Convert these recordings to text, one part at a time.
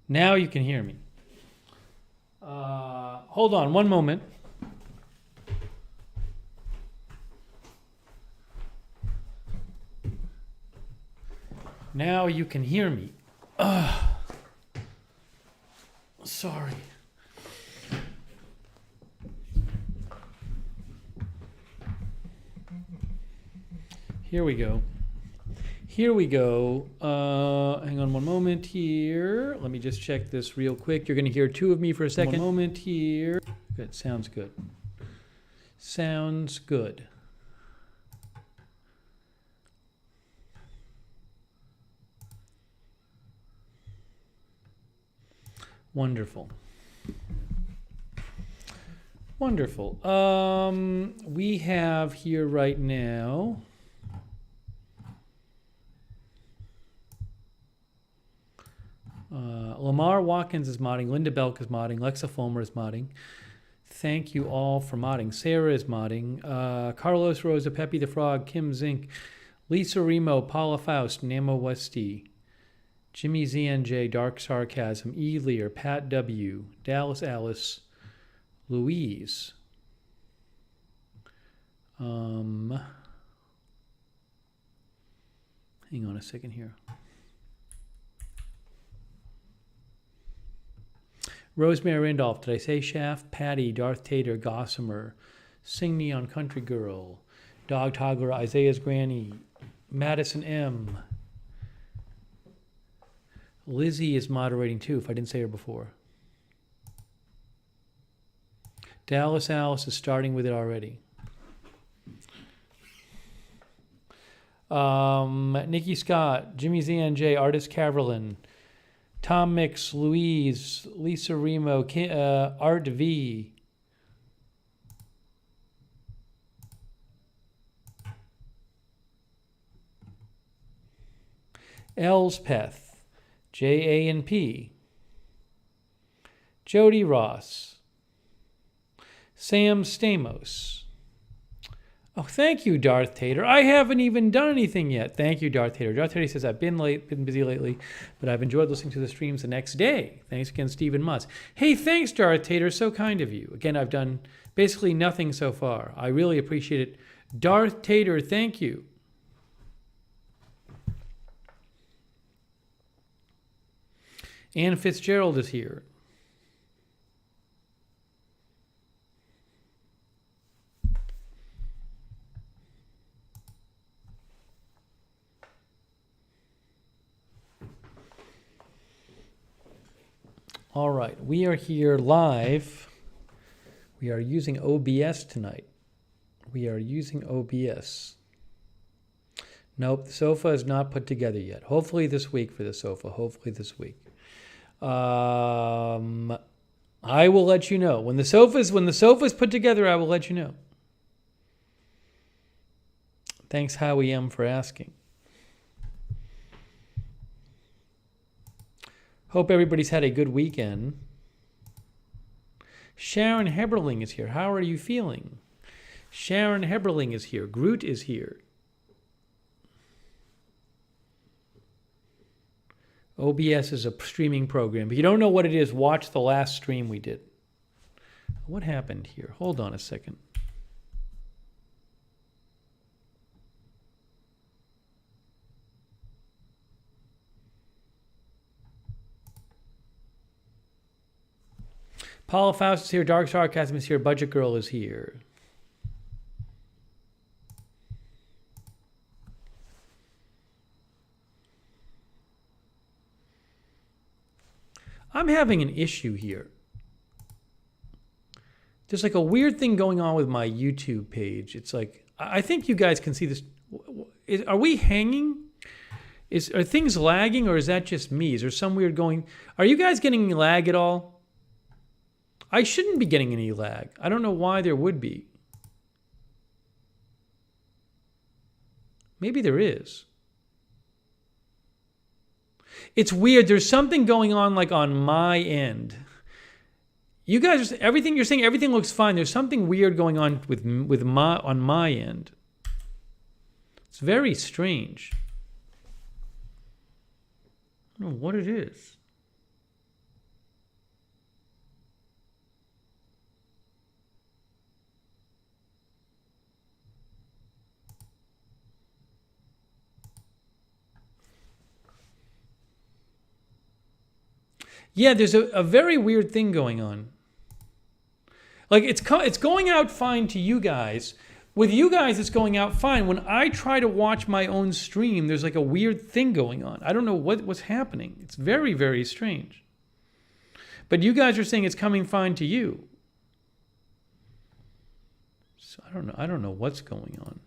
Now you can hear me. Hold on one moment. Now you can hear me. Sorry. Here we go. Here we go. Hang on one moment here. Let me just check this real quick. You're going to hear two of me for a second. One moment here. Good. Sounds good. Sounds good. Wonderful. Wonderful. We have here right now. Lamar Watkins is modding. Linda Belk is modding. Lexa Fulmer is modding. Thank you all for modding. Sarah is modding. Carlos Rosa, Peppy the Frog, Kim Zink, Lisa Remo, Paula Faust, Namo Westy, Jimmy ZNJ, Dark Sarcasm, E. Lear, Pat W., Dallas Alice, Louise. Hang on a second here. Rosemary Randolph, did I say Shaft? Patty, Darth Tater, Gossamer, Sing Neon Country Girl, Dog Toggler, Isaiah's Granny, Madison M. Lizzie is moderating too, if I didn't say her before. Dallas Alice is starting with it already. Nikki Scott, Jimmy ZNJ, Artist Caverlin, Tom Mix, Louise, Lisa Remo, Art V. Elspeth, J-A-N-P. Jody Ross. Sam Stamos. Oh, thank you, Darth Tater. I haven't even done anything yet. Thank you, Darth Tater. Darth Tater says, I've been busy lately, but I've enjoyed listening to the streams the next day. Thanks again, Stephen Mutz. Hey, thanks, Darth Tater. So kind of you. Again, I've done basically nothing so far. I really appreciate it. Darth Tater, thank you. Ann Fitzgerald is here. All right, we are here live. We are using OBS tonight. We are using OBS. Nope, the sofa is not put together yet. Hopefully this week for the sofa. Hopefully this week. I will let you know. When the sofa's put together, I will let you know. Thanks, Howie M, for asking. Hope everybody's had a good weekend. Sharon Heberling is here. How are you feeling? Sharon Heberling is here. Groot is here. OBS is a streaming program. If you don't know what it is, watch the last stream we did. What happened here? Hold on a second. Paula Faust is here. Dark Sarcasm is here. Budget Girl is here. I'm having an issue here. There's like a weird thing going on with my YouTube page. It's like, I think you guys can see this. Are we hanging? Are things lagging, or is that just me? Is there some weird going? Are you guys getting lag at all? I shouldn't be getting any lag. I don't know why there would be. Maybe there is. It's weird. There's something going on like on my end. You guys, everything you're saying, everything looks fine. There's something weird going on on my end. It's very strange. I don't know what it is. Yeah, there's a very weird thing going on. Like it's going out fine to you guys. With you guys, it's going out fine. When I try to watch my own stream, there's like a weird thing going on. I don't know what's happening. It's very, very strange. But you guys are saying it's coming fine to you. So I don't know. I don't know what's going on.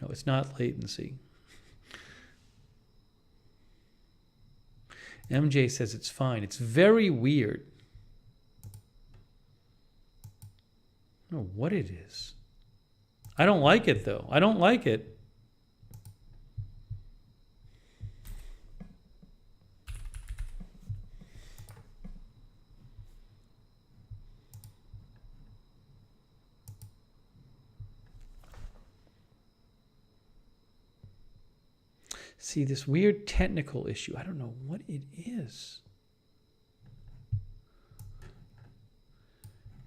No, it's not latency. MJ says it's fine. It's very weird. I don't know what it is. I don't like it, though. I don't like it. See, this weird technical issue. I don't know what it is.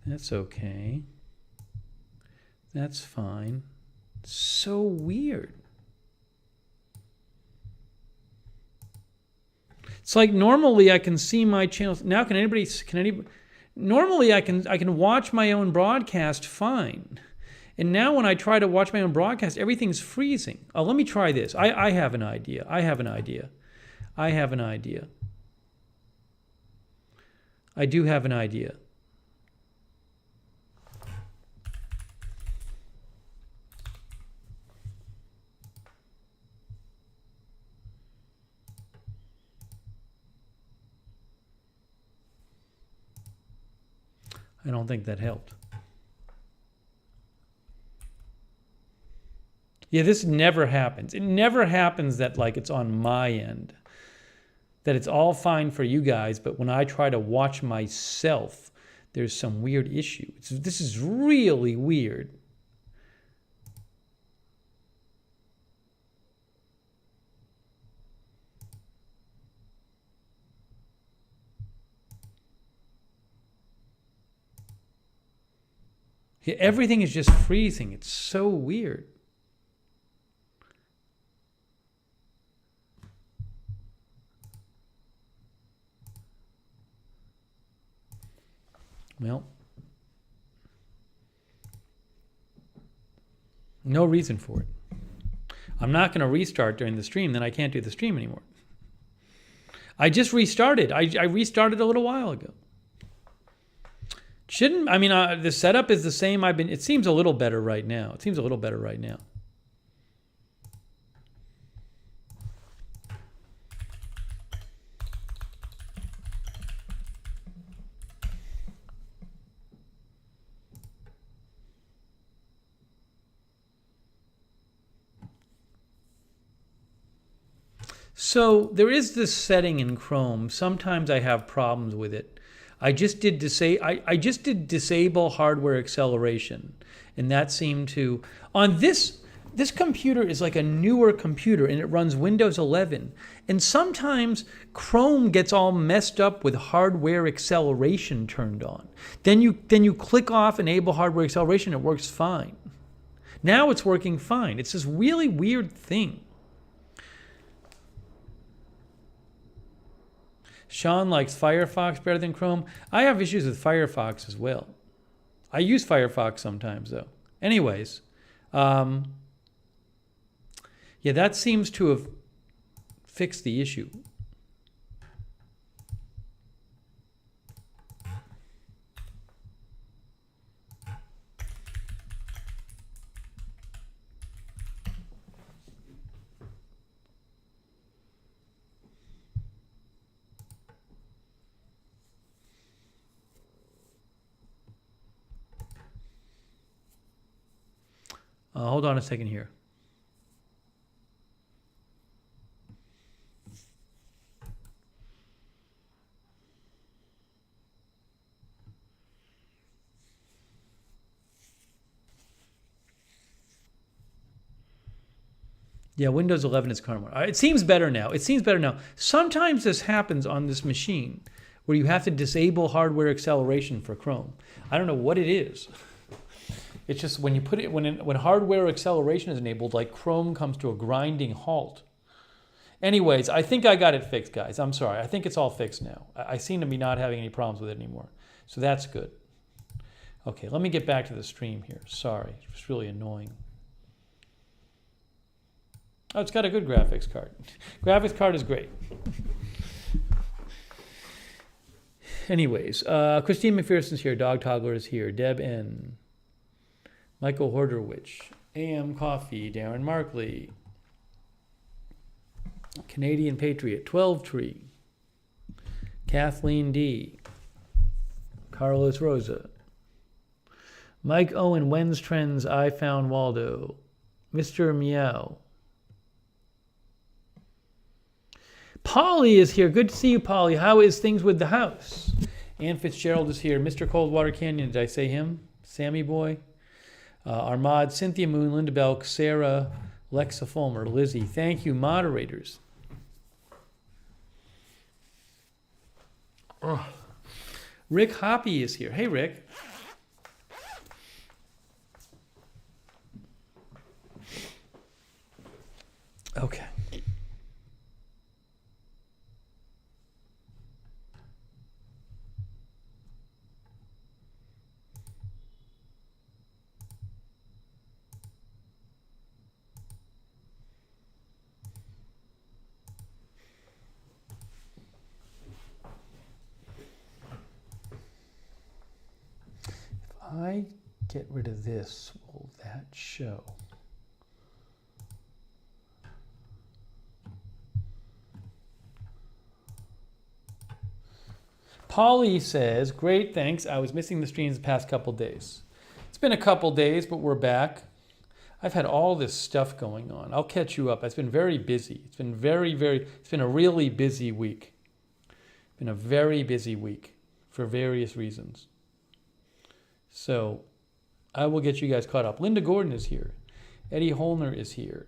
That's okay. That's fine. So weird. It's like normally I can see my channels. Now can anybody normally I can watch my own broadcast fine. And now when I try to watch my own broadcast, everything's freezing. Oh, let me try this. I have an idea. I have an idea. I have an idea. I do have an idea. I don't think that helped. Yeah, this never happens. It never happens that like it's on my end. That it's all fine for you guys, but when I try to watch myself, there's some weird issue. This is really weird. Yeah, everything is just freezing. It's so weird. Well, no reason for it. I'm not going to restart during the stream, then I can't do the stream anymore. I just restarted. I restarted a little while ago. The setup is the same. It seems a little better right now. It seems a little better right now. So there is this setting in Chrome. Sometimes I have problems with it. I just did disable hardware acceleration, and that seemed to on this computer is like a newer computer and it runs Windows 11, and sometimes Chrome gets all messed up with hardware acceleration turned on. Then you click off enable hardware acceleration, it works fine. Now it's working fine. It's this really weird thing. Sean likes Firefox better than Chrome. I have issues with Firefox as well. I use Firefox sometimes, though. Anyways, yeah, that seems to have fixed the issue. Hold on a second here. Yeah, Windows 11 is kind of more. It seems better now. It seems better now. Sometimes this happens on this machine where you have to disable hardware acceleration for Chrome. I don't know what it is. It's just when you put it when hardware acceleration is enabled, like Chrome comes to a grinding halt. Anyways, I think I got it fixed, guys. I'm sorry. I think it's all fixed now. I seem to be not having any problems with it anymore. So that's good. Okay, let me get back to the stream here. Sorry, it's really annoying. Oh, it's got a good graphics card. Graphics card is great. Anyways, Christine McPherson's here. Dog Toggler is here. Deb N. Michael Horderwich. AM Coffee. Darren Markley. Canadian Patriot. 12 Tree. Kathleen D. Carlos Rosa. Mike Owen. When's Trends. I Found Waldo. Mr. Meow. Polly is here. Good to see you, Polly. How is things with the house? Ann Fitzgerald is here. Mr. Coldwater Canyon, did I say him? Sammy Boy. Armad, Cynthia Moon, Linda Belk, Sarah, Lexa Fulmer, Lizzie. Thank you, moderators. Oh. Rick Hoppy is here. Hey, Rick. Okay. I get rid of this, will that show? Polly says, great, thanks. I was missing the streams the past couple days. It's been a couple days, but we're back. I've had all this stuff going on. I'll catch you up. It's been very busy. It's been it's been a really busy week. It's been a very busy week for various reasons. So I will get you guys caught up. Linda Gordon is here. Eddie Holner is here.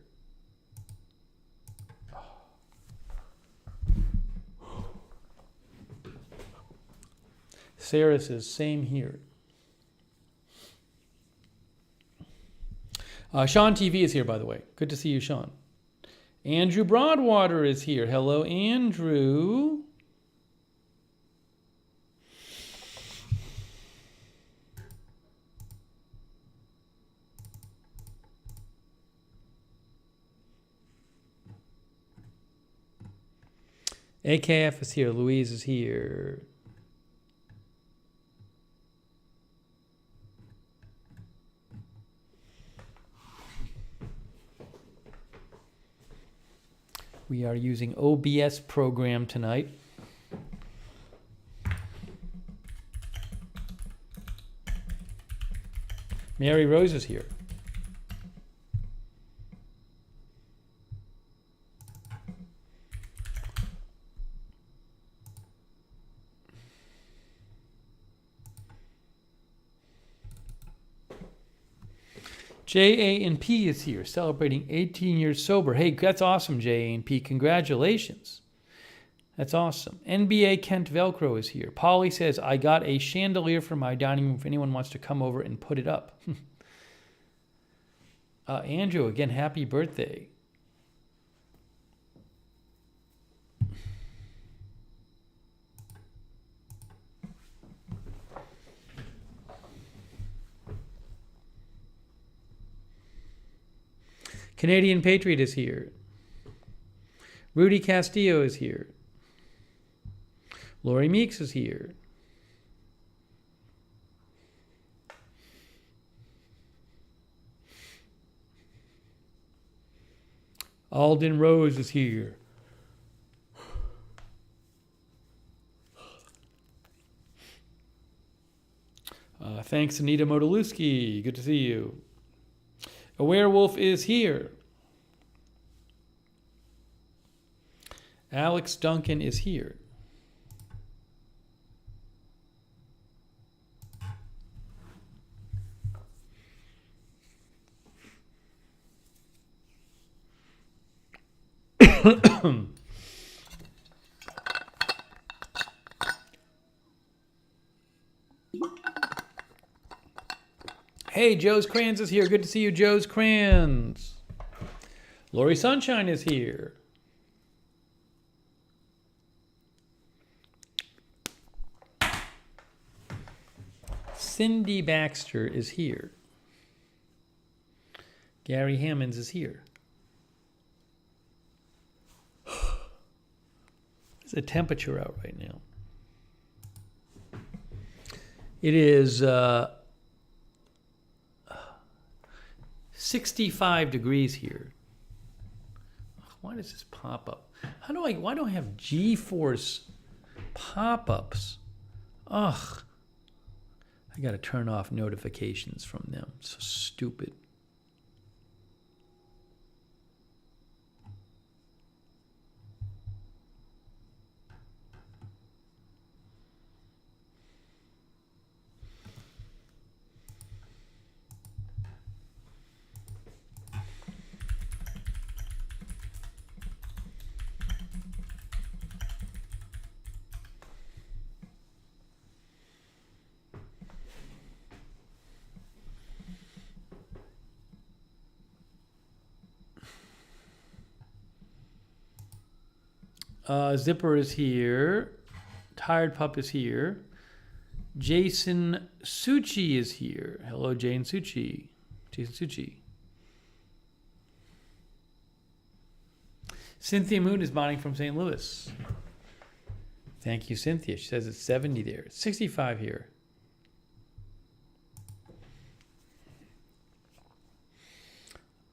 Sarah says, same here. Sean TV is here, by the way. Good to see you, Sean. Andrew Broadwater is here. Hello, Andrew. AKF is here. Louise is here. We are using OBS program tonight. Mary Rose is here. J.A.N.P. is here, celebrating 18 years sober. Hey, that's awesome, J.A.N.P. Congratulations. That's awesome. NBA Kent Velcro is here. Polly says, I got a chandelier for my dining room if anyone wants to come over and put it up. Andrew, again, happy birthday. Canadian Patriot is here. Rudy Castillo is here. Lori Meeks is here. Alden Rose is here. Thanks, Anita Modolewski. Good to see you. A werewolf is here. Alex Duncan is here. Hey, Joe's Crans is here. Good to see you, Joe's Crans. Lori Sunshine is here. Cindy Baxter is here. Gary Hammonds is here. There's a temperature out right now. It is 65 degrees here. Why does this pop up? Why don't I have G-force pop-ups? Ugh. I got to turn off notifications from them. So stupid. Zipper is here. Tired Pup is here. Jason Suchi is here. Hello, Jason Suchi. Cynthia Moon is bonding from St. Louis. Thank you, Cynthia. She says it's 70 there. It's 65 here.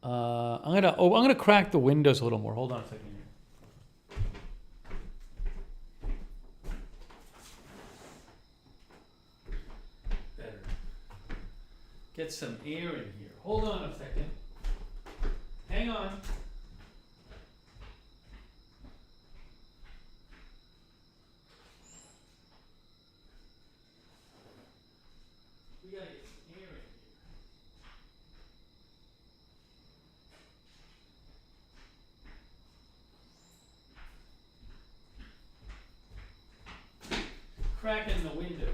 I'm gonna crack the windows a little more. Hold on a second here. Get some air in here. Hold on a second. Hang on. We gotta get some air in here. Cracking the windows.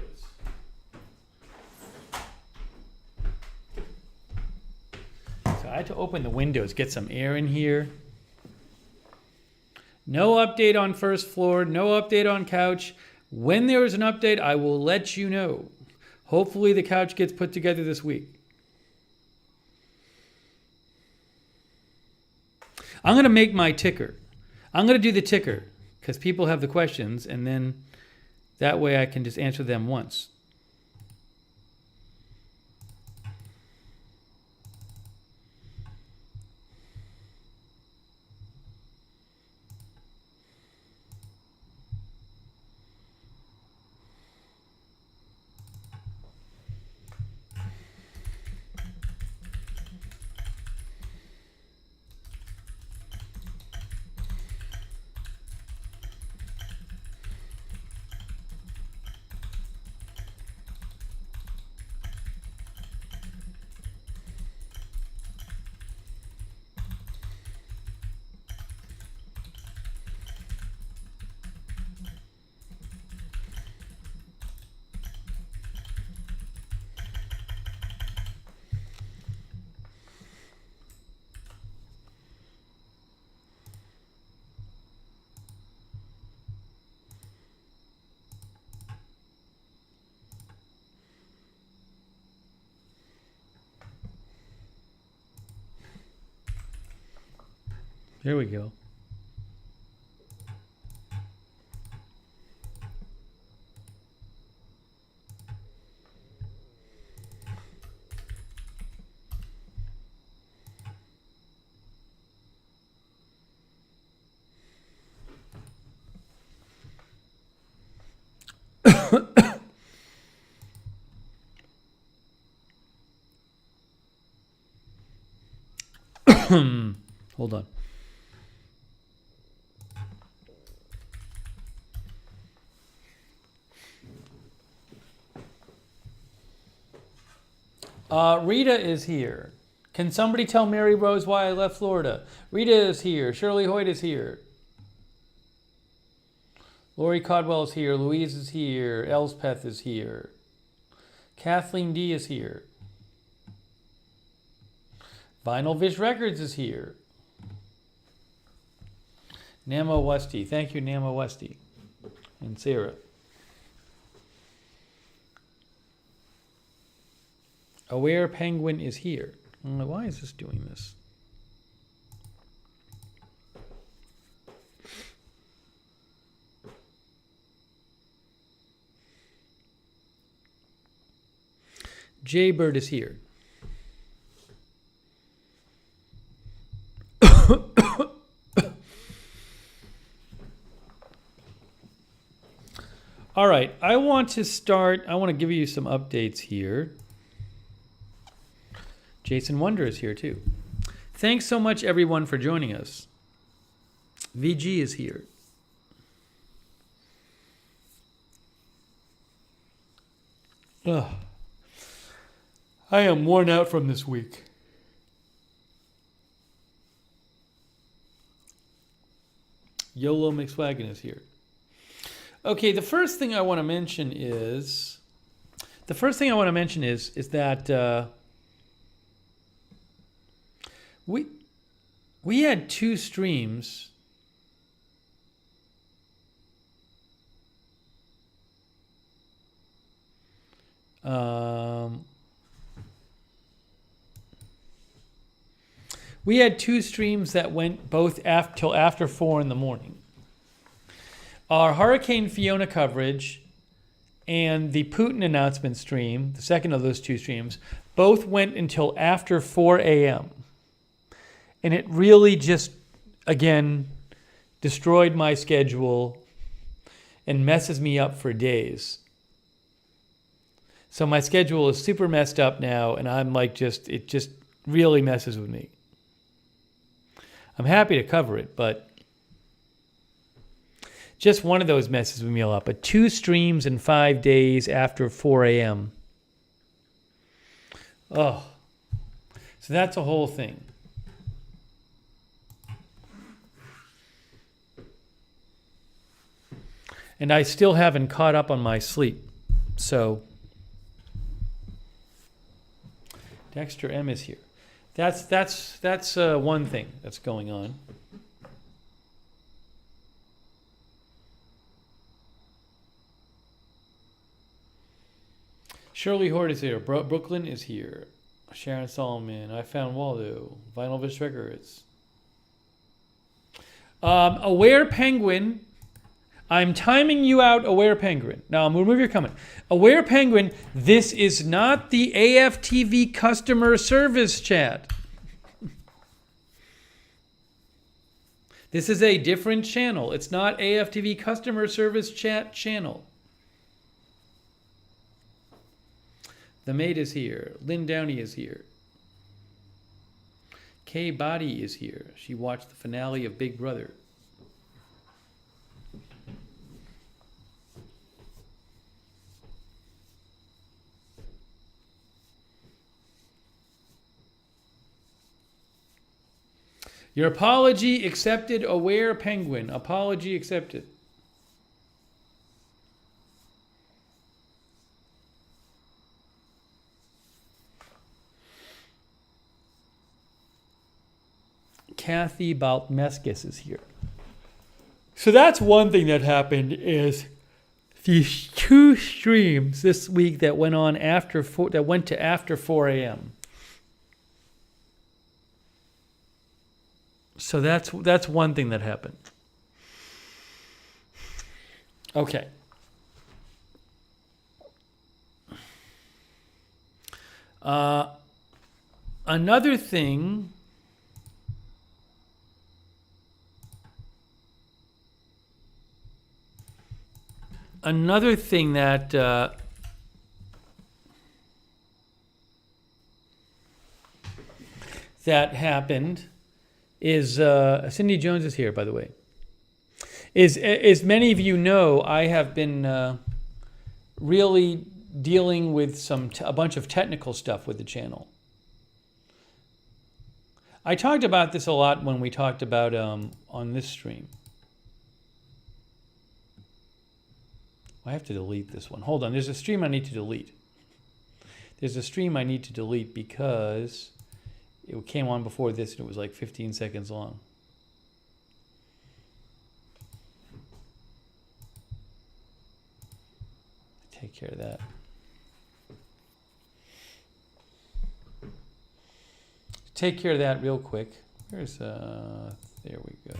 I had to open the windows, get some air in here. No update on first floor, no update on couch. When there is an update, I will let you know. Hopefully the couch gets put together this week. I'm going to make my ticker. I'm going to do the ticker because people have the questions, and then that way I can just answer them once. There we go. Hold on. Rita is here. Can somebody tell Mary Rose why I left Florida? Rita is here. Shirley Hoyt is here. Lori Codwell is here. Louise is here. Elspeth is here. Kathleen D is here. Vinyl Vish Records is here. Nama Westy. Thank you, Nama Westy. And Sarah. Aware Penguin is here. Why is this doing this? Jaybird is here. All right, I want to give you some updates here. Jason Wonder is here too. Thanks so much, everyone, for joining us. VG is here. Ugh. I am worn out from this week. YOLO McSwaggin is here. Okay, the first thing I want to mention is that we had 2 streams. We had 2 streams that went both till after 4 in the morning. Our Hurricane Fiona coverage and the Putin announcement stream, the second of those 2 streams, both went until after 4 a.m. And it really just, again, destroyed my schedule and messes me up for days. So my schedule is super messed up now, and I'm like it just really messes with me. I'm happy to cover it, but just one of those messes with me a lot. But 2 streams in 5 days after 4 a.m. Oh. So that's a whole thing. And I still haven't caught up on my sleep. So Dexter M is here. That's one thing that's going on. Shirley Horde is here. Brooklyn is here. Sharon Solomon. I found Waldo. Vinyl Vish Records. Aware Penguin. I'm timing you out, Aware Penguin. Now, I'm going to remove your comment. Aware Penguin, this is not the AFTV customer service chat. This is a different channel. It's not AFTV customer service chat channel. The Maid is here. Lynn Downey is here. Kay Body is here. She watched the finale of Big Brother. Your apology accepted, Aware Penguin. Apology accepted. Kathy Baltmeskis is here. So that's one thing that happened is these 2 streams this week that went on after 4, that went to after 4 a.m. So that's one thing that happened. Okay. Another thing that that happened is Cindy Jones is here, by the way. As many of you know, I have been really dealing with a bunch of technical stuff with the channel. I talked about this a lot when we talked about on this stream. I have to delete this one. Hold on, there's a stream I need to delete. There's a stream I need to delete because it came on before this and it was like 15 seconds long. Take care of that. take care of that real quick. There's there we go.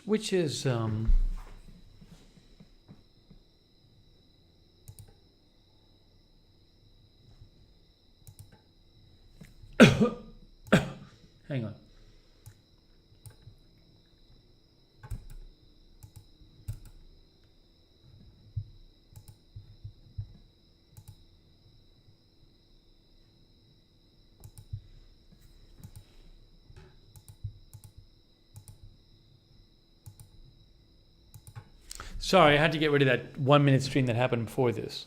Which is hang on. Sorry, I had to get rid of that 1 minute stream that happened before this.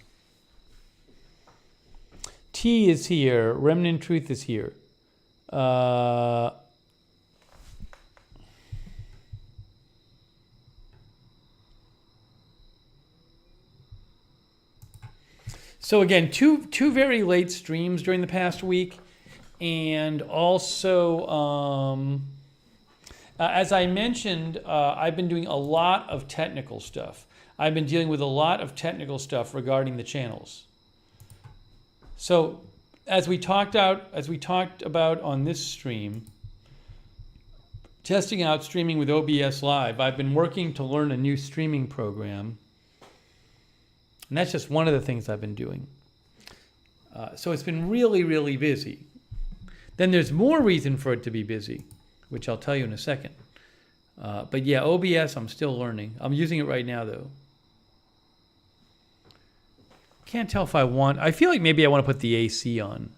T is here. Remnant Truth is here. So again, two very late streams during the past week, and also as I mentioned, I've been doing a lot of technical stuff. I've been dealing with a lot of technical stuff regarding the channels. So as we talked about on this stream, testing out streaming with OBS Live, I've been working to learn a new streaming program. And that's just one of the things I've been doing. So it's been really, really busy. Then there's more reason for it to be busy, which I'll tell you in a second. But yeah, OBS, I'm still learning. I'm using it right now, though. Can't tell if I feel like maybe I want to put the AC on.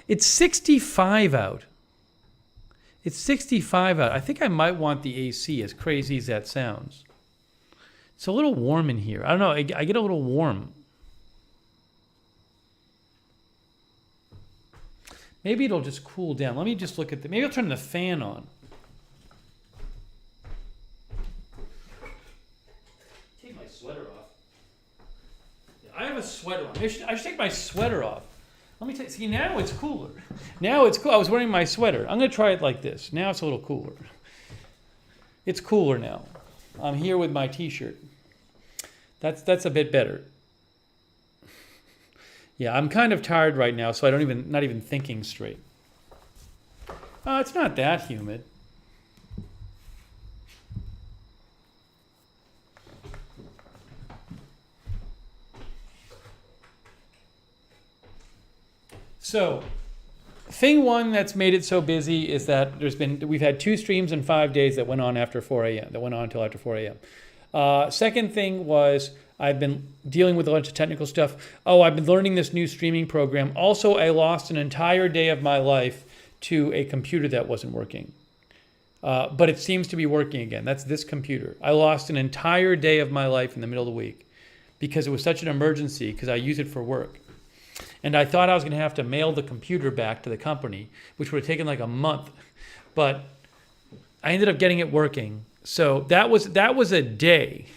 It's 65 out. It's 65 out. I think I might want the AC, as crazy as that sounds. It's a little warm in here. I don't know. I get a little warm. Maybe it'll just cool down. Let me just look at maybe I'll turn the fan on. Take my sweater off. I have a sweater on. I should take my sweater off. Let me see, now it's cooler. Now it's cool. I was wearing my sweater. I'm going to try it like this. Now it's a little cooler. It's cooler now. I'm here with my t-shirt. That's a bit better. Yeah, I'm kind of tired right now, so not even thinking straight. It's not that humid. So, thing one that's made it so busy is that we've had 2 streams in 5 days that went on after 4 a.m. That went on until after 4 a.m. Second thing was I've been dealing with a bunch of technical stuff. Oh, I've been learning this new streaming program. Also, I lost an entire day of my life to a computer that wasn't working. But it seems to be working again. That's this computer. I lost an entire day of my life in the middle of the week because it was such an emergency because I use it for work. And I thought I was going to have to mail the computer back to the company, which would have taken like a month. But I ended up getting it working. So that was a day.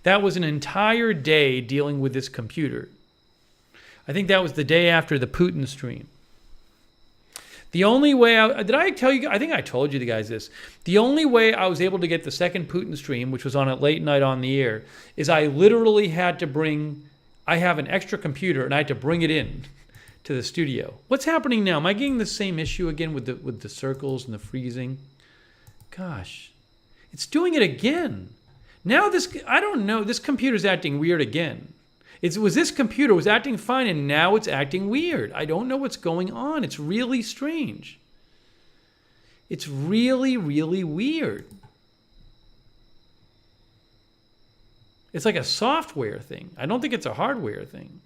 That was an entire day dealing with this computer. I think that was the day after the Putin stream. The only way did I tell you? I think I told you guys this. The only way I was able to get the second Putin stream, which was on at late night on the air, is I literally had to I have an extra computer and I had to bring it in to the studio. What's happening now? Am I getting the same issue again with the circles and the freezing? Gosh, it's doing it again. Now I don't know, this computer's acting weird again. This computer was acting fine and now it's acting weird. I don't know what's going on. It's really strange. It's really, really weird. It's like a software thing. I don't think it's a hardware thing.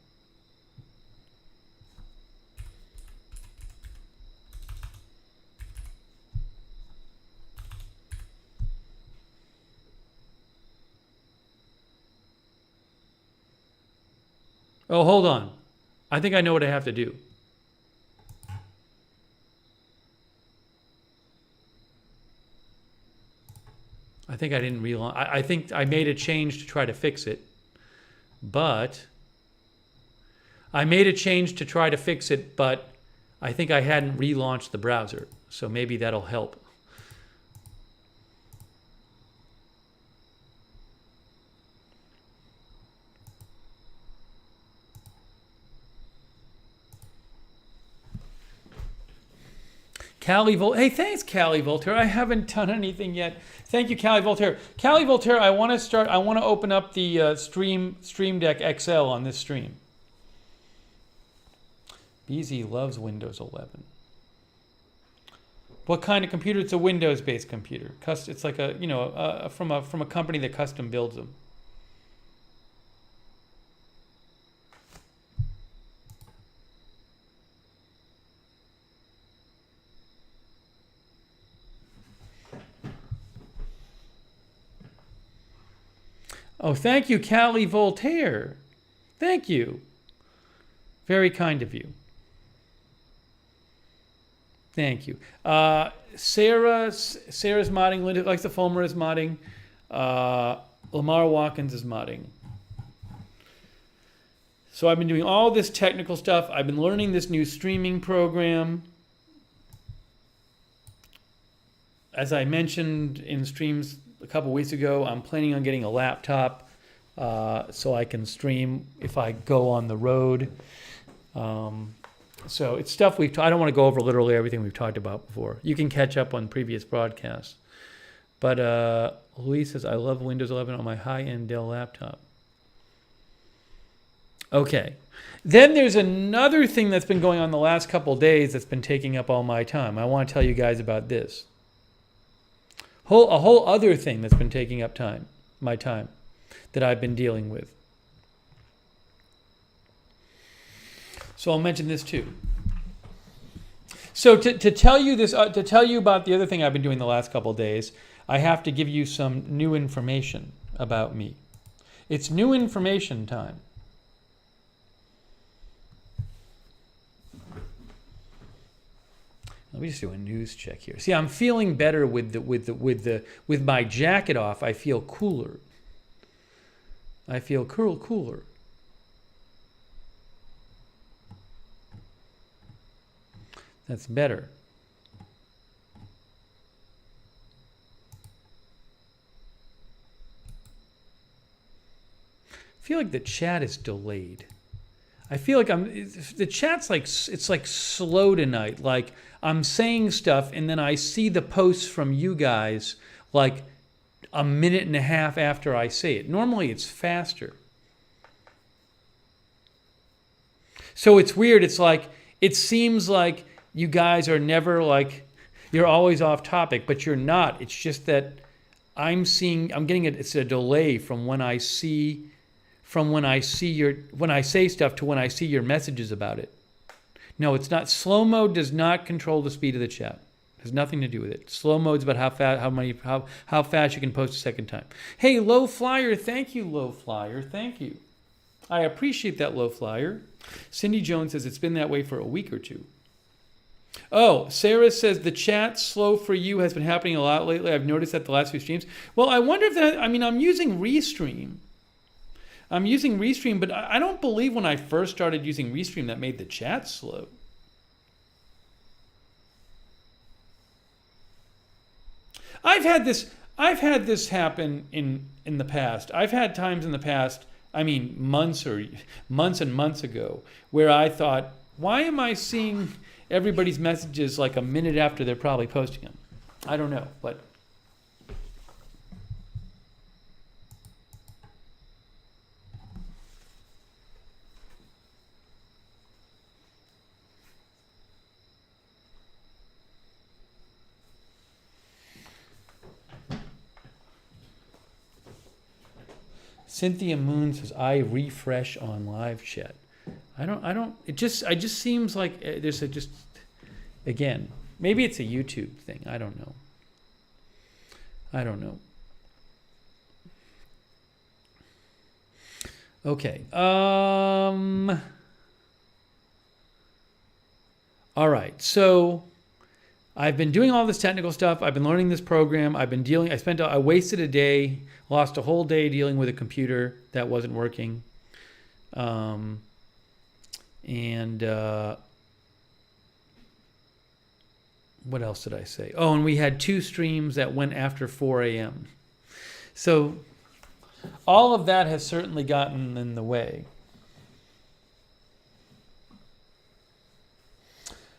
Oh, hold on. I think I know what I have to do. I think I didn't realize. I think I made a change to try to fix it. but I made a change to try to fix it, but I think I hadn't relaunched the browser, so maybe that'll help. Hey, thanks, Callie Voltaire. I haven't done anything yet. Thank you, Callie Voltaire. Callie Voltaire, I want to open up the Stream Deck XL on this stream. BZ loves Windows 11. What kind of computer? It's a Windows-based computer. It's like from a company that custom builds them. Oh, thank you, Callie Voltaire. Thank you. Very kind of you. Thank you. Sarah's modding. Linda likes the Fulmer is modding. Lamar Watkins is modding. So I've been doing all this technical stuff. I've been learning this new streaming program. As I mentioned in streams a couple weeks ago, I'm planning on getting a laptop so I can stream if I go on the road. So it's stuff I don't want to go over literally everything we've talked about before. You can catch up on previous broadcasts. But Louise says, I love Windows 11 on my high-end Dell laptop. Okay. Then there's another thing that's been going on the last couple of days that's been taking up all my time. I want to tell you guys about this. A whole other thing that's been taking up my time, that I've been dealing with. So I'll mention this too. So to tell you this, to tell you about the other thing I've been doing the last couple of days, I have to give you some new information about me. It's new information time. Let me just do a news check here. See, I'm feeling better with my jacket off. I feel cooler. I feel cooler. That's better. I feel like the chat is delayed. I feel like the chat's like, it's like slow tonight. Like I'm saying stuff and then I see the posts from you guys like a minute and a half after I say it. Normally it's faster. So it's weird. It's like, it seems like you guys are never like, you're always off topic, but you're not. It's just that it's a delay from when I say stuff to when I see your messages about it. No, it's not. Slow mode does not control the speed of the chat. It has nothing to do with it. Slow mode is about how fast you can post a second time. Hey, Low Flyer, thank you, Low Flyer, thank you. I appreciate that, Low Flyer. Cindy Jones says it's been that way for a week or two. Oh, Sarah says the chat slow for you has been happening a lot lately. I've noticed that the last few streams. Well, I wonder if I'm using Restream. But I don't believe when I first started using Restream that made the chat slow. I've had this happen in the past. I've had times in the past, months and months ago, where I thought, why am I seeing everybody's messages like a minute after they're probably posting them? I don't know, but Cynthia Moon says, I refresh on live chat. It just seems like there's again, maybe it's a YouTube thing. I don't know. Okay. All right. So I've been doing all this technical stuff. I've been learning this program. I wasted a day, lost a whole day dealing with a computer that wasn't working. Um, and what else did I say? Oh, and we had 2 streams that went after 4 a.m. So all of that has certainly gotten in the way.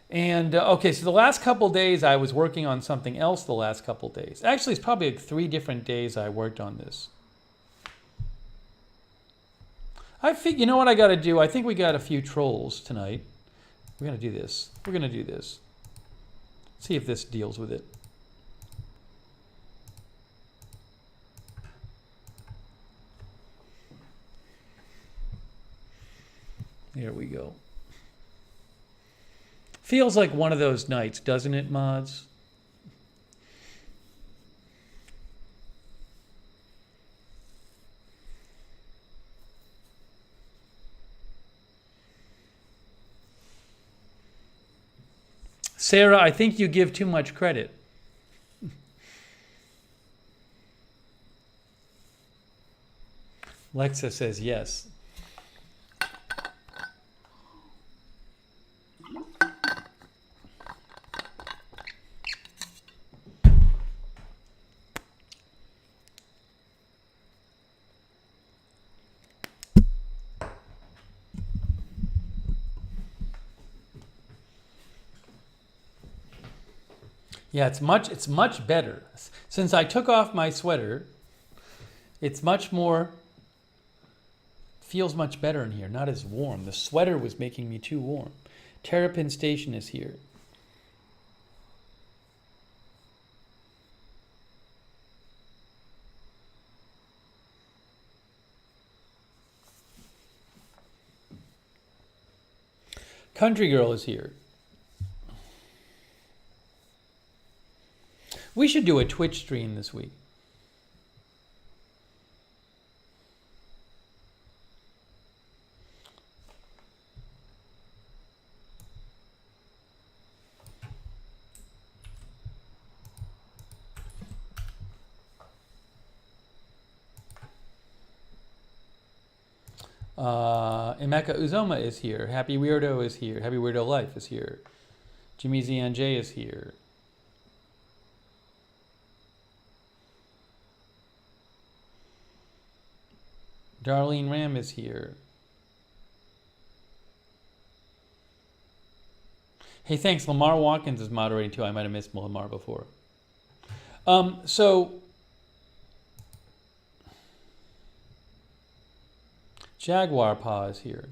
And okay, so the last couple days I was working on something else the last couple days. Actually, it's probably like 3 different days I worked on this. I think, you know what I got to do? I think we got a few trolls tonight. We're going to do this. We're going to do this. See if this deals with it. There we go. Feels like one of those nights, doesn't it, mods? Sarah, I think you give too much credit. Lexa says yes. Yeah, it's much better. Since I took off my sweater, it's much more, feels much better in here, not as warm. The sweater was making me too warm. Terrapin Station is here. Country Girl is here. We should do a Twitch stream this week. Emeka Uzoma is here. Happy Weirdo is here. Happy Weirdo Life is here. Jimmy ZNJ is here. Darlene Ram is here. Hey, thanks. Lamar Watkins is moderating too. I might have missed Lamar before. So Jaguar Paw is here.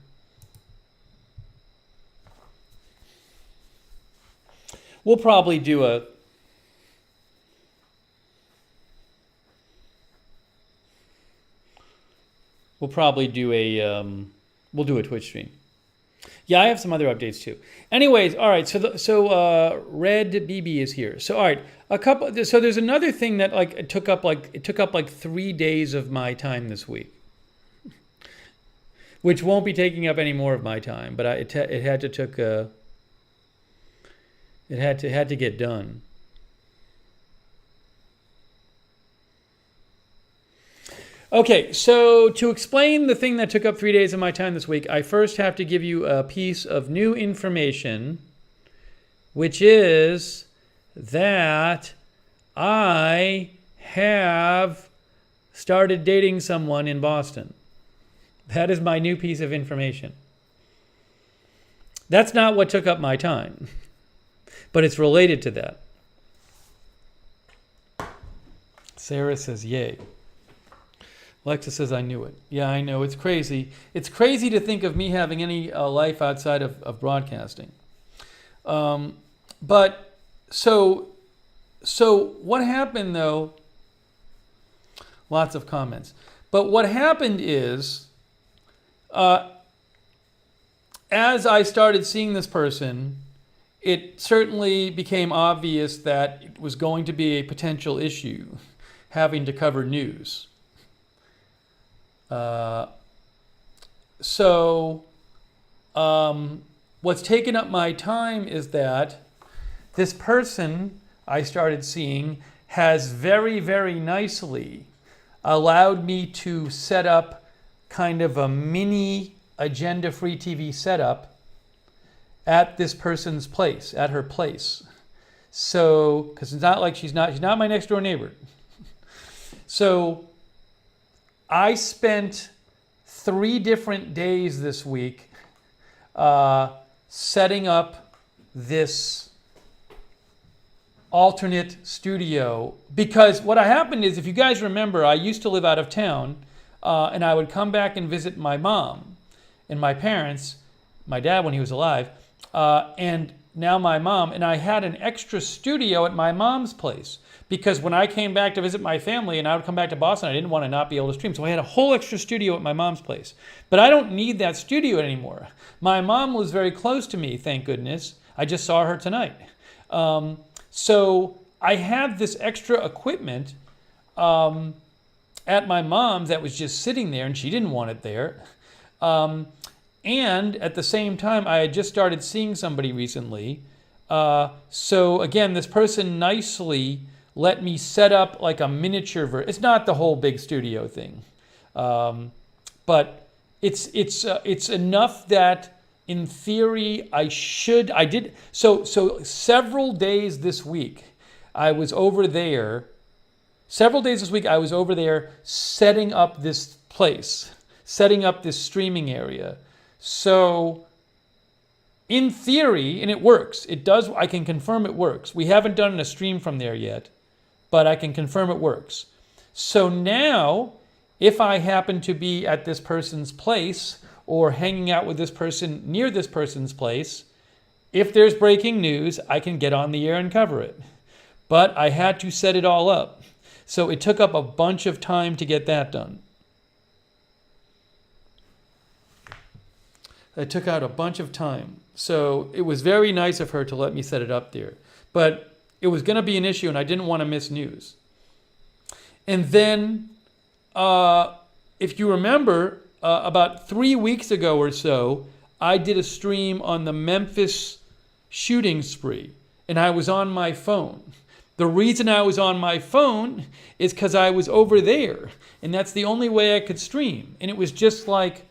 We'll probably do a we'll do a Twitch stream. Yeah, I have some other updates too. Anyways, all right. So Red BB is here. So all right, so there's another thing that it took up like 3 days of my time this week, which won't be taking up any more of my time. But it had to get done. Okay, so to explain the thing that took up 3 days of my time this week, I first have to give you a piece of new information, which is that I have started dating someone in Boston. That is my new piece of information. That's not what took up my time, but it's related to that. Sarah says, yay. Alexa says, I knew it. Yeah, I know. It's crazy. It's crazy to think of me having any life outside of broadcasting. But so what happened, though? Lots of comments. But what happened is, as I started seeing this person, it certainly became obvious that it was going to be a potential issue, having to cover news. What's taken up my time is that this person I started seeing has very, very nicely allowed me to set up kind of a mini Agenda Free TV setup at this person's place, at her place. So, because it's not like she's not my next door neighbor. So I spent 3 different days this week setting up this alternate studio, because what happened is, if you guys remember, I used to live out of town, and I would come back and visit my mom and my parents, my dad when he was alive, and now my mom, and I had an extra studio at my mom's place, because when I came back to visit my family and I would come back to Boston, I didn't want to not be able to stream. So I had a whole extra studio at my mom's place. But I don't need that studio anymore. My mom was very close to me, thank goodness. I just saw her tonight. So I had this extra equipment at my mom's that was just sitting there, and she didn't want it there. And at the same time, I had just started seeing somebody recently. So again, this person nicely let me set up like a miniature version. It's not the whole big studio thing, but it's enough that in theory I did. So several days this week I was over there. Several days this week I was over there setting up this place, setting up this streaming area. So in theory, and it works. It does. I can confirm it works. We haven't done a stream from there yet, but I can confirm it works. So now, if I happen to be at this person's place or hanging out with this person near this person's place, if there's breaking news, I can get on the air and cover it. But I had to set it all up. So it took up a bunch of time to get that done. It took out a bunch of time. So it was very nice of her to let me set it up there. But it was going to be an issue, and I didn't want to miss news. And then, if you remember, about 3 weeks ago or so, I did a stream on the Memphis shooting spree, and I was on my phone. The reason I was on my phone is because I was over there, and that's the only way I could stream. And it was just like,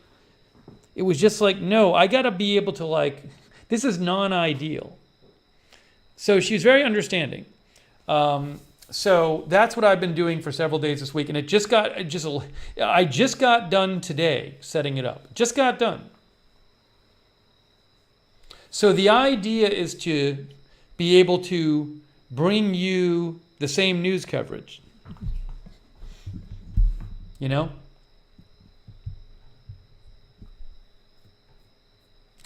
no, I got to be able to, this is non-ideal. So she's very understanding. So that's what I've been doing for several days this week, and I just got done today setting it up. Just got done. So the idea is to be able to bring you the same news coverage. You know?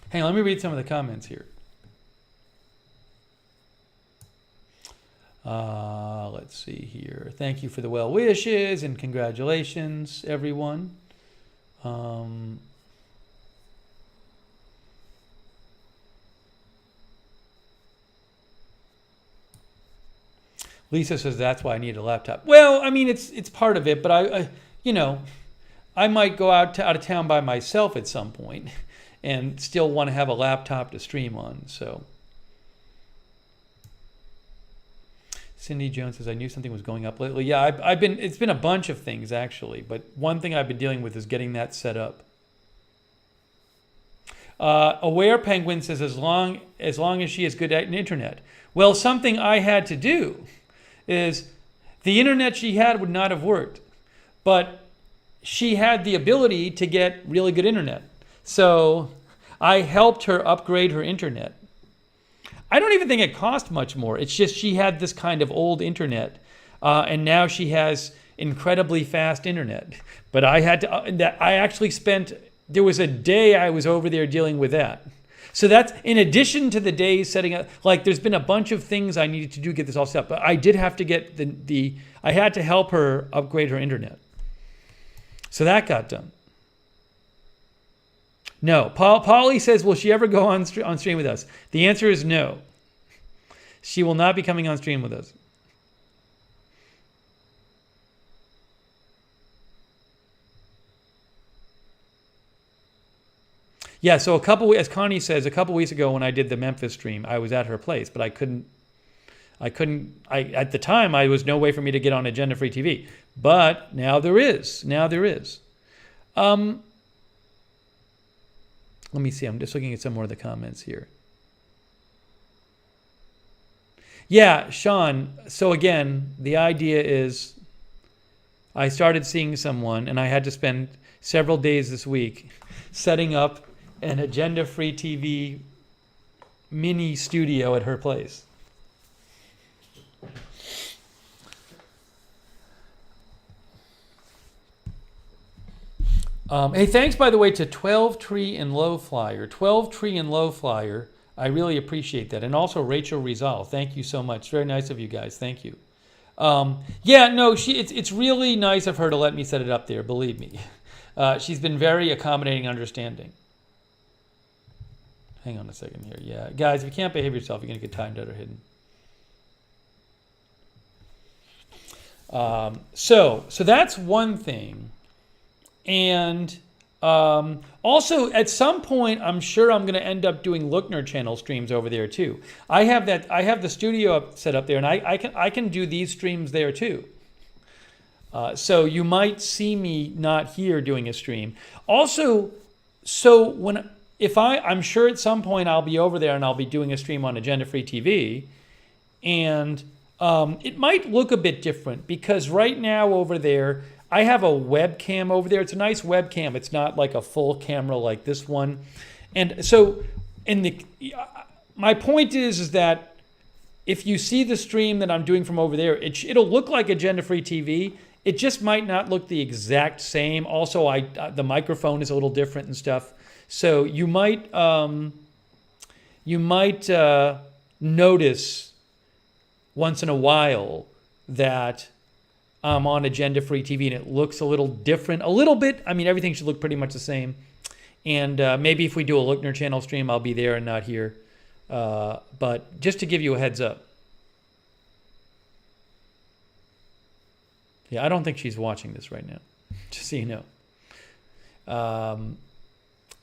Hang on, let me read some of the comments here. Let's see here. Thank you for the well wishes and congratulations, everyone. Lisa says that's why I need a laptop. Well, I mean, it's part of it, but I might go out of town by myself at some point and still want to have a laptop to stream on. So Cindy Jones says, I knew something was going up lately. Yeah, it's been a bunch of things actually, but one thing I've been dealing with is getting that set up. Aware Penguin says, as long as she is good at internet. Well, something I had to do is the internet she had would not have worked, but she had the ability to get really good internet. So I helped her upgrade her internet. I don't even think it cost much more. It's just she had this kind of old internet, and now she has incredibly fast internet. But I had to. I actually spent. There was a day I was over there dealing with that. So that's in addition to the days setting up. Like there's been a bunch of things I needed to do to get this all set up. But I did have to get I had to help her upgrade her internet. So that got done. No. Polly says, will she ever go on stream with us? The answer is no. She will not be coming on stream with us. Yeah, so as Connie says, a couple weeks ago when I did the Memphis stream, I was at her place, but I couldn't, at the time, I was no way for me to get on Agenda Free TV. But now there is. Let me see. I'm just looking at some more of the comments here. Yeah, Sean. So again, the idea is I started seeing someone and I had to spend several days this week setting up an agenda-free TV mini studio at her place. Hey, thanks, by the way, to 12 Tree and Low Flyer. 12 Tree and Low Flyer. I really appreciate that. And also Rachel Rizal. Thank you so much. Very nice of you guys. Thank you. Yeah, no, it's really nice of her to let me set it up there, believe me. She's been very accommodating and understanding. Hang on a second here. Yeah, guys, if you can't behave yourself, you're going to get timed out or hidden. So that's one thing. And also, at some point, I'm sure I'm going to end up doing Lookner channel streams over there too. I have the studio set up there, and I can do these streams there too. So you might see me not here doing a stream. Also, so I'm sure at some point I'll be over there and I'll be doing a stream on Agenda Free TV, and it might look a bit different because right now over there, I have a webcam over there. It's a nice webcam. It's not like a full camera like this one. And so my point is that if you see the stream that I'm doing from over there, it'll look like Agenda Free TV. It just might not look the exact same. Also, the microphone is a little different and stuff. So you might notice once in a while that I'm on Agenda Free TV and it looks a little different, a little bit. I mean, everything should look pretty much the same. And maybe if we do a Lookner channel stream, I'll be there and not here. But just to give you a heads up. Yeah, I don't think she's watching this right now, just so you know.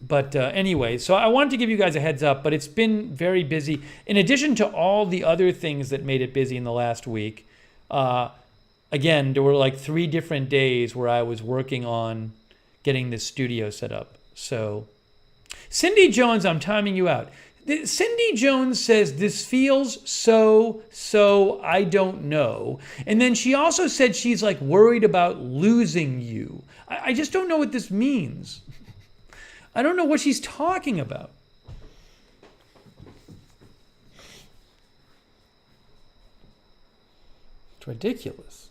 But anyway, so I wanted to give you guys a heads up, but it's been very busy. In addition to all the other things that made it busy in the last week, again, there were like 3 different days where I was working on getting this studio set up. So, Cindy Jones, I'm timing you out. Cindy Jones says, this feels so, I don't know. And then she also said she's like worried about losing you. I just don't know what this means. I don't know what she's talking about. It's ridiculous.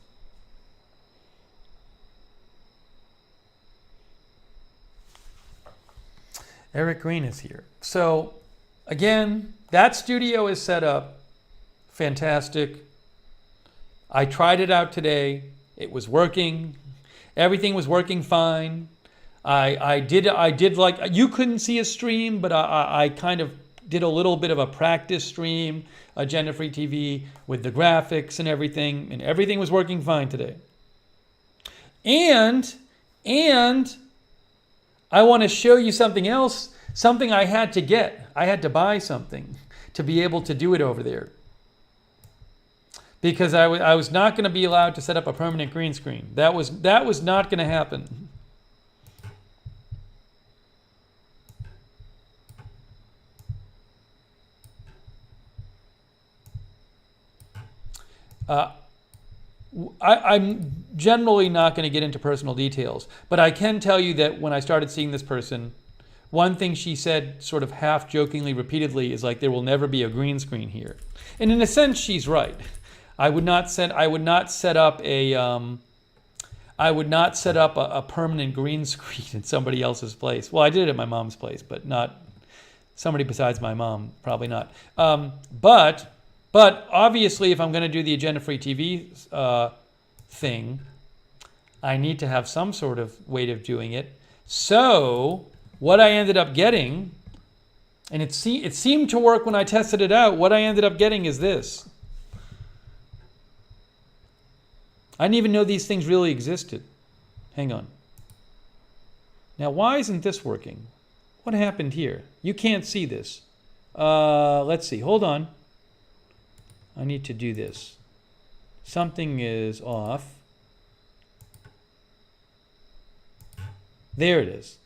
Eric Green is here. So, again, that studio is set up. Fantastic. I tried it out today. It was working. Everything was working fine. I did like, you couldn't see a stream, but I kind of did a little bit of a practice stream, Agenda Free TV, with the graphics and everything was working fine today. And I want to show you something else, something I had to get. I had to buy something to be able to do it over there. Because I was not going to be allowed to set up a permanent green screen. That was not going to happen. I'm generally not going to get into personal details, but I can tell you that when I started seeing this person, one thing she said sort of half jokingly repeatedly is like, there will never be a green screen here. And in a sense, she's right. I would not set up a permanent green screen in somebody else's place. Well, I did it at my mom's place, but not somebody besides my mom, probably not. But obviously, if I'm going to do the Agenda Free TV thing, I need to have some sort of way of doing it. So what I ended up getting, and it seemed to work when I tested it out, what I ended up getting is this. I didn't even know these things really existed. Hang on. Now, why isn't this working? What happened here? You can't see this. Let's see. Hold on. I need to do this. Something is off. There it is.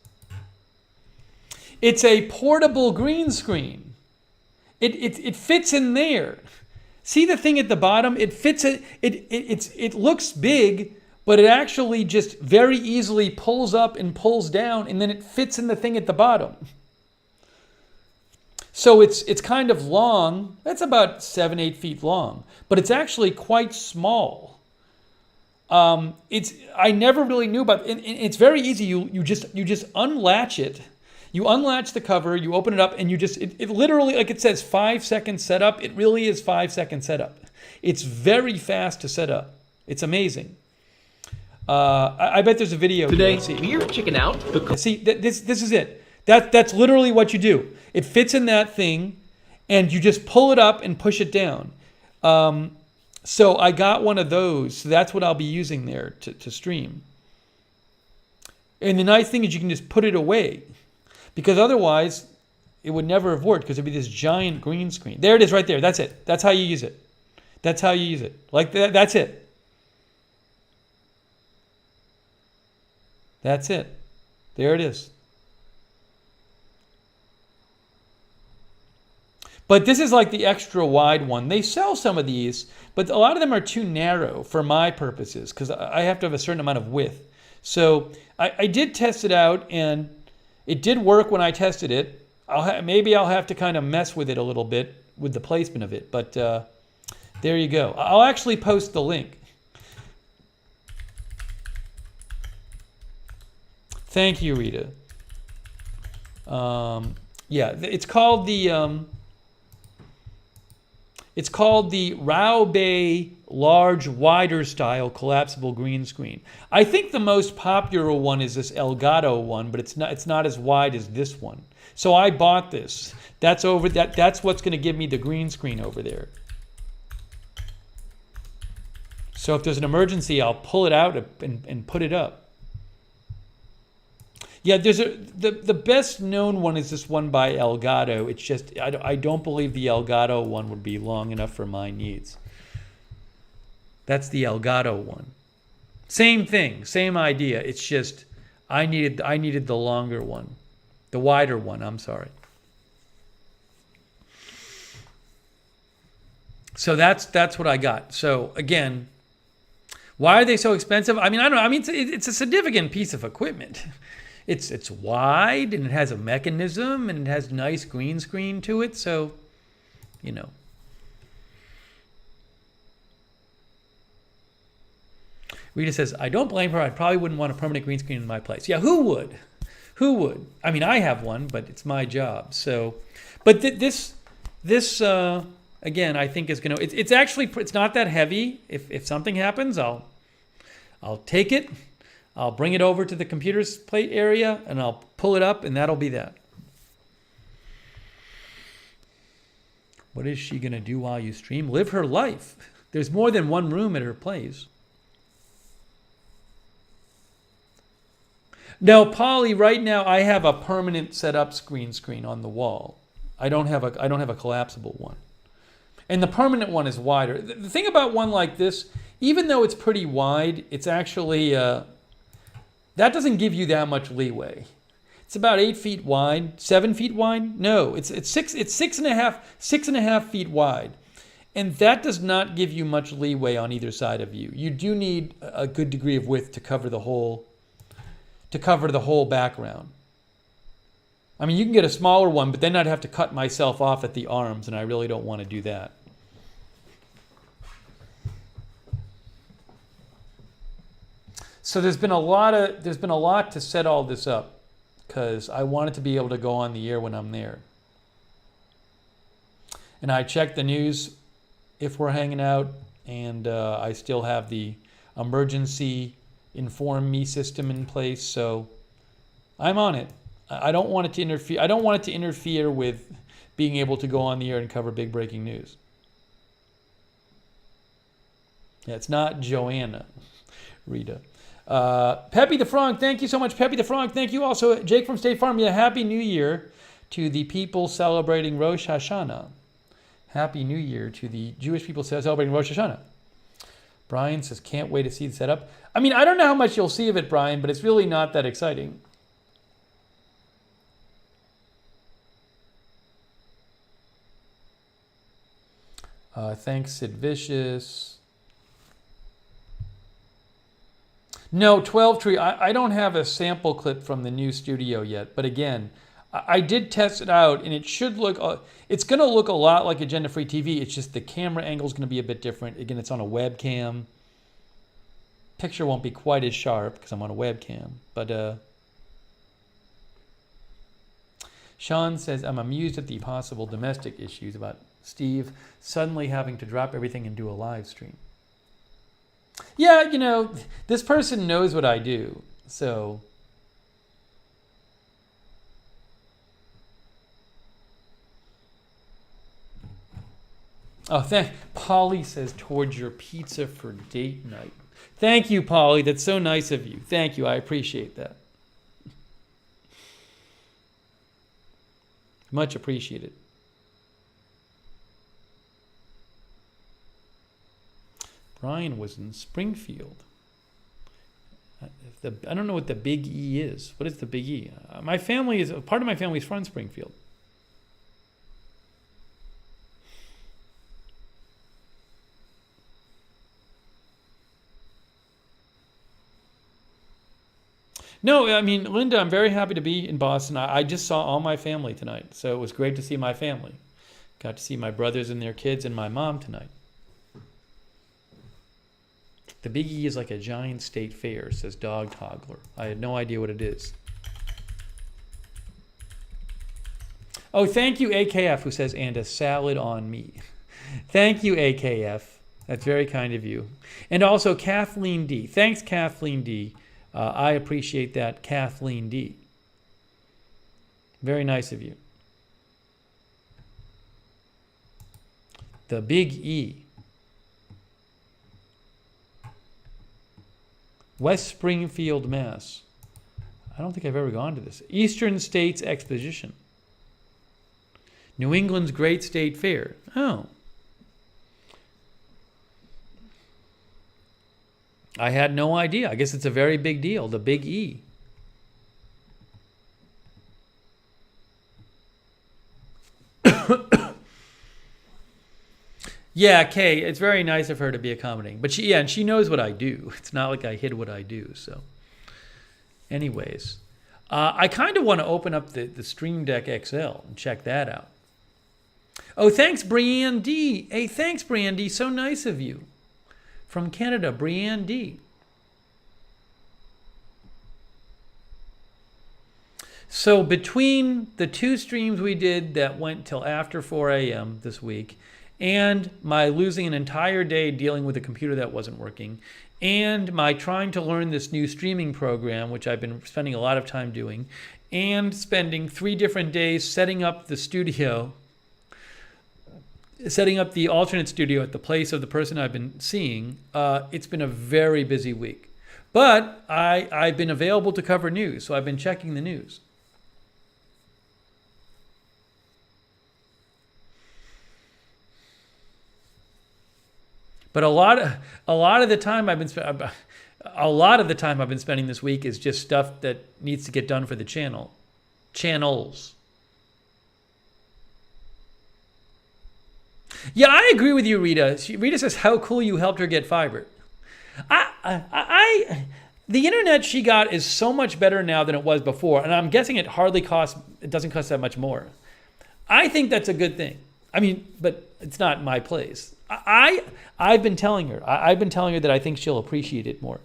It's a portable green screen. It fits in there. See the thing at the bottom? It fits it looks big, but it actually just very easily pulls up and pulls down, and then it fits in the thing at the bottom. So it's kind of long. That's about 7-8 feet long, but it's actually quite small. I never really knew about it. It's very easy. You just unlatch it. You unlatch the cover, you open it up, and it literally, like it says, 5 seconds setup. It really is 5 second setup. It's very fast to set up. It's amazing. I bet there's a video today. See. We're checking out the. See, this is it. That's literally what you do. It fits in that thing, and you just pull it up and push it down. So I got one of those. So that's what I'll be using there to stream. And the nice thing is you can just put it away, because otherwise it would never have worked, because it'd be this giant green screen. There it is right there. That's it. That's how you use it. That's how you use it. Like that. That's it. That's it. There it is. But this is like the extra wide one. They sell some of these, but a lot of them are too narrow for my purposes, because I have to have a certain amount of width. So I did test it out, and it did work when I tested it. Maybe I'll have to kind of mess with it a little bit with the placement of it. But there you go. I'll actually post the link. Thank you, Rita. Yeah, it's called the Rao Bay large wider style collapsible green screen. I think the most popular one is this Elgato one, but it's not as wide as this one. So I bought this. That's what's going to give me the green screen over there. So if there's an emergency, I'll pull it out and put it up. Yeah, the best known one is this one by Elgato. It's just I don't believe the Elgato one would be long enough for my needs. That's the Elgato one. Same thing, same idea. It's just I needed the longer one, the wider one. I'm sorry. So that's what I got. So again, why are they so expensive? I mean, I don't know. I mean, it's a significant piece of equipment. It's wide, and it has a mechanism, and it has nice green screen to it. So, you know. Rita says, I don't blame her. I probably wouldn't want a permanent green screen in my place. Yeah, who would? Who would? I mean, I have one, but it's my job. So, but this again, I think is going to. It's not that heavy. If something happens, I'll take it. I'll bring it over to the computer's plate area, and I'll pull it up, and that'll be that. What is she going to do while you stream? Live her life. There's more than one room at her place. No, Polly, right now I have a permanent setup green screen on the wall. I don't have a collapsible one. And the permanent one is wider. The thing about one like this, even though it's pretty wide, it's actually that doesn't give you that much leeway. It's about 8 feet wide, 7 feet wide. No, it's 6.5 feet wide, and that does not give you much leeway on either side of you. You do need a good degree of width to cover the whole background. I mean, you can get a smaller one, but then I'd have to cut myself off at the arms, and I really don't want to do that. So there's been a lot to set all this up, because I wanted to be able to go on the air when I'm there. And I check the news if we're hanging out, and I still have the emergency inform me system in place, so I'm on it. I don't want it to interfere. I don't want it to interfere with being able to go on the air and cover big breaking news. Yeah, it's not Joanna, Rita. Peppy the Frog, thank you so much, Peppy the Frog. Thank you also, Jake from State Farm. Yeah, Happy New Year to the people celebrating Rosh Hashanah. Happy New Year to the Jewish people celebrating Rosh Hashanah. Brian says, can't wait to see the setup. I mean, I don't know how much you'll see of it, Brian, but it's really not that exciting. Thanks, Sid Vicious. No, 12 Tree, I don't have a sample clip from the new studio yet. But again, I did test it out, and it should look, it's going to look a lot like Agenda Free TV. It's just the camera angle is going to be a bit different. Again, it's on a webcam. Picture won't be quite as sharp because I'm on a webcam. But Sean says, I'm amused at the possible domestic issues about Steve suddenly having to drop everything and do a live stream. Yeah, you know, this person knows what I do, so. Oh, Polly says, towards your pizza for date night. Thank you, Polly. That's so nice of you. Thank you. I appreciate that. Much appreciated. Brian was in Springfield. I don't know what the Big E is. What is the Big E? My family is, part of my family is from Springfield. No, I mean, Linda, I'm very happy to be in Boston. I just saw all my family tonight, so it was great to see my family. Got to see my brothers and their kids and my mom tonight. The Big E is like a giant state fair, says Dog Toggler. I had no idea what it is. Oh, thank you, AKF, who says, and a salad on me. Thank you, AKF. That's very kind of you. And also Kathleen D. Thanks, Kathleen D. I appreciate that, Kathleen D. Very nice of you. The Big E. West Springfield, Mass. I don't think I've ever gone to this. Eastern States Exposition. New England's Great State Fair. Oh. I had no idea. I guess it's a very big deal. The Big E. Yeah, Kay, it's very nice of her to be accommodating. But she knows what I do. It's not like I hid what I do. So, anyways, I kind of want to open up the Stream Deck XL and check that out. Oh, thanks, Brianne D. Hey, thanks, Brianne D. So nice of you. From Canada, Brianne D. So between the two streams we did that went till after 4 a.m. this week, and my losing an entire day dealing with a computer that wasn't working, and my trying to learn this new streaming program, which I've been spending a lot of time doing, and spending 3 different days setting up the studio, setting up the alternate studio at the place of the person I've been seeing, it's been a very busy week. But I've been available to cover news, so I've been checking the news. But a lot of the time I've been spending this week is just stuff that needs to get done for the channels. Yeah, I agree with you, Rita. Rita says, how cool you helped her get fiber. The internet she got is so much better now than it was before, and I'm guessing it doesn't cost that much more. I think that's a good thing. I mean, but it's not my place. I've been telling her. I've been telling her that I think she'll appreciate it more.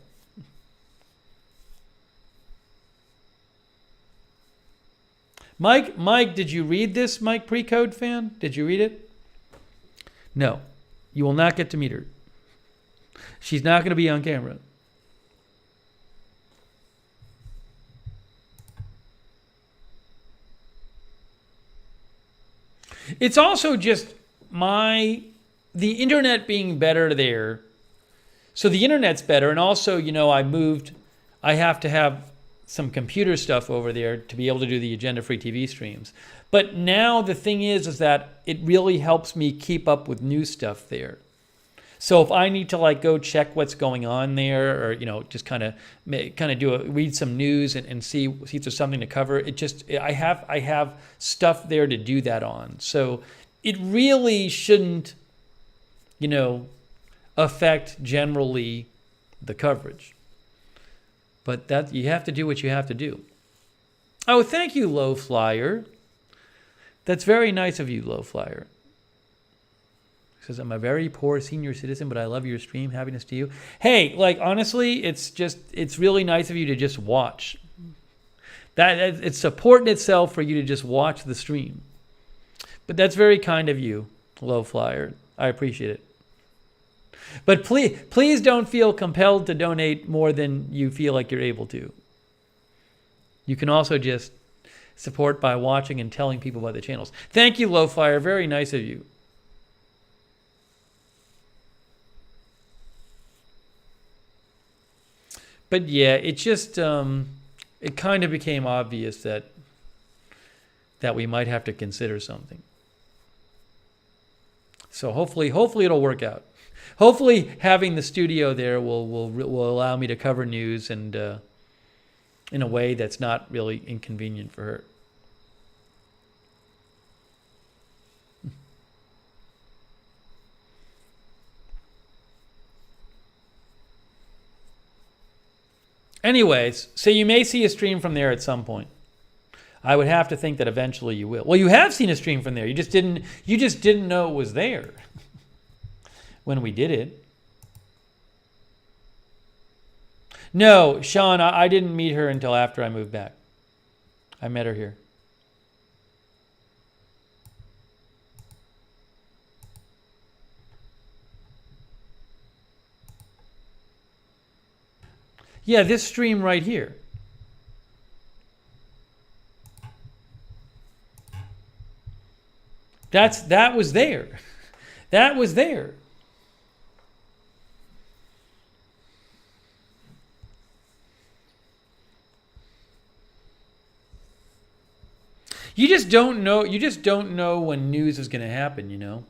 Mike, did you read this, Mike Precode fan? Did you read it? No, you will not get to meet her. She's not going to be on camera. It's also just the internet being better there. So the internet's better, and also, I have to have some computer stuff over there to be able to do the agenda-free TV streams. But now the thing is that it really helps me keep up with new stuff there. So if I need to go check what's going on there, or just kind of read some news and see if there's something to cover, I have stuff there to do that on. So it really shouldn't affect generally the coverage. But that you have to do what you have to do. Oh, thank you, Low Flyer. That's very nice of you, Low Flyer. He says, I'm a very poor senior citizen, but I love your stream. Happiness to you. Hey, honestly, it's really nice of you to just watch. It's support in itself for you to just watch the stream. But that's very kind of you, Low Flyer. I appreciate it. But please don't feel compelled to donate more than you feel like you're able to. You can also just support by watching and telling people about the channels. Thank you, Low Flyer. Very nice of you. But yeah, it just it kind of became obvious that we might have to consider something. So hopefully it'll work out. Hopefully having the studio there will allow me to cover news and in a way that's not really inconvenient for her. Anyways, so you may see a stream from there at some point. I would have to think that eventually you will. Well, you have seen a stream from there. You just didn't know it was there when we did it. No, Sean, I didn't meet her until after I moved back. I met her here. Yeah, this stream right here. That was there. That was there. You just don't know. You just don't know when news is going to happen, you know.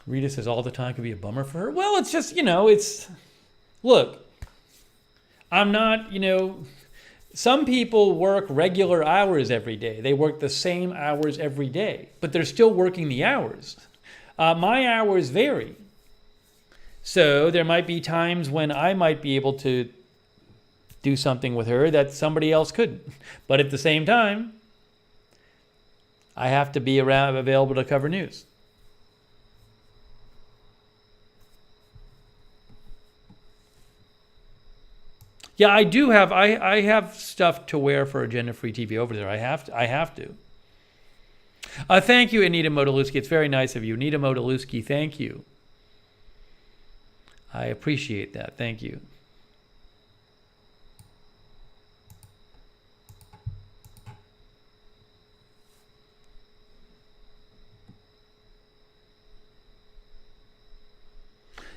Rita says all the time could be a bummer for her. Well, it's just, look, I'm not, some people work regular hours every day. They work the same hours every day, but they're still working the hours. My hours vary. So there might be times when I might be able to do something with her that somebody else couldn't. But at the same time, I have to be around, available to cover news. Yeah, I do have. I have stuff to wear for Agenda Free TV over there. I have to. Thank you, Anita Modaluski. It's very nice of you, Anita Modaluski. Thank you. I appreciate that. Thank you.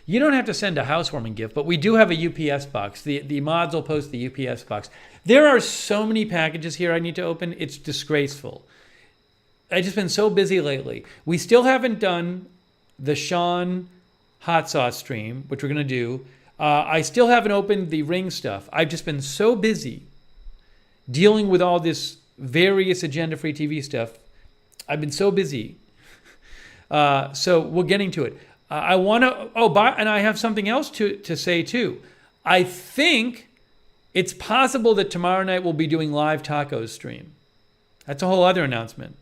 You don't have to send a housewarming gift, but we do have a UPS box. The mods will post the UPS box. There are so many packages here I need to open. It's disgraceful. I've just been so busy lately. We still haven't done the Sean hot sauce stream, which we're going to do. I still haven't opened the ring stuff. I've just been so busy dealing with all this various Agenda Free TV stuff. I've been so busy. So we're getting to it. I want to, and I have something else to say too. I think it's possible that tomorrow night we'll be doing live tacos stream. That's a whole other announcement.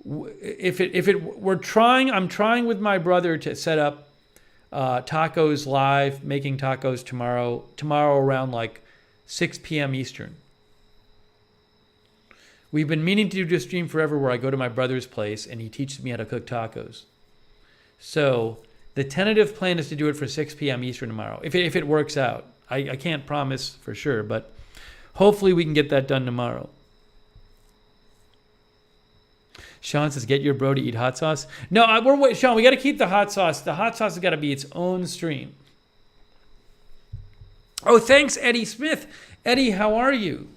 I'm trying with my brother to set up tacos live, making tacos tomorrow around like 6 p.m. Eastern. We've been meaning to do a stream forever where I go to my brother's place and he teaches me how to cook tacos. So the tentative plan is to do it for 6 p.m. Eastern tomorrow, if it works out. I can't promise for sure, but hopefully we can get that done tomorrow. Sean says, get your bro to eat hot sauce. No, Sean, we got to keep the hot sauce. The hot sauce has got to be its own stream. Oh, thanks, Eddie Smith. Eddie, how are you?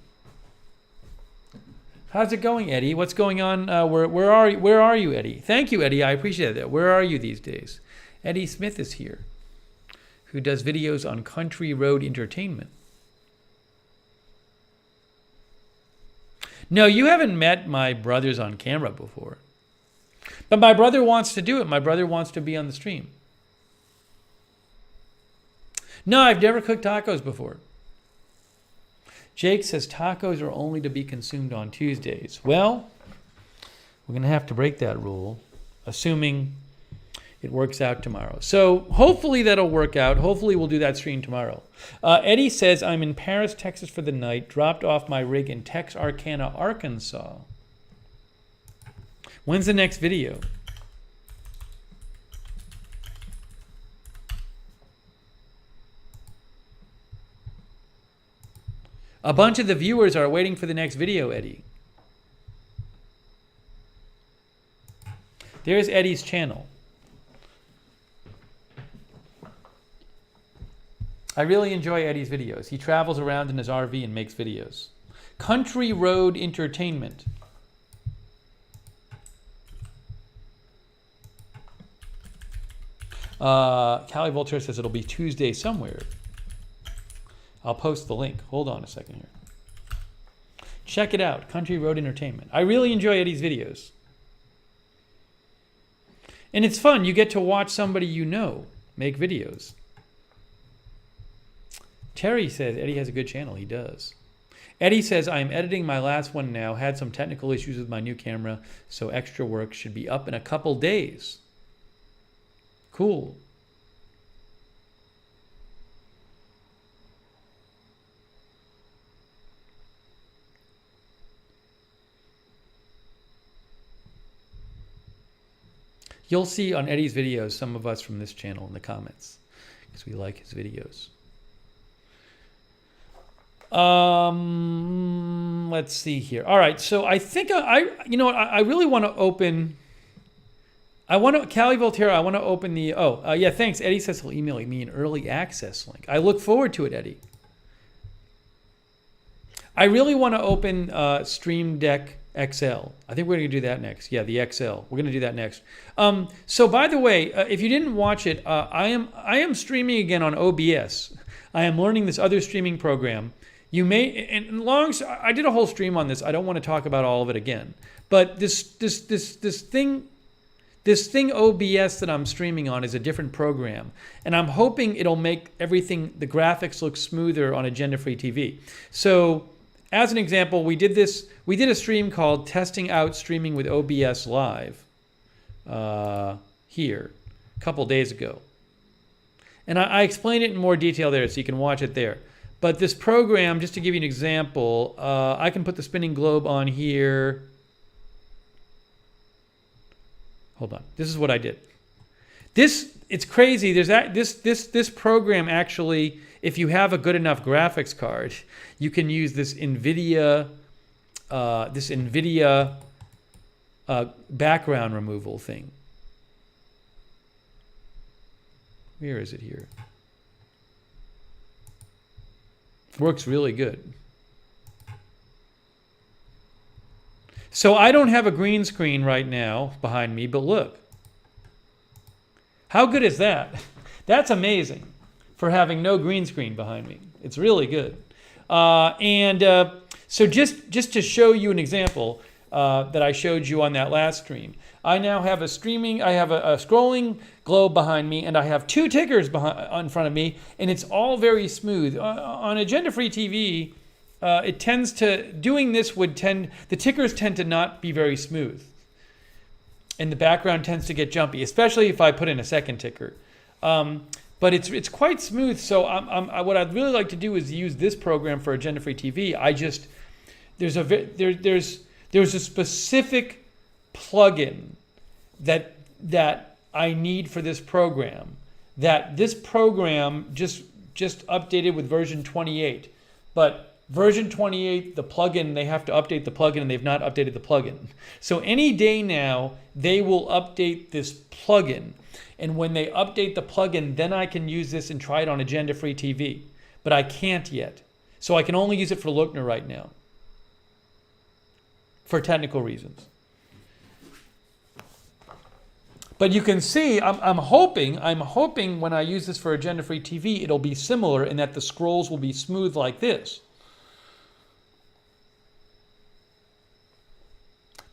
How's it going, Eddie? What's going on? Where are you, Eddie? Thank you, Eddie. I appreciate that. Where are you these days? Eddie Smith is here, who does videos on country road entertainment. No, you haven't met my brothers on camera before. But my brother wants to do it. My brother wants to be on the stream. No, I've never cooked tacos before. Jake says tacos are only to be consumed on Tuesdays. Well, we're going to have to break that rule, assuming it works out tomorrow. So hopefully that'll work out. Hopefully we'll do that stream tomorrow. Eddie says, I'm in Paris, Texas for the night. Dropped off my rig in Texarkana, Arkansas. When's the next video? A bunch of the viewers are waiting for the next video, Eddie. There's Eddie's channel. I really enjoy Eddie's videos. He travels around in his RV and makes videos. Country Road Entertainment. Callie Voltaire says it'll be Tuesday somewhere. I'll post the link. Hold on a second here. Check it out, Country Road Entertainment. I really enjoy Eddie's videos. And it's fun. You get to watch somebody you know make videos. Terry says Eddie has a good channel. He does. Eddie says, I'm editing my last one now. Had some technical issues with my new camera, so extra work should be up in a couple days. Cool. You'll see on Eddie's videos some of us from this channel in the comments because we like his videos. Let's see here. All right, so I think I really want to open. Callie Voltaire, I want to open the. Yeah, thanks. Eddie says he'll email me an early access link. I look forward to it, Eddie. I really want to open Stream Deck XL. I think we're going to do that next. Yeah, the XL. We're going to do that next. So by the way, if you didn't watch it, I am streaming again on OBS. I am learning this other streaming program. You may I did a whole stream on this. I don't want to talk about all of it again. But this thing OBS that I'm streaming on is a different program, and I'm hoping it'll make the graphics look smoother on Agenda-Free TV. So, as an example, we did a stream called Testing Out Streaming with OBS Live here a couple days ago. And I explained it in more detail there, so you can watch it there. But this program, just to give you an example, I can put the spinning globe on here. Hold on. This is what I did. It's crazy. This program actually, if you have a good enough graphics card, you can use this NVIDIA background removal thing. Where is it here? Works really good. So I don't have a green screen right now behind me, but look. How good is that? That's amazing for having no green screen behind me. It's really good. So just to show you an example that I showed you on that last stream, I now have a scrolling globe behind me, and I have two tickers in front of me, and it's all very smooth. On Agenda-Free TV, it tends to, the tickers tend to not be very smooth. And the background tends to get jumpy, especially if I put in a second ticker. But it's quite smooth. So what I'd really like to do is use this program for Agenda-Free TV. There's a specific plugin that I need for this program. That this program just updated with version 28, but version 28, the plugin, they have to update the plugin, and they've not updated the plugin. So any day now, they will update this plugin. And when they update the plugin, then I can use this and try it on Agenda-Free TV. But I can't yet. So I can only use it for Lookner right now. for technical reasons. But you can see, I'm hoping when I use this for agenda-free TV, it'll be similar in that the scrolls will be smooth like this.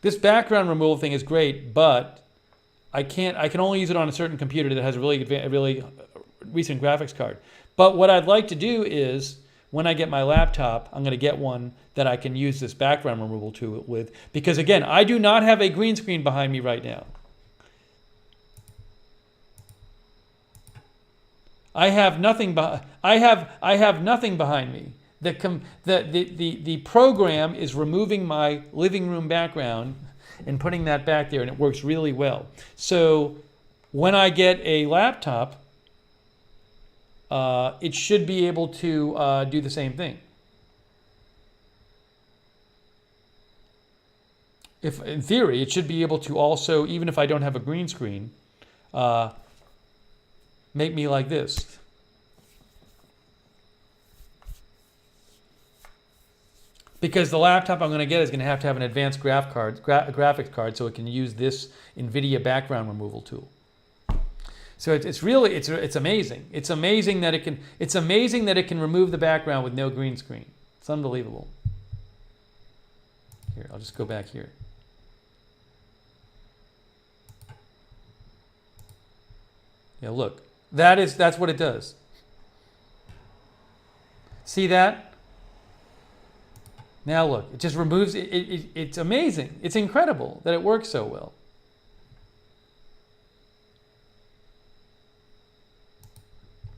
This background removal thing is great, but I can only use it on a certain computer that has a really recent graphics card. But what I'd like to do is, when I get my laptop, I'm going to get one that I can use this background removal tool with, because again, I do not have a green screen behind me right now. I have nothing. I have nothing behind me. The program is removing my living room background and putting that back there, and it works really well. So when I get a laptop, it should be able to do the same thing. If in theory, it should be able to also, even if I don't have a green screen, make me like this. Because the laptop I'm going to get is going to have an advanced graphics card, so it can use this NVIDIA background removal tool. So it's amazing. It's amazing that it can remove the background with no green screen. It's unbelievable. Here, I'll just go back here. Yeah, look. That's what it does. See that? Now look, it just removes it. It's amazing. It's incredible that it works so well.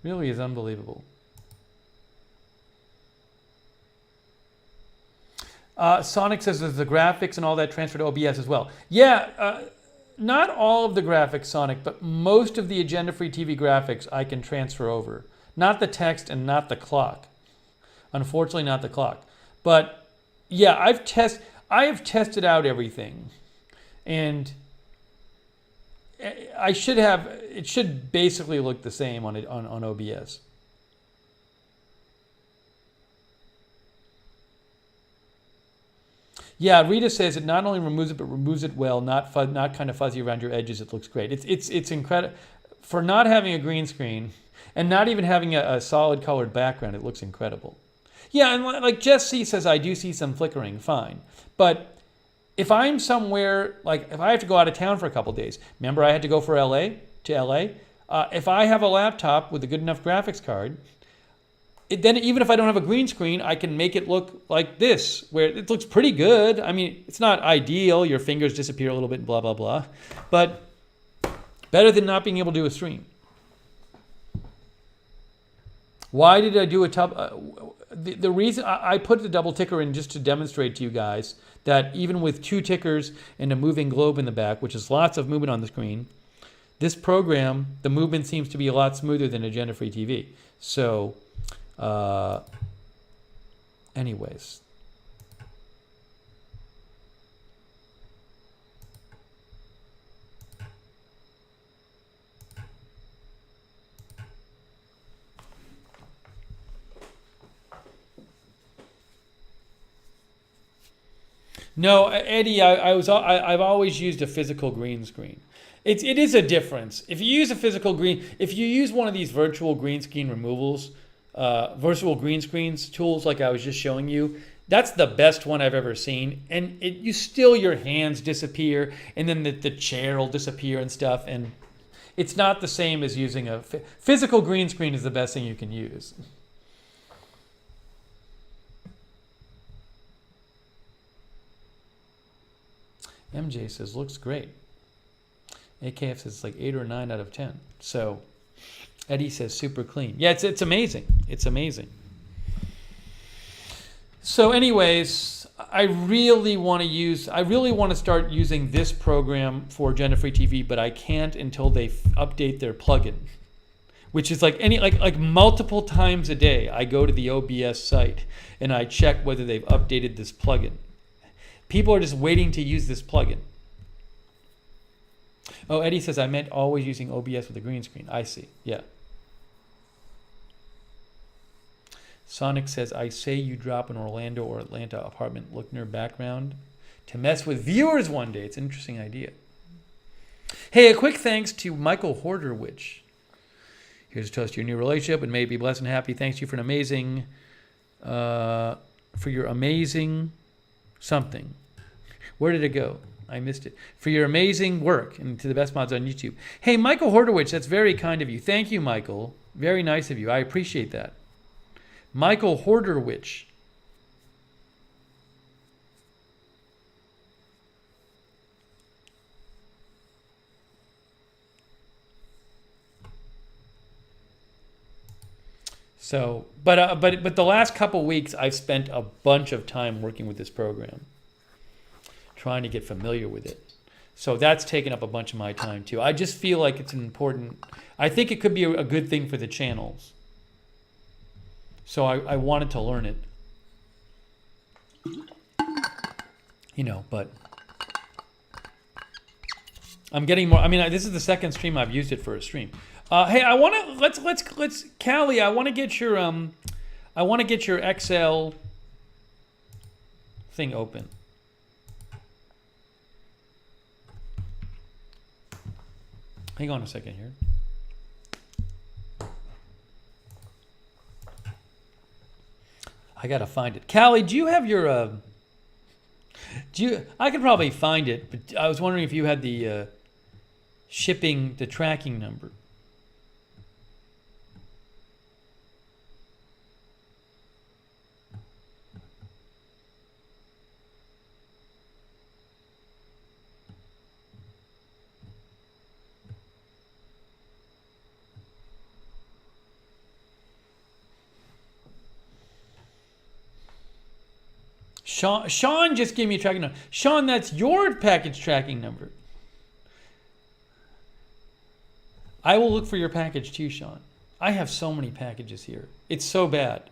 Really is unbelievable. Sonic says there's the graphics and all that transfer to OBS as well. Yeah, not all of the graphics, Sonic, but most of the agenda-free TV graphics I can transfer over. Not the text and not the clock. Unfortunately, not the clock. But yeah, I have tested out everything, and it should basically look the same on OBS. Yeah, Rita says it not only removes it, but removes it well, not kind of fuzzy around your edges. It looks great. It's incredible. For not having a green screen and not even having a solid colored background, it looks incredible. Yeah, and like Jess C says, I do see some flickering, fine. But if I'm somewhere, like if I have to go out of town for a couple days, remember I had to go to LA? If I have a laptop with a good enough graphics card, then even if I don't have a green screen, I can make it look like this, where it looks pretty good. I mean, it's not ideal. Your fingers disappear a little bit, blah, blah, blah. But better than not being able to do a stream. Why did I do the reason I put the double ticker in just to demonstrate to you guys that even with 2 tickers and a moving globe in the back, which is lots of movement on the screen, this program, the movement seems to be a lot smoother than agenda-free TV. So, anyways. No, Eddie, I've always used a physical green screen. It is a difference. If you use one of these virtual green screen removals, virtual green screens tools like I was just showing you, that's the best one I've ever seen. And your hands disappear, and then the chair will disappear and stuff. And it's not the same as using a physical green screen. Is the best thing you can use. MJ says, looks great. AKF says it's like 8 or 9 out of 10. So Eddie says super clean. Yeah, it's amazing. It's amazing. So anyways, I really want to start using this program for agenda-free TV, but I can't until they update their plugin, which is like multiple times a day. I go to the OBS site and I check whether they've updated this plugin. People are just waiting to use this plugin. Oh, Eddie says, I meant always using OBS with a green screen. I see. Yeah. Sonic says, I say you drop an Orlando or Atlanta apartment Lookner background to mess with viewers one day. It's an interesting idea. Hey, a quick thanks to Michael Horderwich. Here's a toast to your new relationship, and may it be blessed and happy. Thanks to you for an amazing, for your amazing something. Where did it go? I missed it. For your amazing work, and to the best mods on YouTube. Hey, Michael Horderwich, that's very kind of you. Thank you, Michael. Very nice of you. I appreciate that. Michael Horderwich. So, but the last couple weeks, I've spent a bunch of time working with this program, trying to get familiar with it. So that's taken up a bunch of my time too. I just feel like it's an important. I think it could be a good thing for the channels. So I wanted to learn it. You know, but I'm getting more. I mean, this is the second stream I've used it for a stream. Hey, I want to let's Callie. I want to get your Excel thing open. Hang on a second here. I gotta find it. Callie, do you have your? I could probably find it, but I was wondering if you had the shipping, the tracking number. Sean just gave me a tracking number. Sean, that's your package tracking number. I will look for your package too, Sean. I have so many packages here. It's so bad.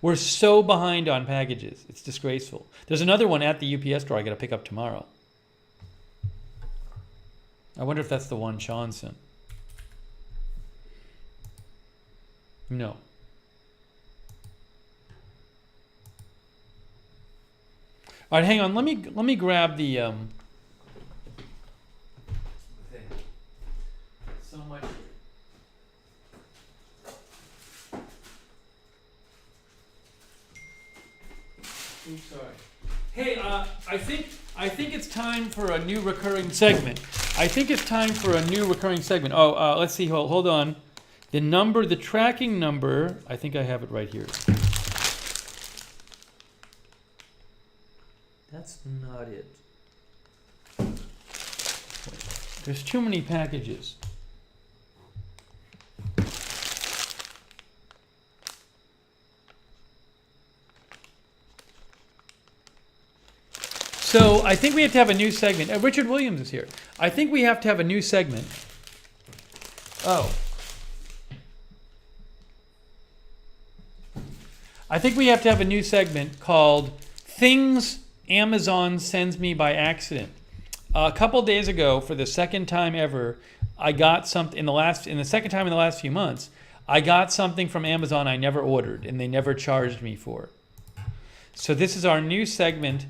We're so behind on packages. It's disgraceful. There's another one at the UPS store I got to pick up tomorrow. I wonder if that's the one Sean sent. No. All right, hang on. Let me grab the thing. So much. Oops, sorry. Hey, I think it's time for a new recurring segment. Oh, let's see. Hold on. The tracking number. I think I have it right here. That's not it. There's too many packages. So I think we have to have a new segment. Richard Williams is here. I think we have to have a new segment. Oh. I think we have to have a new segment called Things Amazon Sends Me by Accident. A couple days ago, for the second time ever, I got something in the second time in the last few months, I got something from Amazon I never ordered and they never charged me for. So this is our new segment,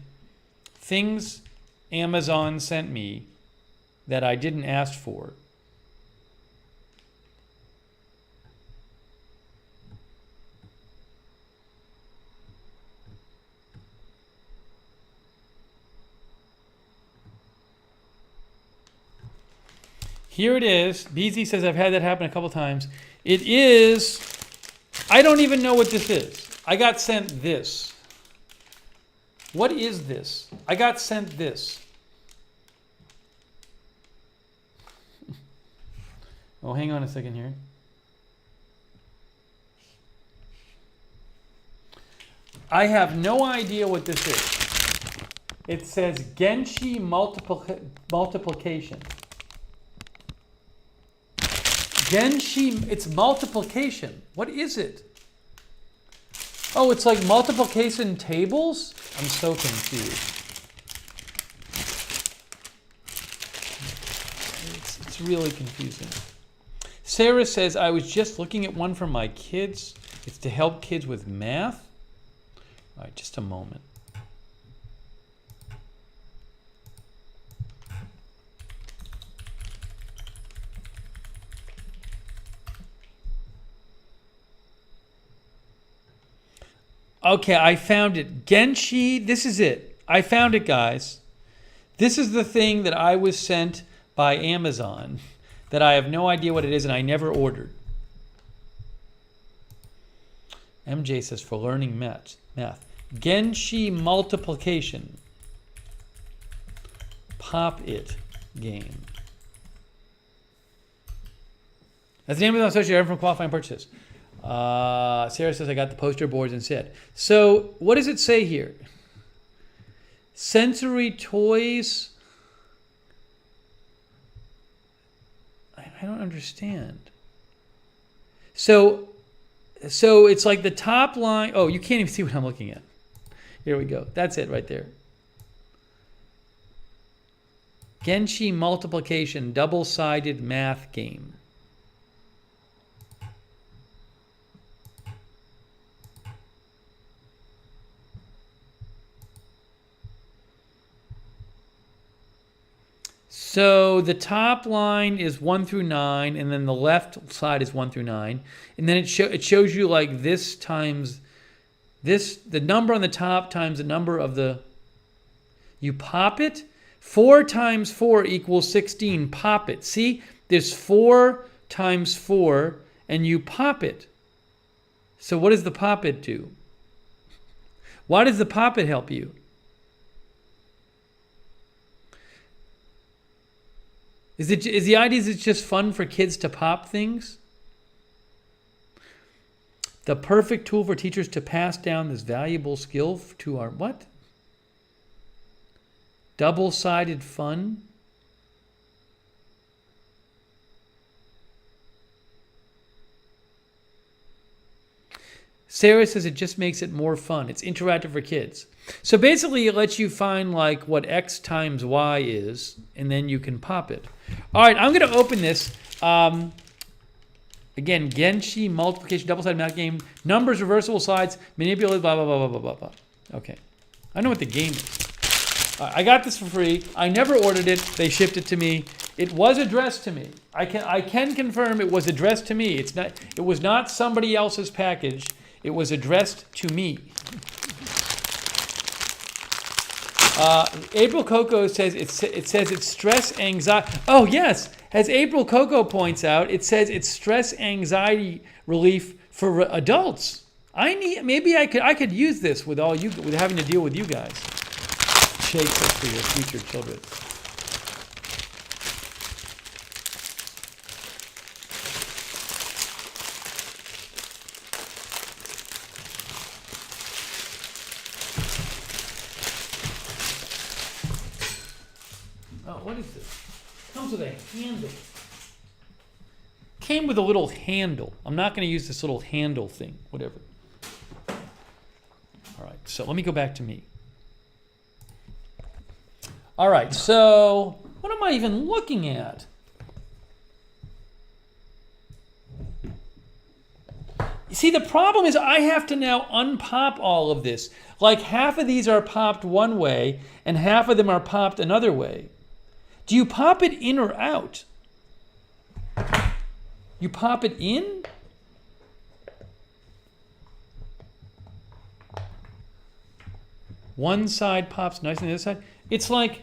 Things Amazon Sent Me that I didn't ask for. Here it is. BZ says I've had that happen a couple times. It is, I don't even know what this is. I got sent this. What is this? I got sent this. Oh, hang on a second here. I have no idea what this is. It says Genshi multiplication. Genshi, it's multiplication. What is it? Oh, it's like multiplication tables? I'm so confused. It's really confusing. Sarah says, I was just looking at one for my kids. It's to help kids with math. All right, just a moment. Okay, I found it. Genshi, this is it. I found it, guys. This is the thing that I was sent by Amazon that I have no idea what it is and I never ordered. MJ says for learning math. Genshi multiplication. Pop It game. That's the Amazon associate from qualifying purchases. Sarah says I got the poster boards instead. So what does it say here? Sensory toys. I don't understand. So it's like the top line. Oh, you can't even see what I'm looking at. Here we go. That's it right there. Genshi multiplication, double-sided math game. So the top line is 1 through 9, and then the left side is 1 through 9. And then it shows you like this times this, the number on the top times the number of the, you pop it. 4 times 4 equals 16. Pop it. See, there's 4 times 4, and you pop it. So what does the pop it do? Why does the pop it help you? Is the idea is it's just fun for kids to pop things? The perfect tool for teachers to pass down this valuable skill to our what? Double-sided fun? Sarah says it just makes it more fun. It's interactive for kids. So basically it lets you find like what X times Y is, and then you can pop it. All right, I'm going to open this. Again, Genshi, multiplication, double-sided math game, numbers, reversible sides, manipulative, blah, blah, blah, blah, blah, blah, blah. Okay. I know what the game is. I got this for free. I never ordered it. They shipped it to me. It was addressed to me. I can confirm it was addressed to me. It was not somebody else's package. It was addressed to me. April Coco says it says it's stress anxiety. Oh yes, as April Coco points out, it says it's stress anxiety relief for adults. Maybe I could use this with all you with having to deal with you guys. Shake this for your future children. What is this? Comes with a handle. Came with a little handle. I'm not going to use this little handle thing, whatever. All right, so let me go back to me. All right, so what am I even looking at? You see, the problem is I have to now unpop all of this. Like half of these are popped one way and half of them are popped another way. Do you pop it in or out? You pop it in? One side pops nice on the other side. It's like,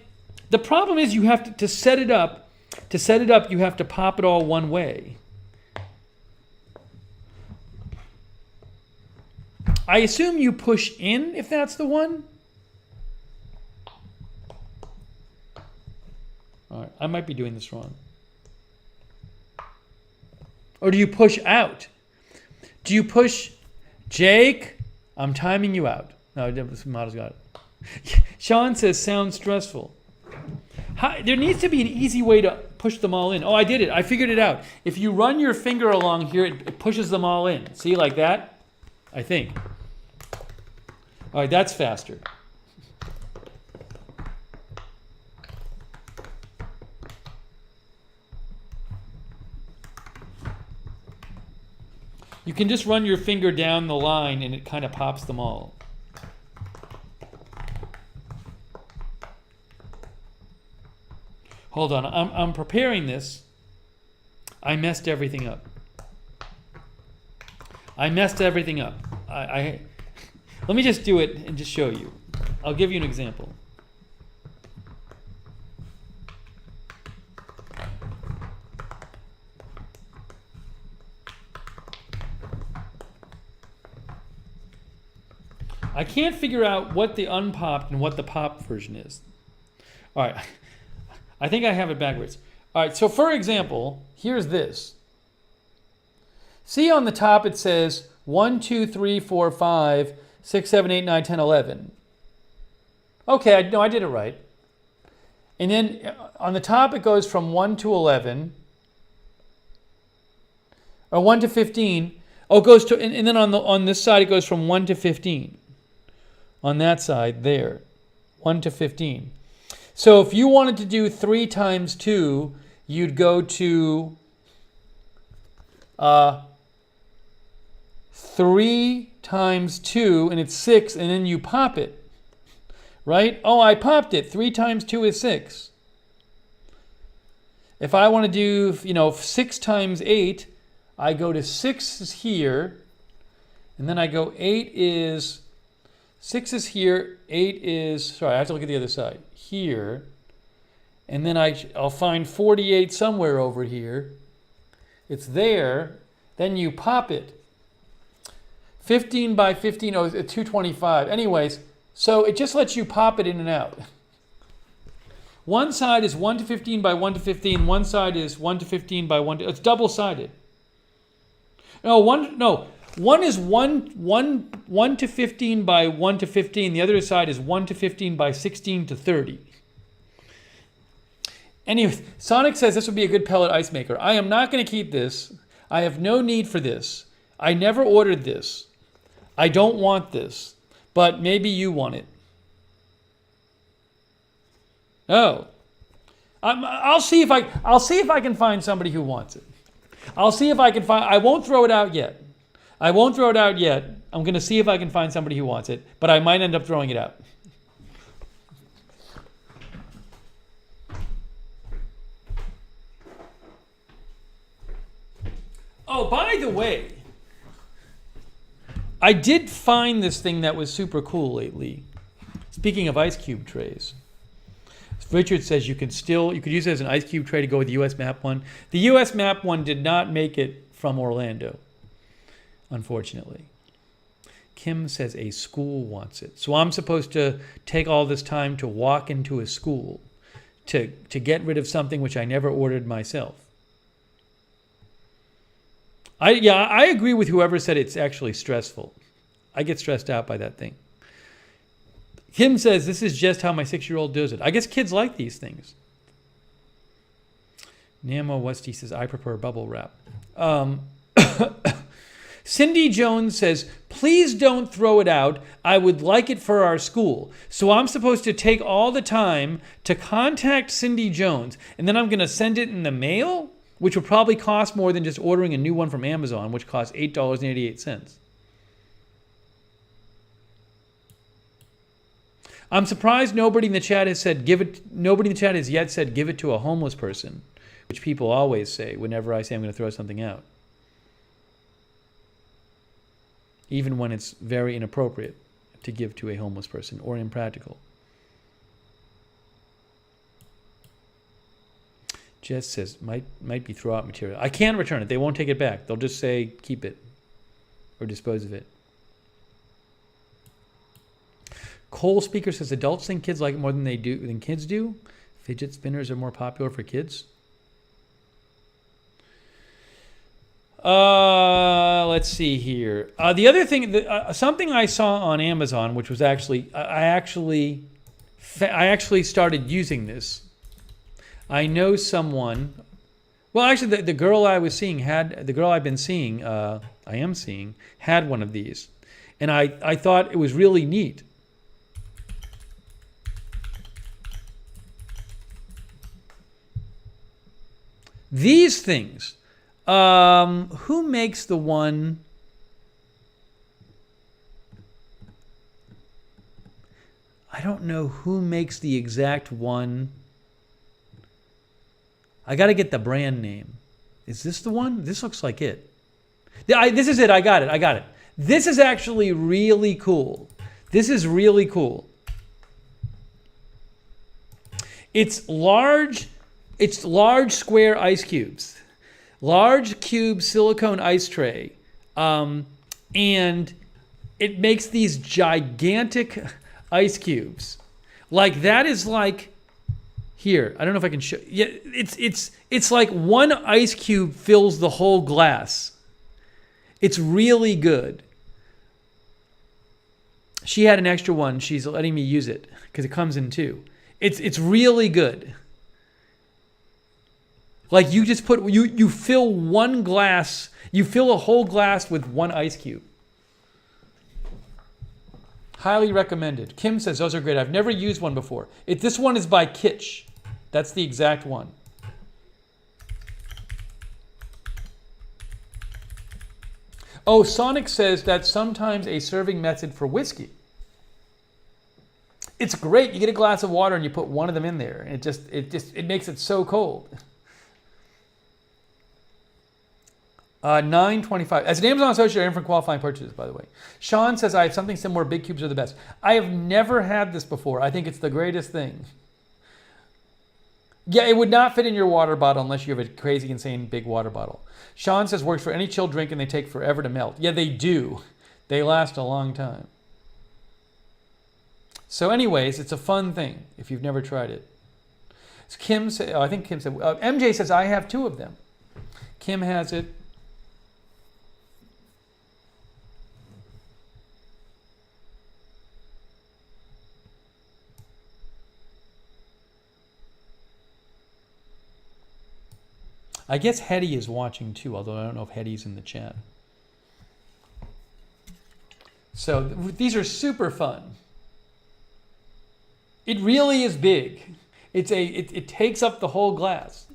the problem is you have to set it up. To set it up, you have to pop it all one way. I assume you push in if that's the one. All right, I might be doing this wrong. Or do you push out? Do you push, Jake? I'm timing you out. No, Models got it. Sean says, sounds stressful. There needs to be an easy way to push them all in. Oh, I did it. I figured it out. If you run your finger along here, it pushes them all in. See, like that? I think. All right, that's faster. You can just run your finger down the line and it kind of pops them all. Hold on, I'm preparing this. I messed everything up. Let me just do it and just show you. I'll give you an example. I can't figure out what the unpopped and what the popped version is. All right. I think I have it backwards. All right. So for example, here's this. See on the top it says 1, 2, 3, 4, 5, 6, 7, 8, 9, 10, 11. Okay. No, I did it right. And then on the top it goes from 1 to 11. Or 1 to 15. Oh, it goes to, and then on this side it goes from 1 to 15. On that side there, 1 to 15. So if you wanted to do 3 times 2, you'd go to 3 times 2, and it's 6, and then you pop it, right? Oh, I popped it. 3 times 2 is 6. If I want to do, 6 times 8, I go to 6 is here, and then I go 8 is... 6 is here, 8 is, sorry, I have to look at the other side, here. And then I'll find 48 somewhere over here. It's there. Then you pop it. 15 by 15, oh, it's 225. Anyways, so it just lets you pop it in and out. One side is 1 to 15 by 1 to 15. One side is 1 to 15 by 1 to, it's double-sided. One is 1 to 15 by 1 to 15. The other side is 1 to 15 by 16 to 30. Anyway, Sonic says this would be a good pellet ice maker. I am not going to keep this. I have no need for this. I never ordered this. I don't want this. But maybe you want it. Oh. I'll see if I can find somebody who wants it. I'll see if I can find, I won't throw it out yet. I'm going to see if I can find somebody who wants it, but I might end up throwing it out. Oh, by the way, I did find this thing that was super cool lately. Speaking of ice cube trays. Richard says you could use it as an ice cube tray to go with the US map one. The US map one did not make it from Orlando, unfortunately. Kim says a school wants it. So I'm supposed to take all this time to walk into a school to get rid of something which I never ordered myself. I agree with whoever said it's actually stressful. I get stressed out by that thing. Kim says this is just how my 6-year-old does it. I guess kids like these things. Namo Westy says I prefer bubble wrap. Cindy Jones says, please don't throw it out. I would like it for our school. So I'm supposed to take all the time to contact Cindy Jones, and then I'm going to send it in the mail, which would probably cost more than just ordering a new one from Amazon, which costs $8.88. I'm surprised nobody in the chat has said nobody in the chat has yet said give it to a homeless person, which people always say whenever I say I'm going to throw something out. Even when it's very inappropriate to give to a homeless person or impractical. Jess says, might be throw out material. I can't return it. They won't take it back. They'll just say, keep it or dispose of it. Cole Speaker says, adults think kids like it more than kids do. Fidget spinners are more popular for kids. Let's see here. The other thing, something I saw on Amazon, which was actually, I actually started using this. I know someone. Well, actually, the girl I was seeing the girl I've been seeing, I am seeing, had one of these, and I thought it was really neat. These things. Who makes the one? I don't know who makes the exact one. I got to get the brand name. Is this the one? This looks like it. This is it. I got it. This is actually really cool. This is really cool. It's large square ice cubes. Large cube silicone ice tray. And it makes these gigantic ice cubes. Like that is like here. I don't know if I can show. Yeah, it's like one ice cube fills the whole glass. It's really good. She had an extra one. She's letting me use it because it comes in two. It's really good. Like you just put you fill one glass. You fill a whole glass with one ice cube. Highly recommended. Kim says those are great. I've never used one before. This one is by Kitsch. That's the exact one. Oh, Sonic says that's sometimes a serving method for whiskey. It's great. You get a glass of water and you put one of them in there, and it makes it so cold. 925. As an Amazon associate, I am for qualifying purchases, by the way. Sean says I have something similar. Big cubes are the best. I have never had this before. I think it's the greatest thing. Yeah, it would not fit in your water bottle unless you have a crazy, insane big water bottle. Sean says works for any chilled drink and they take forever to melt. Yeah, they do. They last a long time. So anyways, it's a fun thing if you've never tried it. So Kim said, I think Kim said, MJ says I have two of them. Kim has it. I guess Hetty is watching too, although I don't know if Hetty's in the chat. So these are super fun. It really is big. It takes up the whole glass.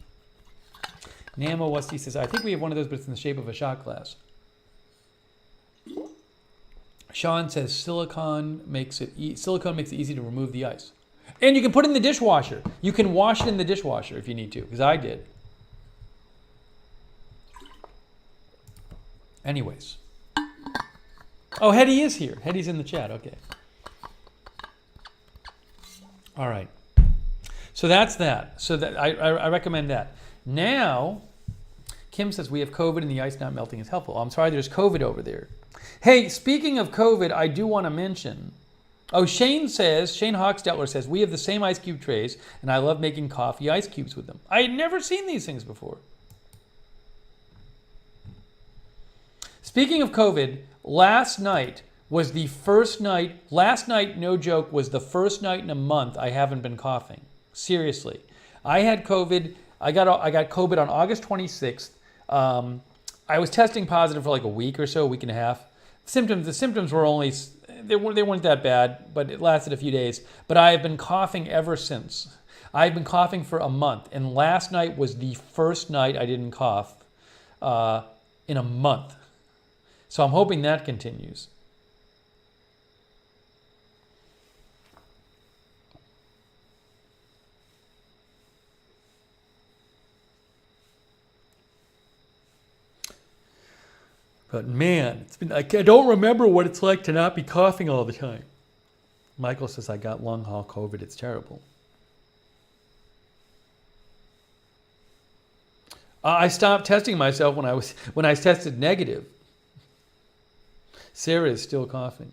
Namo Westy says, I think we have one of those, but it's in the shape of a shot glass. Sean says silicone makes it easy to remove the ice. And you can put it in the dishwasher. You can wash it in the dishwasher if you need to, because I did. Anyways. Oh, Hetty is here. Hetty's in the chat. Okay. All right. So that's that. So that I recommend that. Now, Kim says we have COVID and the ice not melting is helpful. Oh, I'm sorry, there's COVID over there. Hey, speaking of COVID, I do want to mention. Oh, Shane Hochstetler says we have the same ice cube trays, and I love making coffee ice cubes with them. I had never seen these things before. Speaking of COVID, last night, no joke, was the first night in a month I haven't been coughing. Seriously. I had COVID. I got COVID on August 26th. I was testing positive for like a week or so, a week and a half. The symptoms were only, they weren't that bad, but it lasted a few days. But I have been coughing ever since. I've been coughing for a month, and last night was the first night I didn't cough in a month. So I'm hoping that continues. But man, I don't remember what it's like to not be coughing all the time. Michael says, I got long haul COVID. It's terrible. I stopped testing myself when I tested negative. Sarah is still coughing.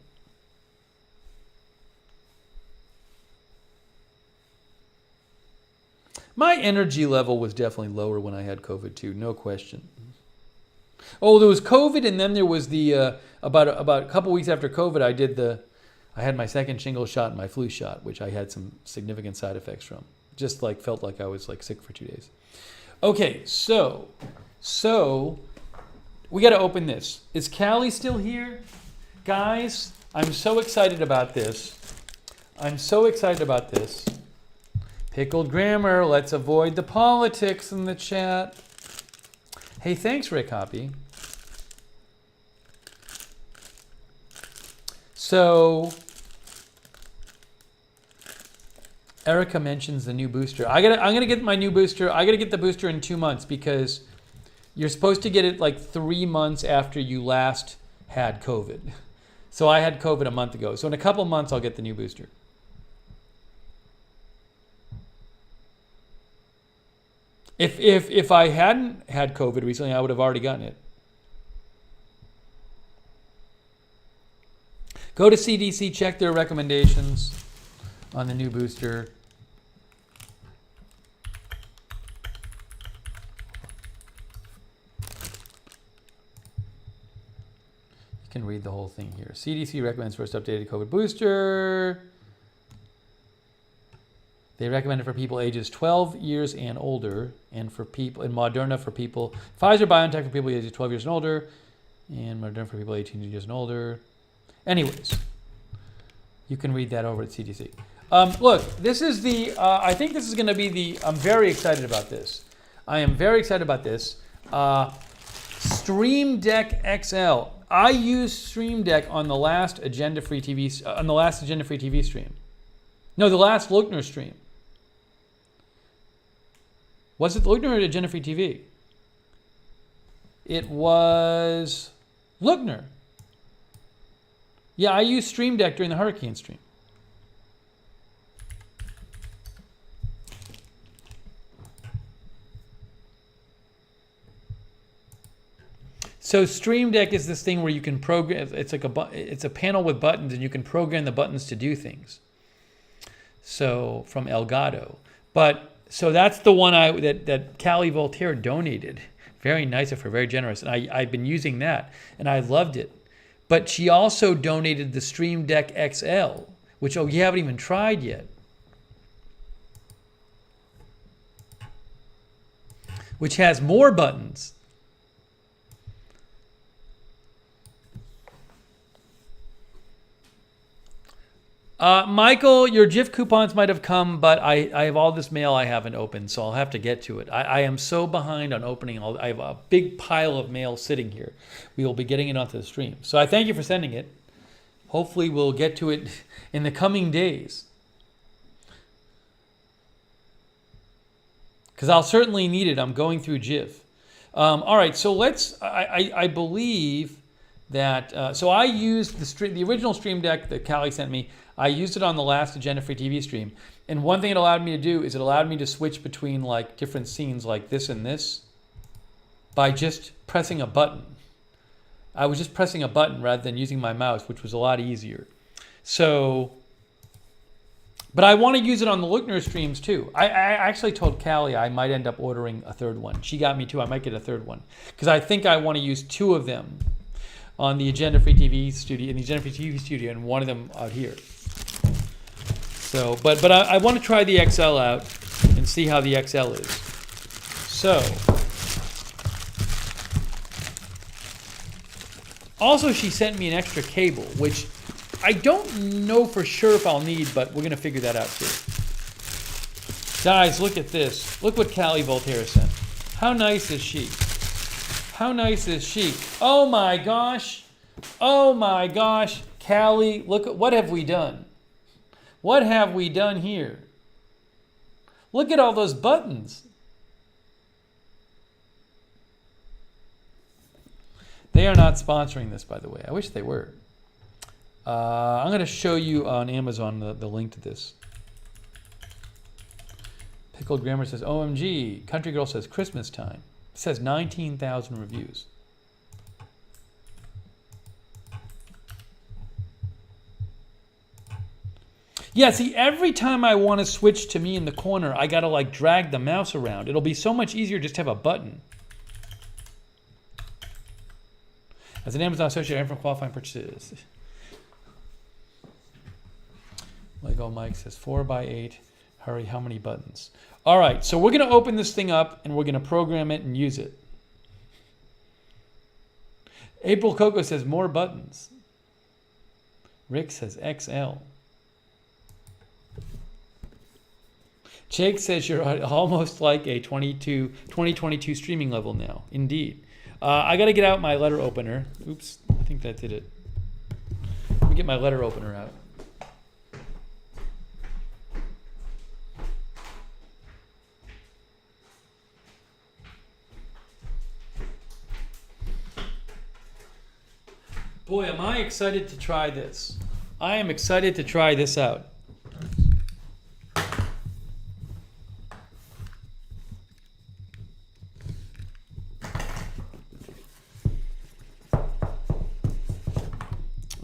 My energy level was definitely lower when I had COVID too, no question. Oh, there was COVID, and then there was the about a couple weeks after COVID, I had my second shingle shot and my flu shot, which I had some significant side effects from. Just like felt like I was like sick for 2 days. Okay, so we got to open this. Is Callie still here? Guys, I'm so excited about this. Pickled grammar, let's avoid the politics in the chat. Hey, thanks, Rick Hoppy. So, Erica mentions the new booster. I'm gonna get my new booster. I gotta get the booster in 2 months because you're supposed to get it like 3 months after you last had COVID. So I had COVID a month ago. So in a couple months, I'll get the new booster. If I hadn't had COVID recently, I would have already gotten it. Go to CDC, check their recommendations on the new booster. You can read the whole thing here. CDC recommends first updated COVID booster. They recommend it for people ages 12 years and older, and for people, and Moderna for people, Pfizer BioNTech for people ages 12 years and older, and Moderna for people 18 years and older. Anyways, you can read that over at CDC. Look, this is the, I think this is going to be the, I'm very excited about this. I am very excited about this. Stream Deck XL. I used Stream Deck on the last Agenda Free TV, stream. No, the last Lookner stream. Was it Lookner or Agenda Free TV? It was Lookner. Yeah, I used Stream Deck during the hurricane stream. So Stream Deck is this thing where you can program. It's like it's a panel with buttons, and you can program the buttons to do things. So from Elgato, but so that's the one that Callie Voltaire donated. Very nice of her, very generous, and I've been using that, and I loved it. But she also donated the Stream Deck XL, which you haven't even tried yet, which has more buttons. Michael, your GIF coupons might have come, but I have all this mail I haven't opened, so I'll have to get to it. I am so behind on opening. I have a big pile of mail sitting here. We will be getting it onto the stream. So I thank you for sending it. Hopefully we'll get to it in the coming days. Because I'll certainly need it. I'm going through GIF. All right, so I believe that, so I used the original Stream Deck that Callie sent me. I used it on the last Agenda Free TV stream. And one thing it allowed me to do is it allowed me to switch between like different scenes like this and this by just pressing a button. I was just pressing a button rather than using my mouse, which was a lot easier. So, but I want to use it on the Lookner streams too. I actually told Callie I might end up ordering a third one. She got me too. I might get a third one because I think I want to use two of them on the Agenda Free TV studio, and one of them out here. So, but I want to try the XL out and see how the XL is. So, also she sent me an extra cable, which I don't know for sure if I'll need, but we're going to figure that out too. Guys, look at this. Look what Callie Voltaire sent. How nice is she? How nice is she? Oh my gosh. Oh my gosh. Callie, look at what have we done? What have we done here? Look at all those buttons. They are not sponsoring this, by the way. I wish they were. I'm going to show you on Amazon the link to this. Pickled Grammar says, OMG. Country Girl says, Christmas time. It says 19,000 reviews. Yeah, see, every time I want to switch to me in the corner, I got to like drag the mouse around. It'll be so much easier just to have a button. As an Amazon associate, I'm from qualifying purchases. Lego Mike says 4x8. Hurry, how many buttons? All right, so we're going to open this thing up and we're going to program it and use it. April Coco says more buttons. Rick says XL. Jake says you're almost like a 2022 streaming level now. Indeed. I got to get out my letter opener. Oops, I think that did it. Let me get my letter opener out. Boy, am I excited to try this. I am excited to try this out.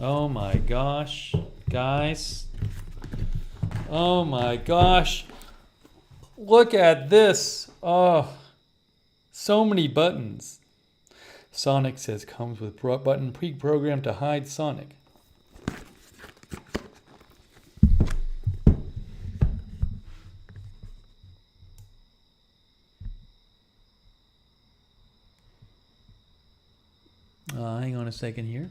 Oh my gosh, guys. Oh my gosh. Look at this. Oh, so many buttons. Sonic says comes with button pre-programmed to hide Sonic. Hang on a second here.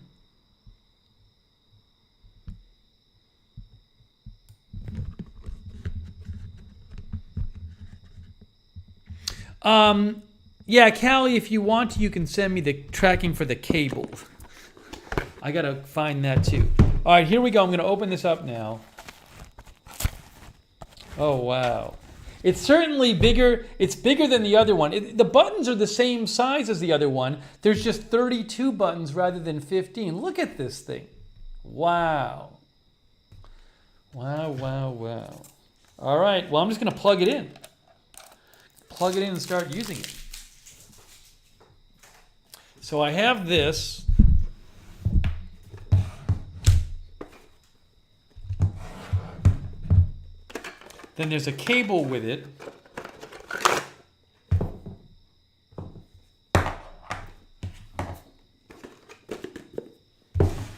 Yeah, Callie, if you want to, you can send me the tracking for the cable. I gotta find that too. All right, here we go. I'm gonna open this up now. Oh, wow. It's certainly bigger. It's bigger than the other one. The buttons are the same size as the other one. There's just 32 buttons rather than 15. Look at this thing. Wow. Wow, wow, wow. All right, well, I'm just gonna plug it in. Plug it in and start using it. So I have this. Then there's a cable with it.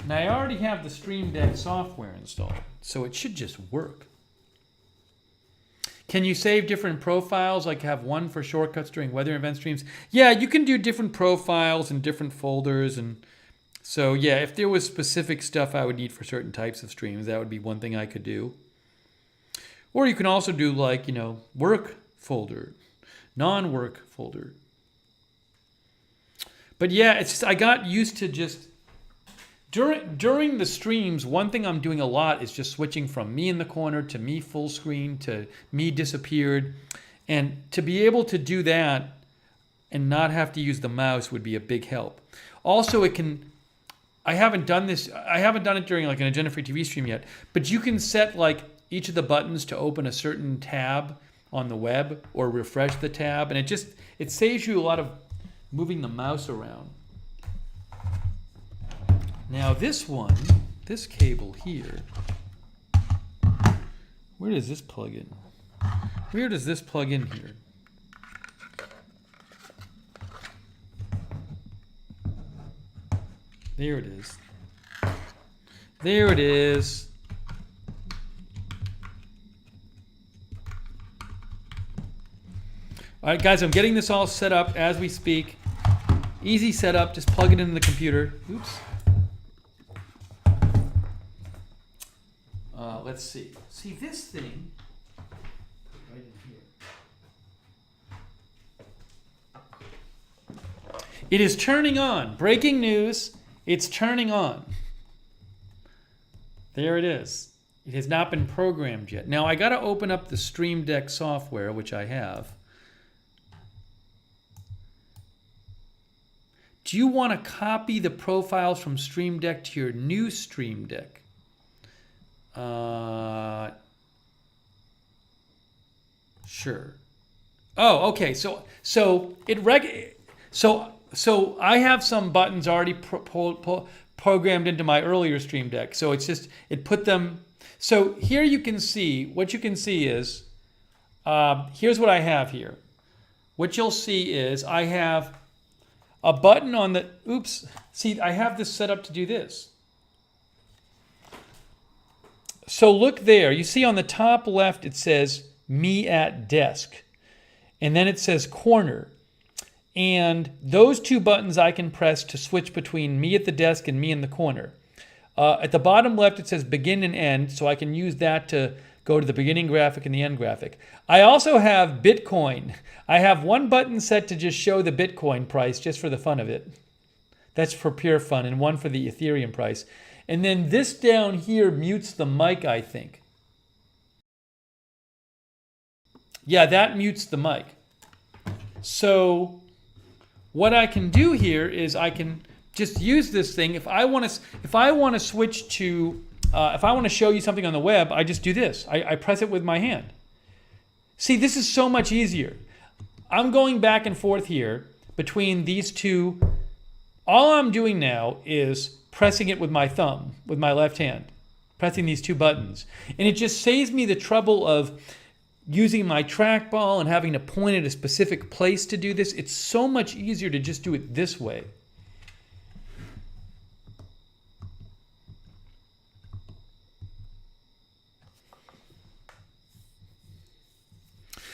And I already have the Stream Deck software installed, so it should just work. Can you save different profiles, like have one for shortcuts during weather event streams? Yeah, you can do different profiles and different folders. And so, yeah, if there was specific stuff I would need for certain types of streams, that would be one thing I could do. Or you can also do like, you know, work folder, non-work folder. But yeah, it's just, I got used to just, during the streams, one thing I'm doing a lot is just switching from me in the corner to me full screen to me disappeared. And to be able to do that and not have to use the mouse would be a big help. Also, it can, I haven't done it during like an Agenda-Free TV stream yet, but you can set like each of the buttons to open a certain tab on the web or refresh the tab. And it saves you a lot of moving the mouse around. Now this one, this cable here, where does this plug in? Where does this plug in here? There it is. There it is. All right, guys, I'm getting this all set up as we speak. Easy setup, just plug it into the computer. Oops. Let's see. See this thing right in here. It is turning on. Breaking news. It's turning on. There it is. It has not been programmed yet. Now I got to open up the Stream Deck software, which I have. Do you want to copy the profiles from Stream Deck to your new Stream Deck? Sure. Oh, okay. So I have some buttons already programmed into my earlier Stream Deck. So it's just it put them. So here you can see what you can see is here's what I have here. What you'll see is I have a button on the. Oops. See, I have this set up to do this. So look there. You see on the top left it says me at desk. And then it says corner. And those two buttons I can press to switch between me at the desk and me in the corner. At the bottom left it says begin and end, so I can use that to go to the beginning graphic and the end graphic. I also have Bitcoin. I have one button set to just show the Bitcoin price just for the fun of it. That's for pure fun, and one for the Ethereum price. And then this down here mutes the mic, I think. Yeah, that mutes the mic. So what I can do here is I can just use this thing. If I want to switch to, if I want to show you something on the web, I just do this. I press it with my hand. See, this is so much easier. I'm going back and forth here between these two. All I'm doing now is pressing it with my thumb, with my left hand, pressing these two buttons. And it just saves me the trouble of using my trackball and having to point at a specific place to do this. It's so much easier to just do it this way.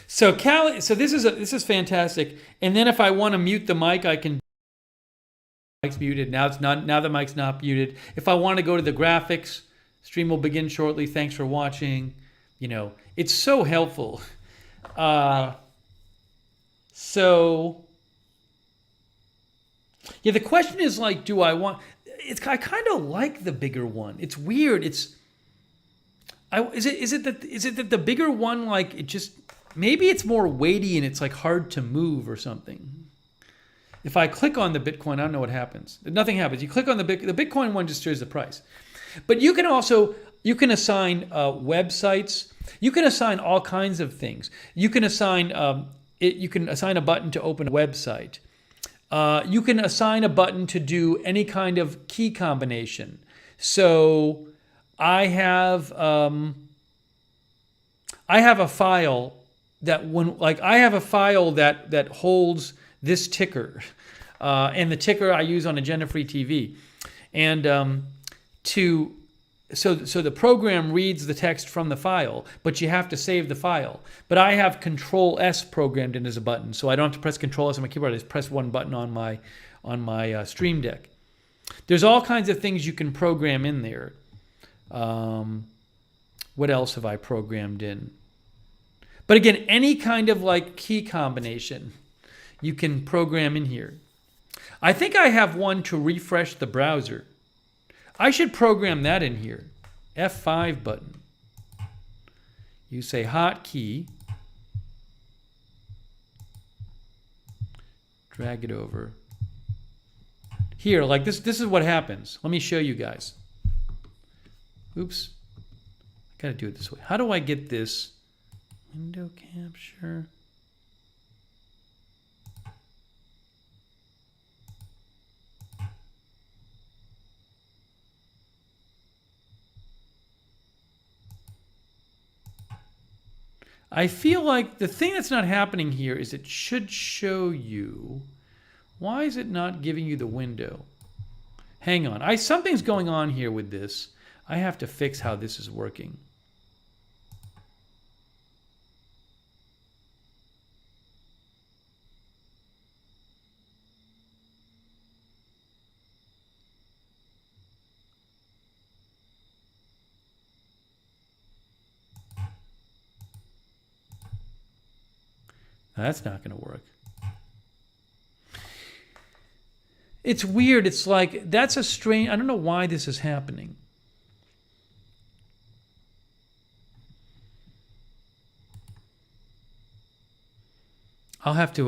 So this is fantastic. And then if I want to mute the mic, I can. Mic's muted. Now it's not. Now the mic's not muted. If I want to go to the graphics, stream will begin shortly. Thanks for watching. You know, it's so helpful. So yeah, the question is like, do I want? I kind of like the bigger one. It's weird. Is it that the bigger one, like, it just, maybe it's more weighty and it's like hard to move or something. If I click on the Bitcoin, I don't know what happens. Nothing happens. You click on the Bitcoin one, just shows the price. But you can assign websites. You can assign all kinds of things. You can assign a button to open a website. You can assign a button to do any kind of key combination. So I have a file that holds this ticker, and the ticker I use on Agenda-Free TV, and so the program reads the text from the file, but you have to save the file. But I have Control S programmed in as a button, so I don't have to press Control S on my keyboard. I just press one button on my Stream Deck. There's all kinds of things you can program in there. What else have I programmed in? But again, any kind of like key combination you can program in here. I think I have one to refresh the browser. I should program that in here. F5 button. You say hotkey. Drag it over. Here, like this is what happens. Let me show you guys. Oops. I gotta do it this way. How do I get this? Window capture. I feel like the thing that's not happening here is it should show you. Why is it not giving you the window? Hang on. Something's going on here with this. I have to fix how this is working. That's not going to work. It's weird. It's like, that's a strange, I don't know why this is happening. I'll have to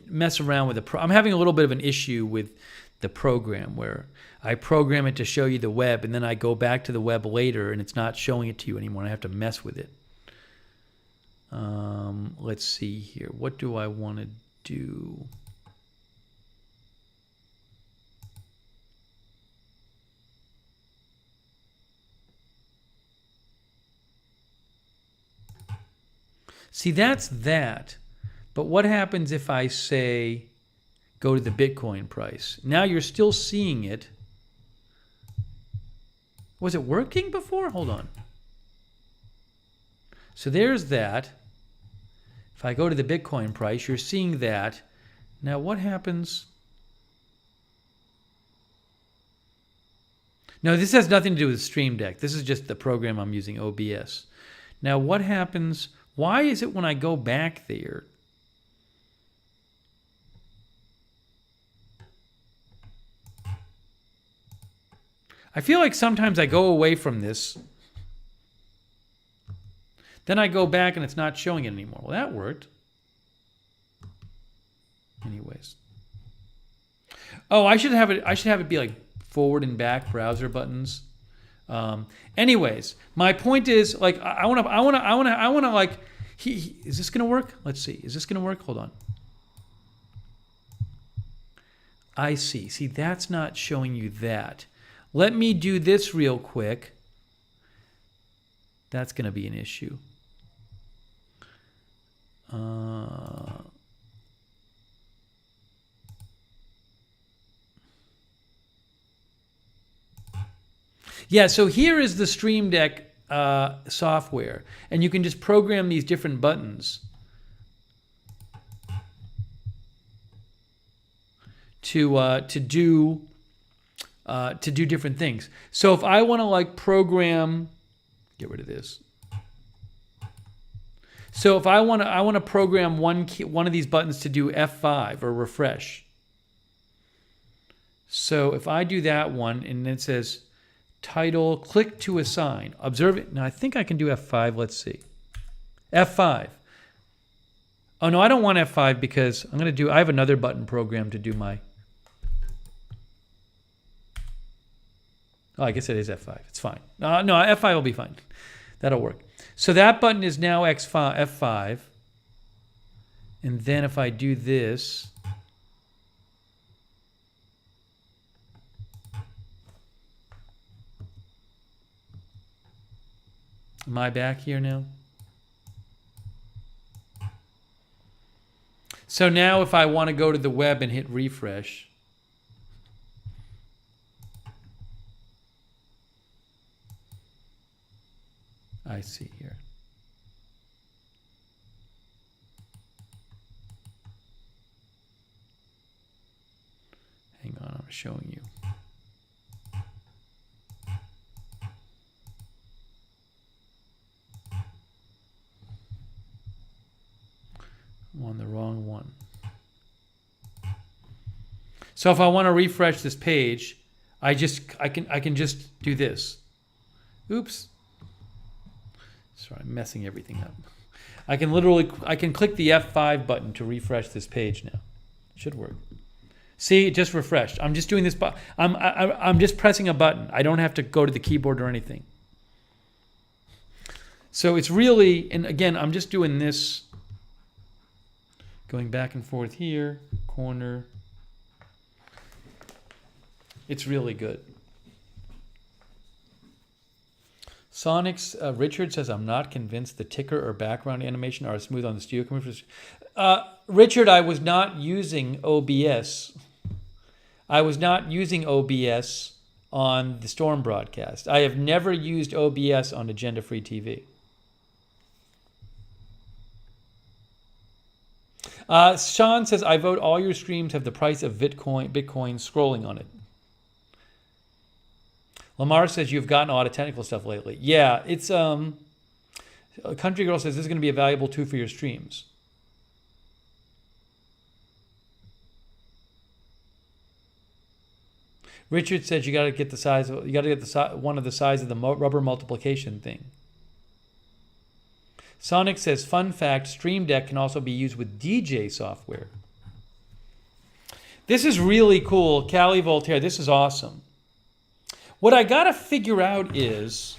mess around with I'm having a little bit of an issue with the program where I program it to show you the web and then I go back to the web later and it's not showing it to you anymore. I have to mess with it. Let's see here. What do I want to do? See, that's that. But what happens if I say, go to the Bitcoin price? Now you're still seeing it. Was it working before? Hold on. So there's that. If I go to the Bitcoin price, you're seeing that. Now what happens? No, this has nothing to do with Stream Deck. This is just the program I'm using, OBS. Now what happens? Why is it when I go back there? I feel like sometimes I go away from this. Then I go back and it's not showing it anymore. Well, that worked. Anyways. Oh, I should have it. I should have it be like forward and back browser buttons. Anyways, my point is like I want to like. Is this gonna work? Let's see. Is this gonna work? Hold on. I see. See, that's not showing you that. Let me do this real quick. That's gonna be an issue. Yeah, so here is the Stream Deck software, and you can just program these different buttons to do different things. So if I want to like program, get rid of this. So if I want to program one of these buttons to do F5 or refresh. So if I do that one and it says title, click to assign, observe it. Now I think I can do F5. Let's see. F5. Oh no, I don't want F5 because I have another button programmed to do my. Oh, I guess it is F5. It's fine. No, F5 will be fine. That'll work. So that button is now F5. And then if I do this, am I back here now? So now if I want to go to the web and hit refresh, I see here. Hang on, I'm showing you. I'm on the wrong one. So if I want to refresh this page, I can just do this. Oops. Sorry, I'm messing everything up. I can click the F5 button to refresh this page now. Should work. See, it just refreshed. I'm just doing this. I'm just pressing a button. I don't have to go to the keyboard or anything. So it's really, and again, I'm just doing this, going back and forth here, corner. It's really good. Sonic's Richard says, I'm not convinced the ticker or background animation are smooth on the studio computers. Richard, I was not using OBS. I was not using OBS on the Storm broadcast. I have never used OBS on Agenda Free TV. Sean says, I vote all your streams have the price of Bitcoin scrolling on it. Lamar says you've gotten a lot of technical stuff lately. Yeah, it's Country Girl says this is going to be a valuable tool for your streams. Richard says you got to get the size of one of the size of the rubber multiplication thing. Sonic says, fun fact, Stream Deck can also be used with DJ software. This is really cool. Callie Voltaire, this is awesome. What I got to figure out is,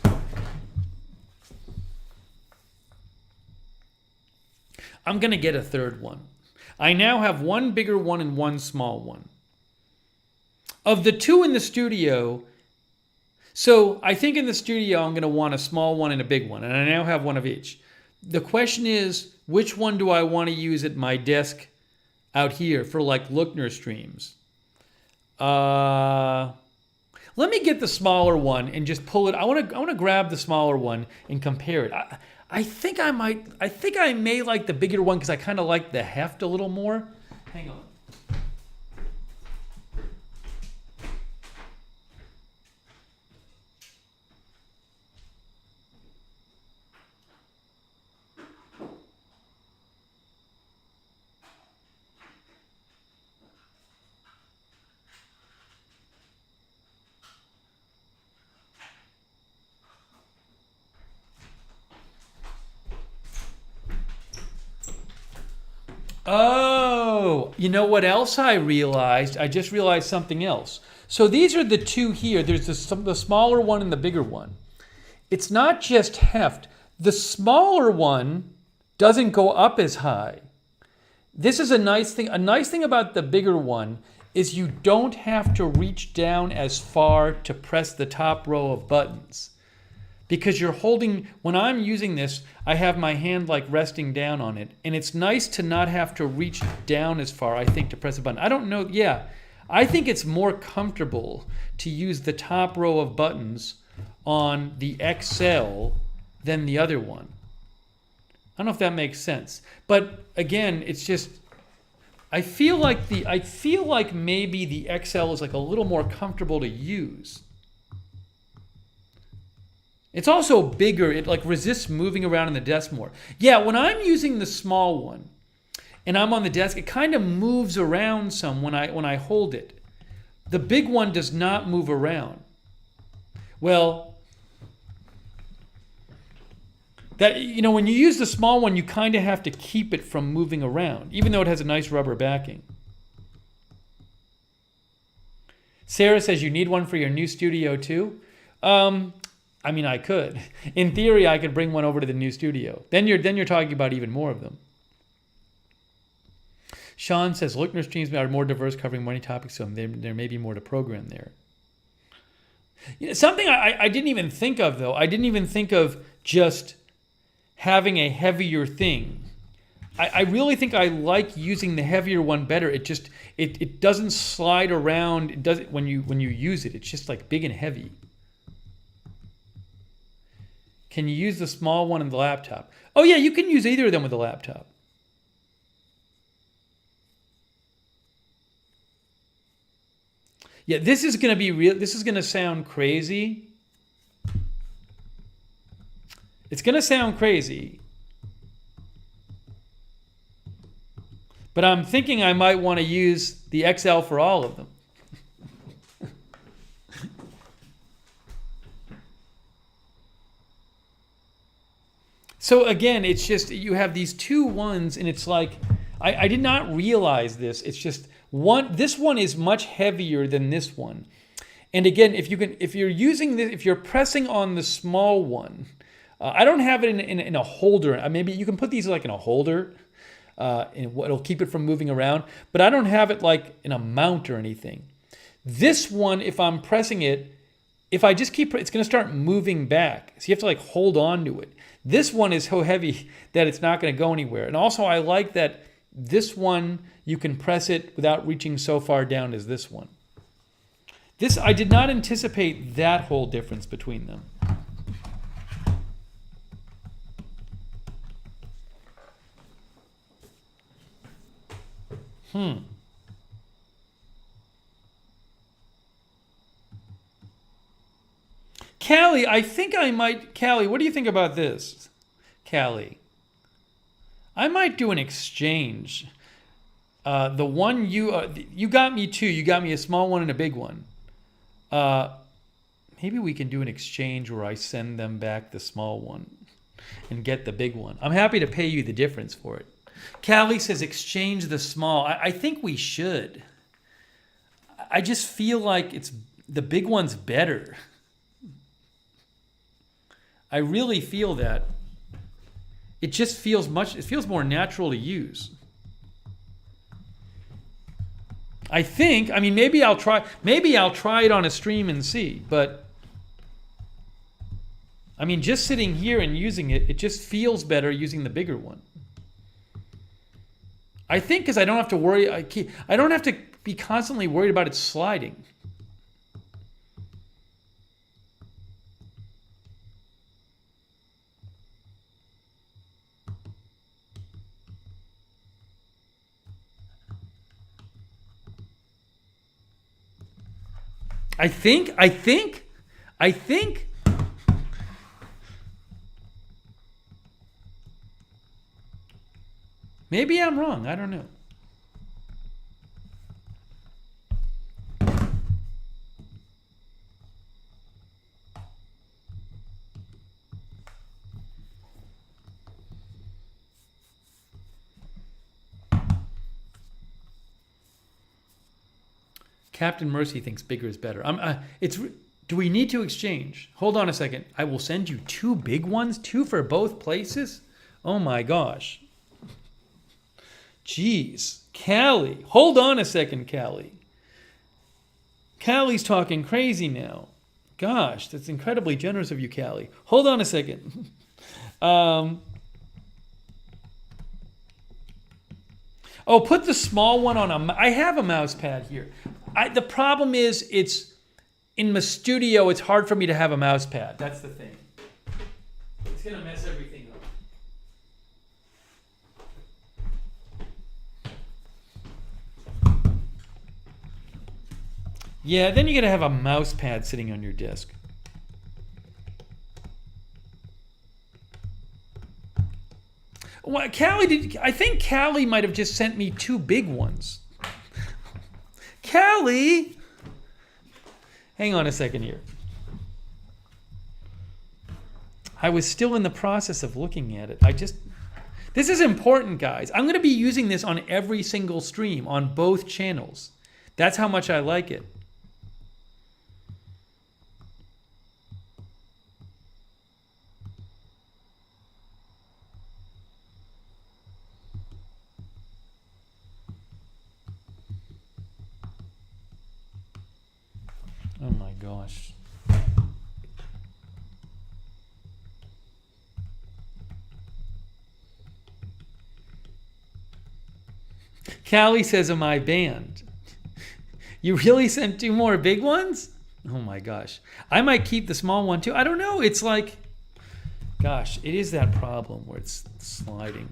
I'm going to get a third one. I now have one bigger one and one small one. Of the two in the studio, so I think in the studio I'm going to want a small one and a big one, and I now have one of each. The question is, which one do I want to use at my desk out here for like Lookner streams? Let me get the smaller one and just pull it. I want to grab the smaller one and compare it. I think I may like the bigger one because I kind of like the heft a little more. Hang on. Oh, Oh, you know what else I realized? I just realized something else. So these are the two here. There's the smaller one and the bigger one. It's not just heft. The smaller one doesn't go up as high. This is a nice thing. A nice thing about the bigger one is you don't have to reach down as far to press the top row of buttons. Because you're holding, when I'm using this, I have my hand like resting down on it. And it's nice to not have to reach down as far, I think, to press a button. I don't know, yeah. I think it's more comfortable to use the top row of buttons on the XL than the other one. I don't know if that makes sense. But again, it's just, I feel like maybe the XL is like a little more comfortable to use. It's also bigger. It like resists moving around on the desk more. Yeah, when I'm using the small one and I'm on the desk, it kind of moves around some when I hold it. The big one does not move around. Well, that, you know, when you use the small one, you kind of have to keep it from moving around, even though it has a nice rubber backing. Sarah says you need one for your new studio too. I mean, I could. In theory, I could bring one over to the new studio. Then you're talking about even more of them. Sean says Lookner streams are more diverse, covering many topics, so there may be more to program there. You know, something I didn't even think of, though. I didn't even think of just having a heavier thing. I really think I like using the heavier one better. It doesn't slide around. It doesn't when you use it. It's just like big and heavy. Can you use the small one in the laptop? Oh yeah, you can use either of them with the laptop. Yeah, this is going to be real. This is going to sound crazy. It's going to sound crazy. But I'm thinking I might want to use the XL for all of them. So again, it's just, you have these two ones and it's like, I did not realize this. It's just this one is much heavier than this one. And again, if you're using this, if you're pressing on the small one, I don't have it in a holder. Maybe you can put these like in a holder, and it'll keep it from moving around. But I don't have it like in a mount or anything. This one, if I'm pressing it, if I just keep, it's going to start moving back. So you have to like hold on to it. This one is so heavy that it's not going to go anywhere. And also I like that this one, you can press it without reaching so far down as this one. This, I did not anticipate that whole difference between them. Callie, I think I might, Callie, what do you think about this? Callie, I might do an exchange. The one you got me two. You got me a small one and a big one. Maybe we can do an exchange where I send them back the small one and get the big one. I'm happy to pay you the difference for it. Callie says exchange the small. I think we should. I just feel like the big one's better. I really feel that. It just feels more natural to use. I think, I mean, maybe I'll try it on a stream and see, but I mean, just sitting here and using it, it just feels better using the bigger one. I think because I don't have to worry, I don't have to be constantly worried about it sliding. I think. Maybe I'm wrong. I don't know. Captain Mercy thinks bigger is better. Do we need to exchange? Hold on a second. I will send you 2 big ones, 2 for both places. Oh my gosh. Jeez. Callie. Hold on a second, Callie. Callie's talking crazy now. Gosh, that's incredibly generous of you, Callie. Hold on a second. Oh, put the small one on I have a mouse pad here. The problem is it's in my studio. It's hard for me to have a mouse pad. That's the thing. It's going to mess everything up. Yeah, then you got to have a mouse pad sitting on your desk. Well, I think Callie might have just sent me 2 big ones. Callie! Hang on a second here. I was still in the process of looking at it. This is important, guys. I'm going to be using this on every single stream on both channels. That's how much I like it. Oh my gosh. Callie says, am I banned? You really sent 2 more big ones? Oh my gosh. I might keep the small one too. I don't know. It's like, gosh, it is that problem where it's sliding.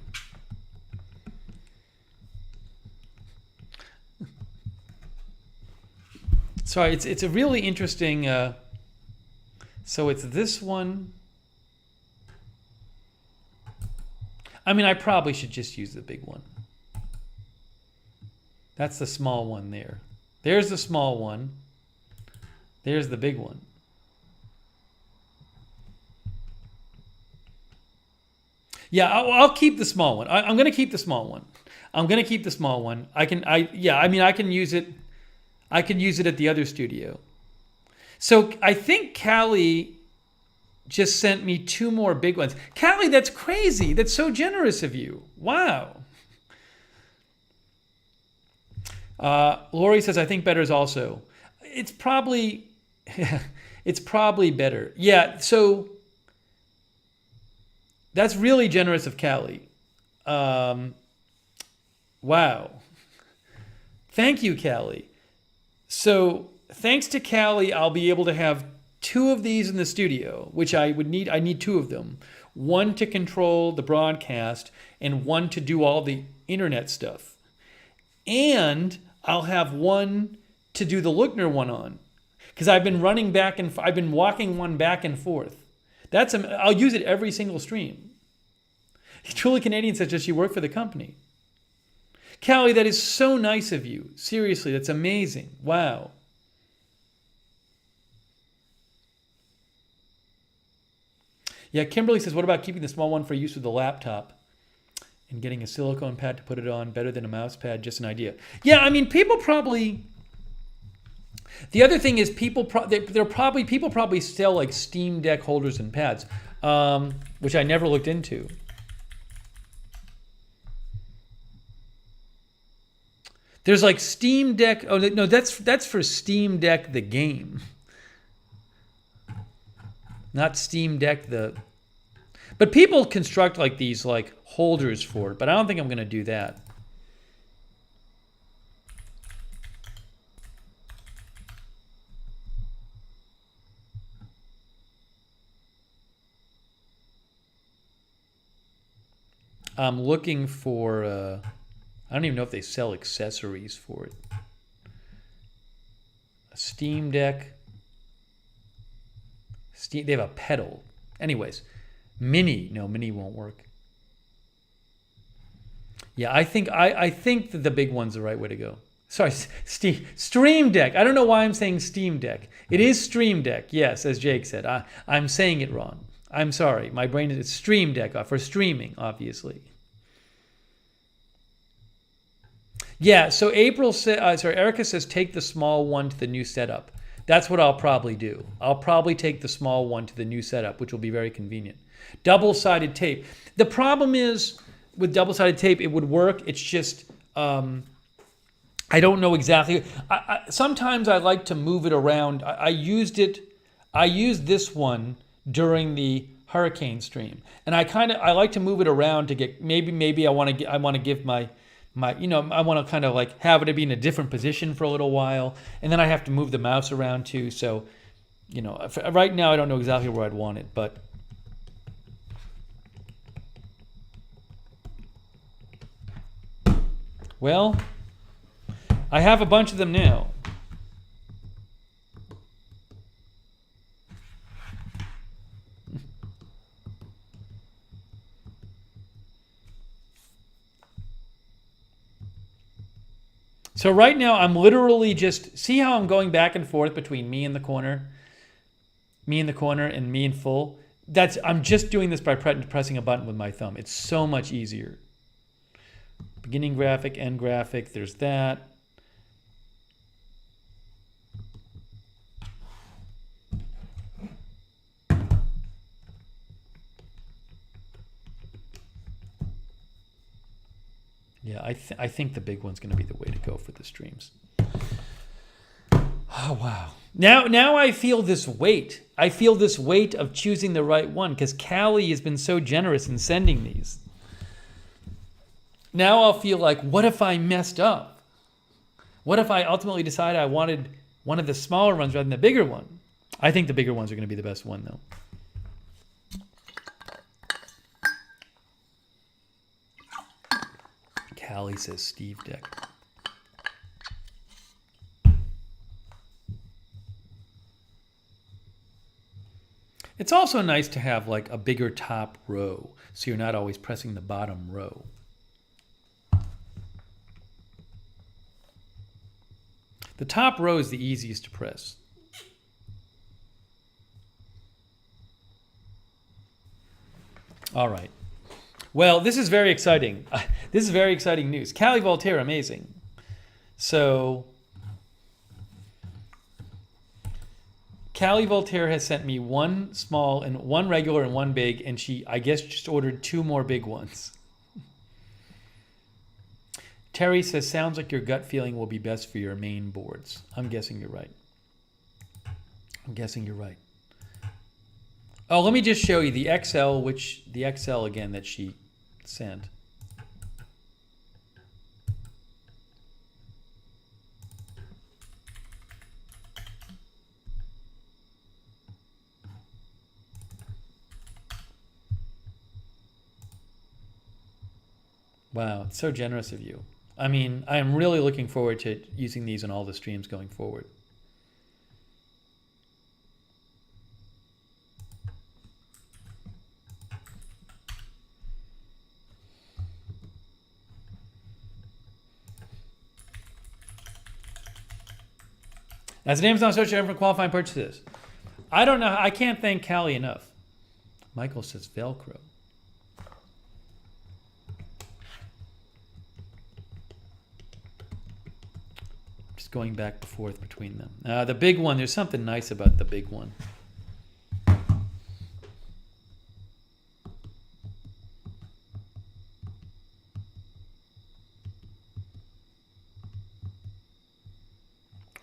Sorry, it's a really interesting, so it's this one. I mean, I probably should just use the big one. That's the small one there. There's the small one. There's the big one. Yeah, I'll keep the small one. I'm going to keep the small one. I'm going to keep the small one. I can use it. I can use it at the other studio. So I think Callie just sent me 2 more big ones. Callie, that's crazy. That's so generous of you. Wow. Lori says, I think better is also. It's probably better. Yeah, so that's really generous of Callie. Wow. Thank you, Callie. So thanks to Callie, I'll be able to have 2 of these in the studio, which I need 2 of them. 1 to control the broadcast and 1 to do all the internet stuff. And I'll have 1 to do the Lookner one on, because I've been I've been walking one back and forth. I'll use it every single stream. Truly Canadian says, does she work for the company? Callie, that is so nice of you. Seriously, that's amazing. Wow. Yeah, Kimberly says, what about keeping the small one for use with the laptop and getting a silicone pad to put it on? Better than a mouse pad, just an idea. Yeah, I mean, people probably... The other thing is people probably sell like Steam Deck holders and pads, which I never looked into. There's like Steam Deck. Oh no, that's for Steam Deck the game, not Steam Deck the. But people construct like these like holders for it. But I don't think I'm going to do that. I'm looking for. I don't even know if they sell accessories for it. A Steam Deck. They have a pedal. Anyways, Mini. No, Mini won't work. Yeah, I think that the big one's the right way to go. Sorry, Stream Deck. I don't know why I'm saying Steam Deck. It is Stream Deck. Yes, as Jake said. I'm saying it wrong. I'm sorry. My brain is Stream Deck for streaming, obviously. Yeah, so Erica says take the small one to the new setup. That's what I'll probably do. I'll probably take the small one to the new setup, which will be very convenient. Double-sided tape. The problem is with double-sided tape, it would work. It's just I don't know exactly. Sometimes I like to move it around. I used this one during the hurricane stream, and I like to move it around to get maybe I want to give my I want to kind of like have it be in a different position for a little while, and then I have to move the mouse around too. So, right now I don't know exactly where I'd want it, but well, I have a bunch of them now. So right now I'm literally just, see how I'm going back and forth between me in the corner and me in full? I'm just doing this by pressing a button with my thumb. It's so much easier. Beginning graphic, end graphic, there's that. Yeah, I think the big one's going to be the way to go for the streams. Oh, wow. Now I feel this weight. I feel this weight of choosing the right one because Callie has been so generous in sending these. Now I'll feel like, what if I messed up? What if I ultimately decided I wanted one of the smaller ones rather than the bigger one? I think the bigger ones are going to be the best one, though. Callie says Steve deck. It's also nice to have like a bigger top row, so you're not always pressing the bottom row. The top row is the easiest to press. All right. Well, this is very exciting. This is very exciting news. Callie Voltaire, amazing. So, Callie Voltaire has sent me one small and one regular and one big, and she, I guess, just ordered 2 more big ones. Terry says, sounds like your gut feeling will be best for your main boards. I'm guessing you're right. I'm guessing you're right. Oh, let me just show you the XL, the XL again that she sent. Wow, it's so generous of you. I mean, I am really looking forward to using these on all the streams going forward. As the name's not associated for qualifying purchases. I don't know. I can't thank Callie enough. Michael says Velcro. Just going back and forth between them. The big one, there's something nice about the big one.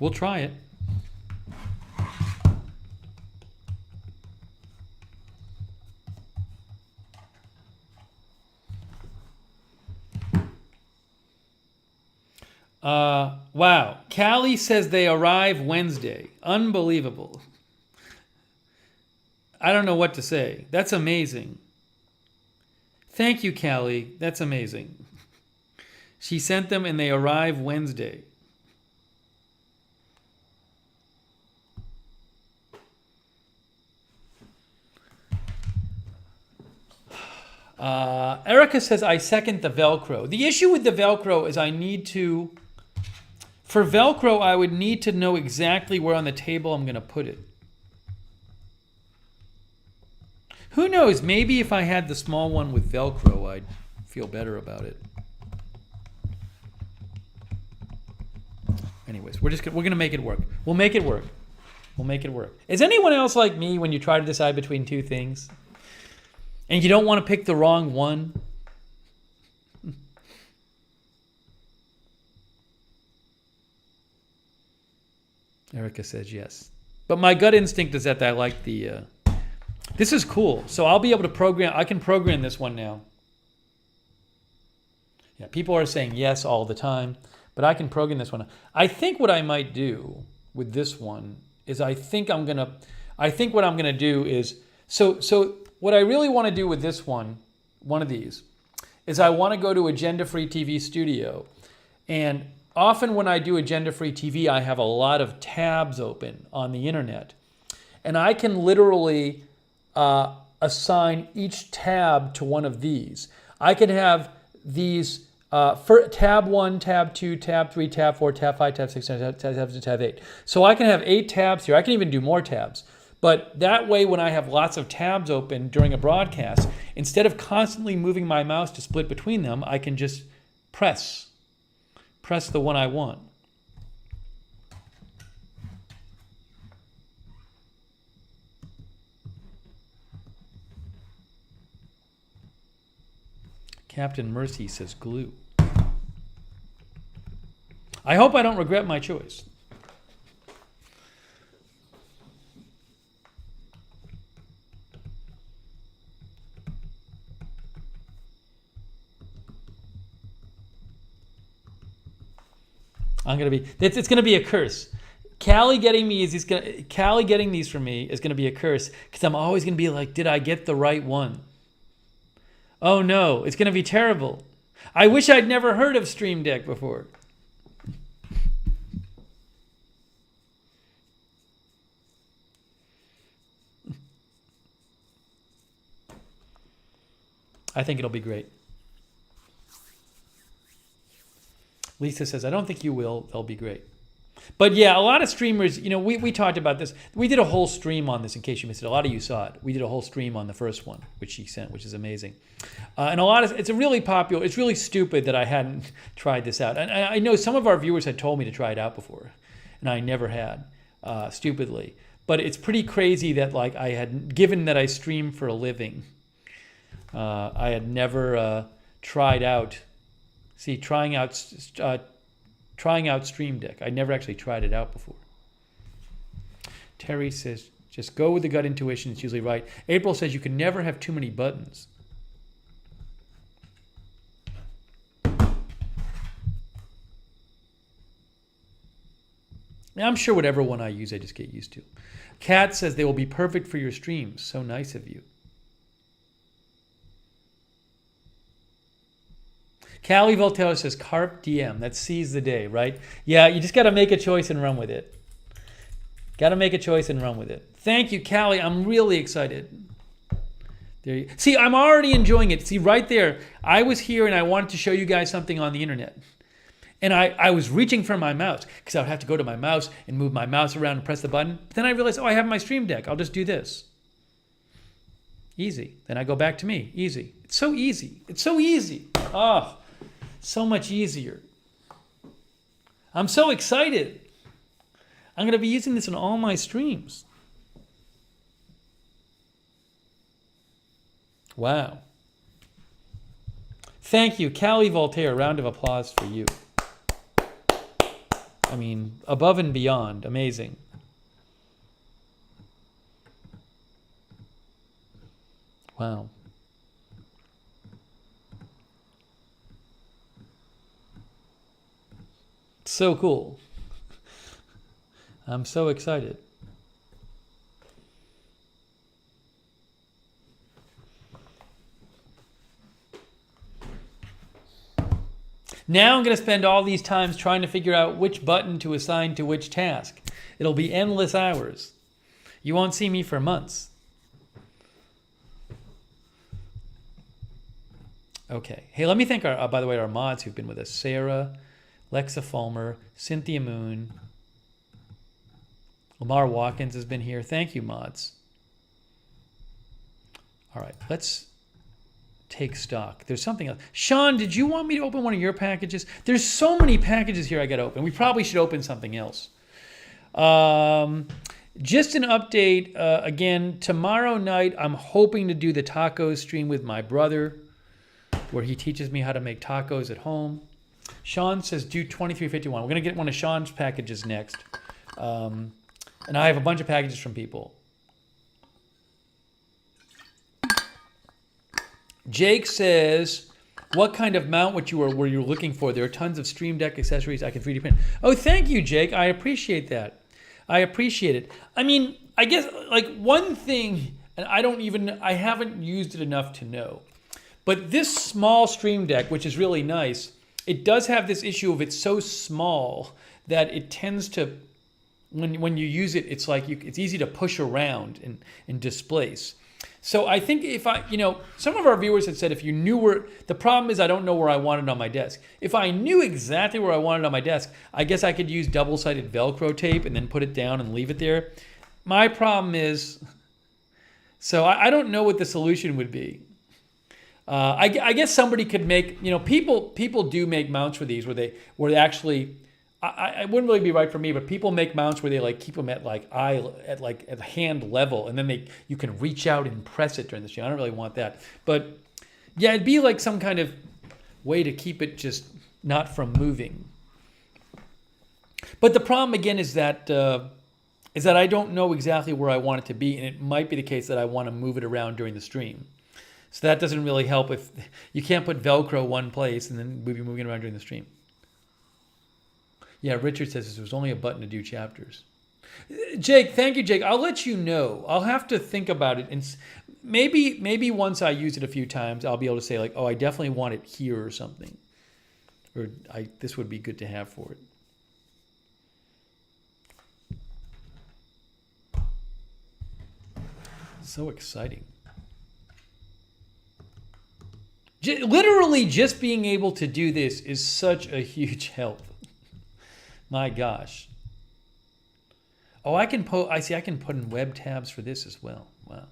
We'll try it. Wow. Callie says they arrive Wednesday. Unbelievable. I don't know what to say. That's amazing. Thank you, Callie. That's amazing. She sent them and they arrive Wednesday. Erica says, I second the Velcro. The issue with the Velcro is for Velcro, I would need to know exactly where on the table I'm going to put it. Who knows? Maybe if I had the small one with Velcro, I'd feel better about it. Anyways, we're gonna make it work. We'll make it work. We'll make it work. Is anyone else like me when you try to decide between two things and you don't want to pick the wrong one? Erica says yes. But my gut instinct is that I like the... This is cool. So I'll be able to program... I can program this one now. Yeah, people are saying yes all the time, but I can program this one. I think what I might do with this one is I think what I'm gonna do is... So what I really want to do with this one of these, is I want to go to Agenda-Free TV Studio. And often when I do Agenda-Free TV, I have a lot of tabs open on the internet. And I can literally assign each tab to one of these. I can have these for tab 1, tab 2, tab 3, tab 4, tab 5, tab 6, tab 7, tab 8. So I can have 8 tabs here. I can even do more tabs. But that way, when I have lots of tabs open during a broadcast, instead of constantly moving my mouse to split between them, I can just press the one I want. Captain Mercy says glue. I hope I don't regret my choice. It's gonna be a curse. Callie getting these from me is gonna be a curse because I'm always gonna be like, did I get the right one? Oh no, it's gonna be terrible. I wish I'd never heard of Stream Deck before. I think it'll be great. Lisa says, I don't think you will. They'll be great. But yeah, a lot of streamers, we talked about this. We did a whole stream on this in case you missed it. A lot of you saw it. We did a whole stream on the first one, which she sent, which is amazing. And it's a really popular, it's really stupid that I hadn't tried this out. And I know some of our viewers had told me to try it out before, and I never had, stupidly. But it's pretty crazy that given that I stream for a living, I had never tried out. See, trying out Stream Deck. I never actually tried it out before. Terry says, just go with the gut intuition. It's usually right. April says you can never have too many buttons. I'm sure whatever one I use, I just get used to. Kat says they will be perfect for your streams. So nice of you. Callie Voltaire says, Carpe Diem. That seize the day, right? Yeah, you just got to make a choice and run with it. Got to make a choice and run with it. Thank you, Callie. I'm really excited. There you see, I'm already enjoying it. See, right there, I was here and I wanted to show you guys something on the internet. And I was reaching for my mouse because I would have to go to my mouse and move my mouse around and press the button. But then I realized, I have my Stream Deck. I'll just do this. Easy. Then I go back to me. Easy. It's so easy. It's so easy. Oh. So much easier. I'm so excited. I'm going to be using this in all my streams. Wow. Thank you, Callie Voltaire. Round of applause for you. I mean, above and beyond. Amazing. Wow. So cool. I'm so excited. Now I'm going to spend all these times trying to figure out which button to assign to which task. It'll be endless hours. You won't see me for months. Okay. Hey, let me thank by the way, our mods who've been with us. Sarah, Lexa Fulmer, Cynthia Moon, Lamar Watkins has been here. Thank you, mods. All right, let's take stock. There's something else. Sean, did you want me to open one of your packages? There's so many packages here I got to open. We probably should open something else. Just an update. Again, tomorrow night, I'm hoping to do the tacos stream with my brother, where he teaches me how to make tacos at home. Sean says do 2351. We're going to get one of Sean's packages next. And I have a bunch of packages from people. Jake says, what kind of mount were you looking for? There are tons of Stream Deck accessories I can 3D print. Oh, thank you, Jake. I appreciate that. I appreciate it. I mean, I guess like one thing, and I haven't used it enough to know, but this small Stream Deck, which is really nice, it does have this issue of it's so small that it tends to, when you use it, it's like it's easy to push around and displace. So I think some of our viewers had said if you knew where, the problem is I don't know where I want it on my desk. If I knew exactly where I wanted it on my desk, I guess I could use double-sided Velcro tape and then put it down and leave it there. My problem is, so I don't know what the solution would be. I guess somebody could make, people do make mounts for these where they actually, it wouldn't really be right for me, but people make mounts where they like keep them at at hand level, and then you can reach out and press it during the stream. I don't really want that, but yeah, it'd be like some kind of way to keep it just not from moving. But the problem again is that I don't know exactly where I want it to be, and it might be the case that I want to move it around during the stream. So that doesn't really help if you can't put Velcro one place and then we'll be moving around during the stream. Yeah, Richard says there was only a button to do chapters. Jake, thank you, Jake. I'll let you know. I'll have to think about it. And maybe once I use it a few times, I'll be able to say like, oh, I definitely want it here or something. Or this would be good to have for it. So exciting. Literally just being able to do this is such a huge help. My gosh. Oh, I can put in web tabs for this as well. Wow.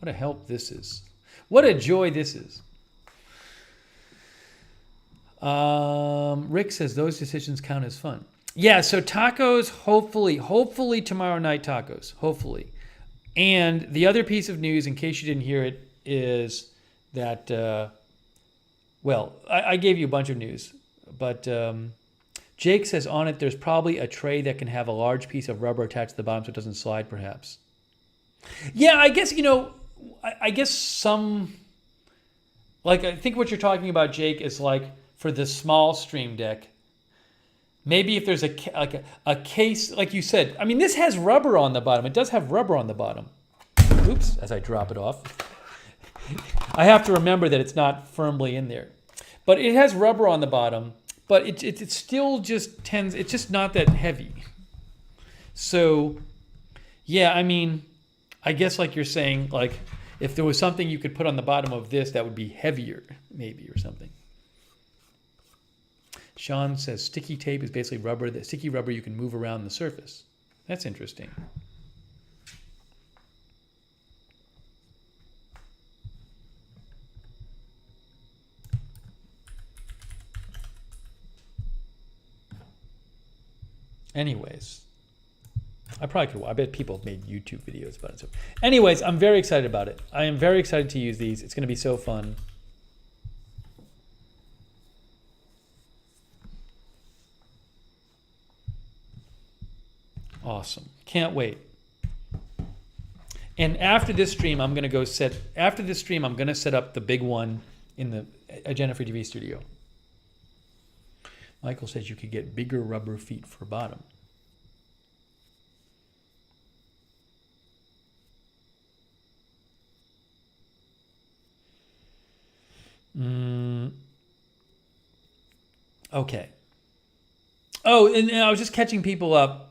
What a help this is. What a joy this is. Rick says those decisions count as fun. Yeah, so tacos, hopefully tomorrow night tacos, hopefully. And the other piece of news, in case you didn't hear it, is that, I gave you a bunch of news. But Jake says on it, there's probably a tray that can have a large piece of rubber attached to the bottom so it doesn't slide, perhaps. Yeah, I guess, I guess some, like, I think what you're talking about, Jake, is like for the small Stream Deck, maybe if there's a case, like you said, I mean, this has rubber on the bottom. It does have rubber on the bottom. Oops, as I drop it off. I have to remember that it's not firmly in there. But it has rubber on the bottom, but it still just tends, it's just not that heavy. So, yeah, I mean, I guess like you're saying, like, if there was something you could put on the bottom of this that would be heavier, maybe, or something. Sean says sticky tape is basically rubber, that sticky rubber you can move around the surface. That's interesting. Anyways, I probably could. I bet people have made YouTube videos about it. So, anyways, I'm very excited about it. I am very excited to use these. It's going to be so fun. Awesome. Can't wait. And after this stream, I'm going to set up the big one in the Agenda Free TV studio. Michael says you could get bigger rubber feet for bottom. Okay. Oh, and I was just catching people up.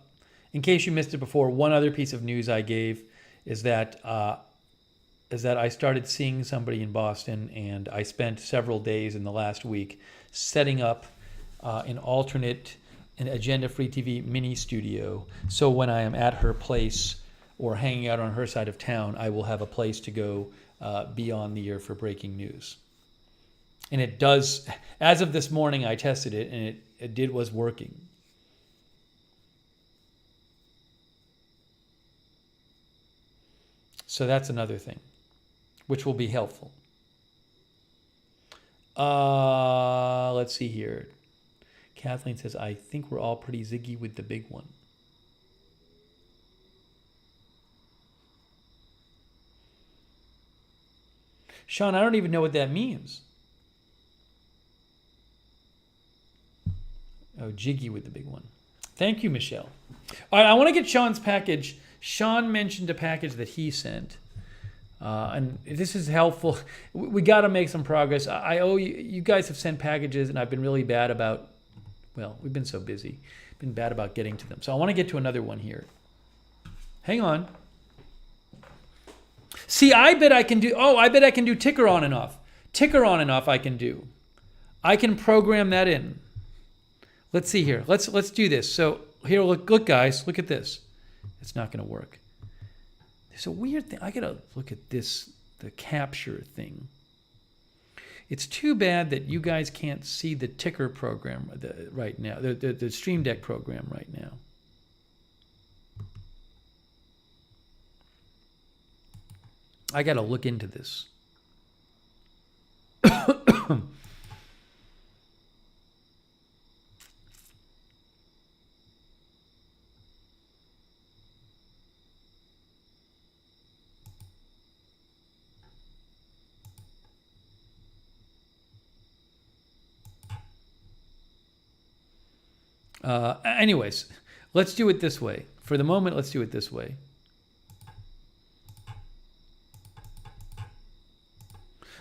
In case you missed it before, one other piece of news I gave is that I started seeing somebody in Boston, and I spent several days in the last week setting up an alternate Agenda Free TV mini studio. So when I am at her place or hanging out on her side of town, I will have a place to go beyond the year for breaking news. And it does, as of this morning, I tested it, and it was working. So that's another thing, which will be helpful. Let's see here. Kathleen says, I think we're all pretty ziggy with the big one. Sean, I don't even know what that means. Oh, jiggy with the big one. Thank you, Michelle. All right, I want to get Sean's package. Sean mentioned a package that he sent. And this is helpful. We got to make some progress. I owe you. You guys have sent packages, and I've been really bad about, well, we've been so busy. Been bad about getting to them. So I want to get to another one here. Hang on. See, I bet I can do ticker on and off. Ticker on and off I can do. I can program that in. Let's see here. Let's do this. So here, look guys, look at this. It's not going to work. There's a weird thing. I got to look at this, the capture thing. It's too bad that you guys can't see the ticker program right now, the Stream Deck program right now. I got to look into this. Anyways, let's do it this way. For the moment, let's do it this way.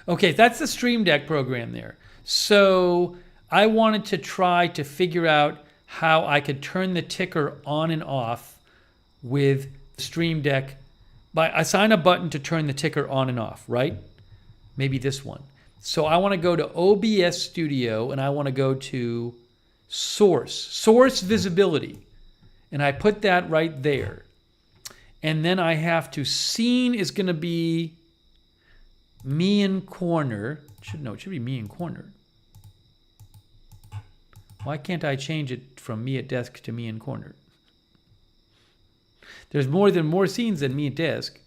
Okay, that's the Stream Deck program there. So I wanted to try to figure out how I could turn the ticker on and off with Stream Deck. I assign a button to turn the ticker on and off, right? Maybe this one. So I want to go to OBS Studio, and I want to go to Source Visibility. And I put that right there. And then I have to, scene is going to be me in corner. It should be me in corner. Why can't I change it from me at desk to me in corner? There's more scenes than me at desk.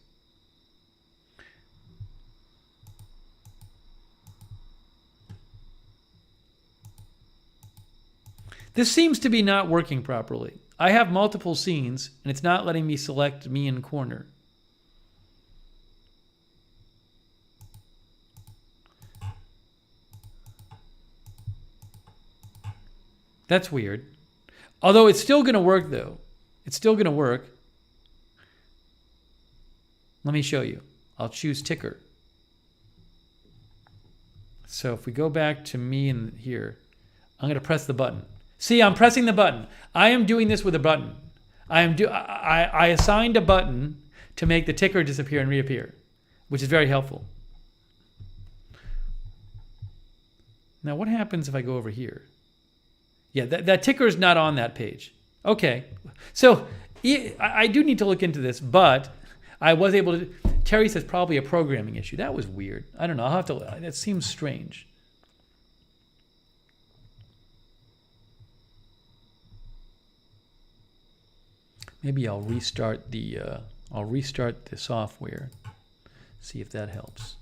This seems to be not working properly. I have multiple scenes, and it's not letting me select me in corner. That's weird. Although it's still going to work, though. It's still going to work. Let me show you. I'll choose ticker. So if we go back to me in here, I'm going to press the button. See, I'm pressing the button. I am doing this with a button. I assigned a button to make the ticker disappear and reappear, which is very helpful. Now, what happens if I go over here? Yeah, that ticker is not on that page. Okay. So I do need to look into this, but I was able to. Terry says probably a programming issue. That was weird. I don't know. I'll have to. That seems strange. Maybe I'll restart the software. See if that helps.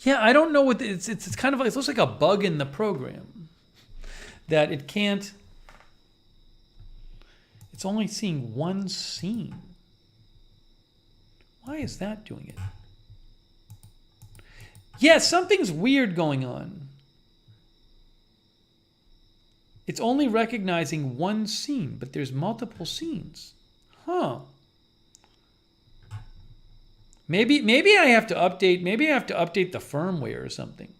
Yeah, I don't know what it's kind of like, it looks like a bug in the program that it can't. It's only seeing one scene. Why is that doing it? Yeah, something's weird going on. It's only recognizing one scene, but there's multiple scenes. Huh. Maybe I have to update. Maybe I have to update the firmware or something.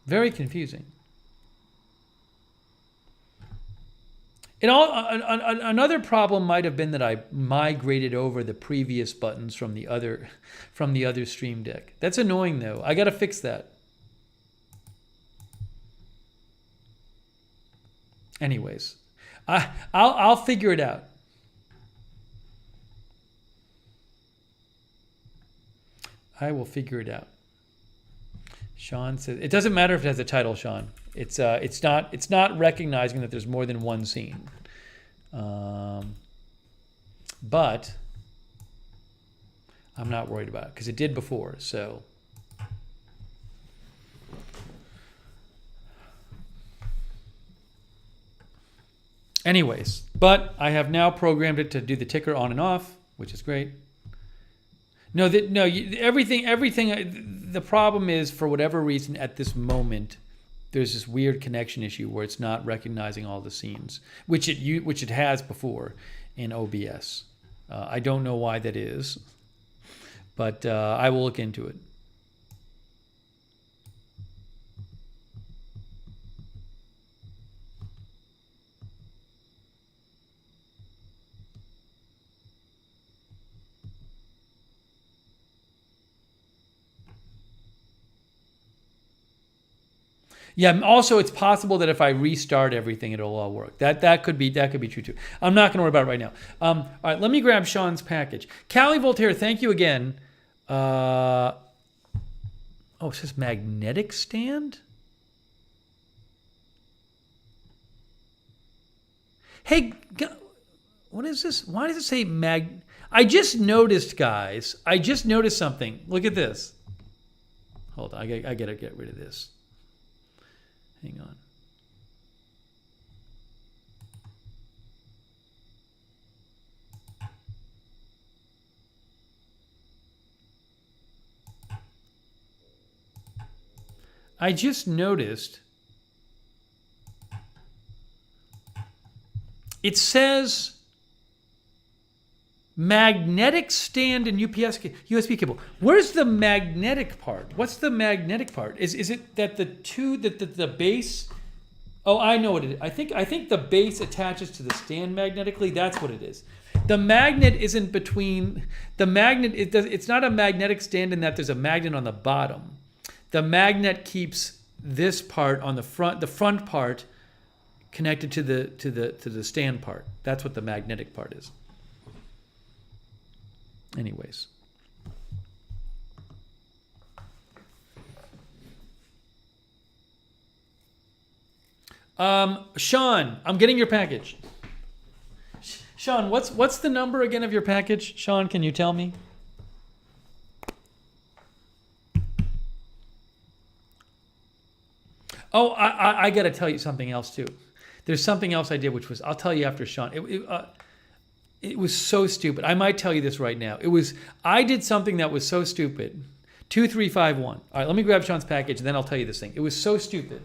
Very confusing. Another problem might have been that I migrated over the previous buttons from the other Stream Deck. That's annoying though. I got to fix that. Anyways, I'll figure it out. I will figure it out. Sean says it doesn't matter if it has a title, Sean. It's not recognizing that there's more than one scene. But I'm not worried about it because it did before. So anyways, but I have now programmed it to do the ticker on and off, which is great. Everything. The problem is, for whatever reason, at this moment, there's this weird connection issue where it's not recognizing all the scenes, which it has before in OBS. I don't know why that is, but I will look into it. Yeah. Also, it's possible that if I restart everything, it'll all work. That could be true too. I'm not going to worry about it right now. All right. Let me grab Sean's package. Callie Voltaire, thank you again. It says magnetic stand. Hey, what is this? Why does it say mag? I just noticed, guys. I just noticed something. Look at this. Hold on. I gotta get rid of this. Hang on. I just noticed it says magnetic stand and USB cable. Where's the magnetic part? What's the magnetic part? Is it that the base? Oh, I know what it is. I think the base attaches to the stand magnetically. That's what it is. The magnet isn't between the magnet. It's not a magnetic stand in that there's a magnet on the bottom. The magnet keeps this part on the front part connected to the stand part. That's what the magnetic part is. Anyways. Sean, I'm getting your package. Sean, what's the number again of your package? Sean, can you tell me? Oh, I got to tell you something else too. There's something else I did, which was, I'll tell you after Sean. It was so stupid. I might tell you this right now. I did something that was so stupid. 2351. All right, let me grab Sean's package and then I'll tell you this thing. It was so stupid.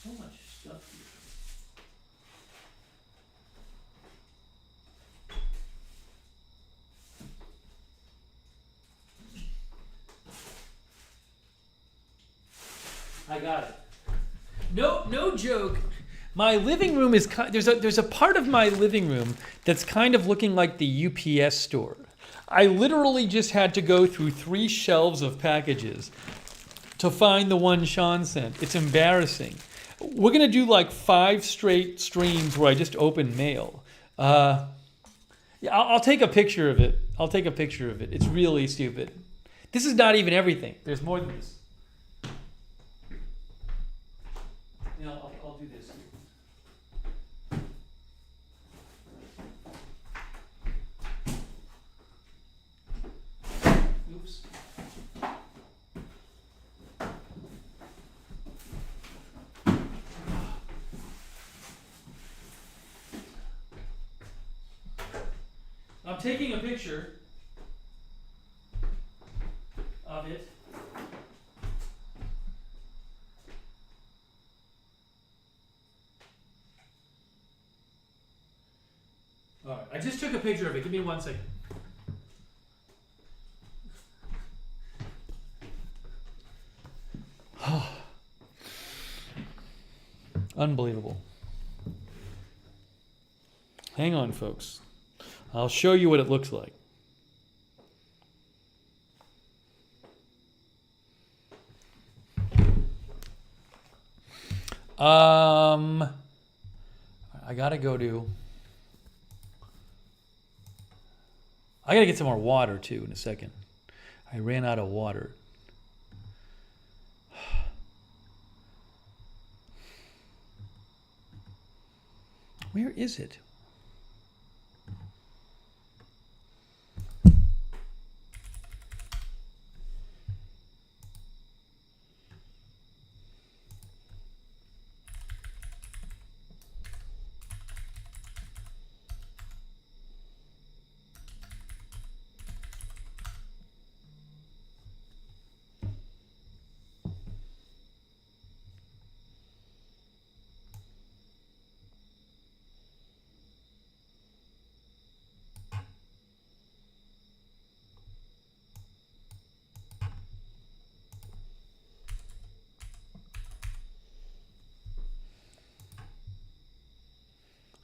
So much stuff here. I got it. No joke. My living room is there's a part of my living room that's kind of looking like the UPS store. I literally just had to go through 3 shelves of packages to find the one Sean sent. It's embarrassing. We're going to do like 5 straight streams where I just open mail. Yeah, I'll take a picture of it. It's really stupid. This is not even everything. There's more than this. You know, I'll do this. Oops. I'm taking a picture of it. All right, I just took a picture of it. Give me 1 second. Unbelievable. Hang on, folks. I'll show you what it looks like. I gotta go to. I gotta get some more water too in a second. I ran out of water. Where is it?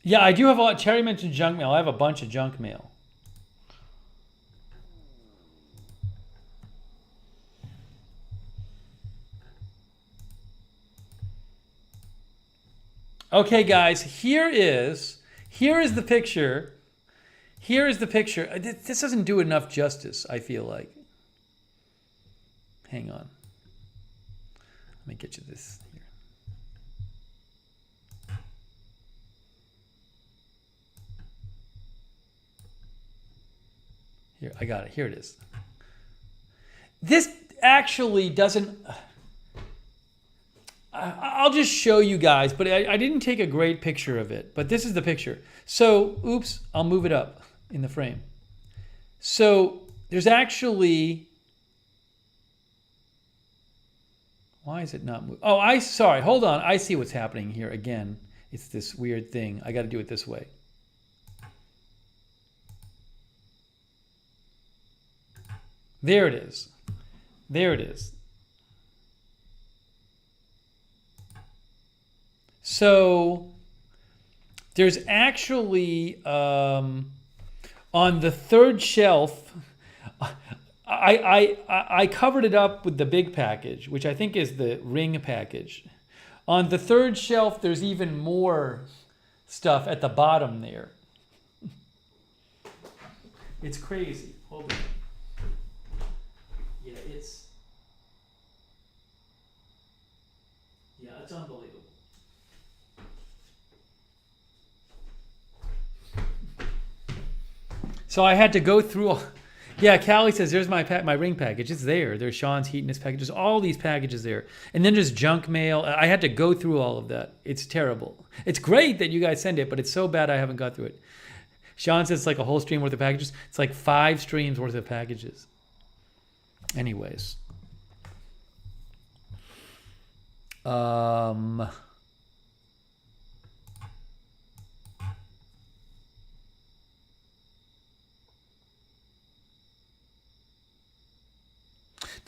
Yeah, I do have a lot. Cherry mentioned junk mail. I have a bunch of junk mail. Okay, guys, here is the picture. Here is the picture. This doesn't do enough justice, I feel like. Hang on. Let me get you this here. Here, I got it. Here it is. This actually doesn't... I'll just show you guys, but I didn't take a great picture of it. But this is the picture. So, oops, I'll move it up in the frame. So, there's actually... Why is it not moving? Oh, sorry, hold on. I see what's happening here again. It's this weird thing. I got to do it this way. There it is. There it is. So there's actually on the third shelf, I covered it up with the big package, which I think is the ring package. On the third shelf, there's even more stuff at the bottom there. It's crazy. Hold on. Yeah, it's unbelievable. So I had to go through. Yeah, Callie says there's my ring package. It's there. There's Sean's Heatiness packages. All these packages there, and then there's junk mail. I had to go through all of that. It's terrible. It's great that you guys send it, but it's so bad I haven't got through it. Sean says it's like a whole stream worth of packages. It's like 5 streams worth of packages. Anyways.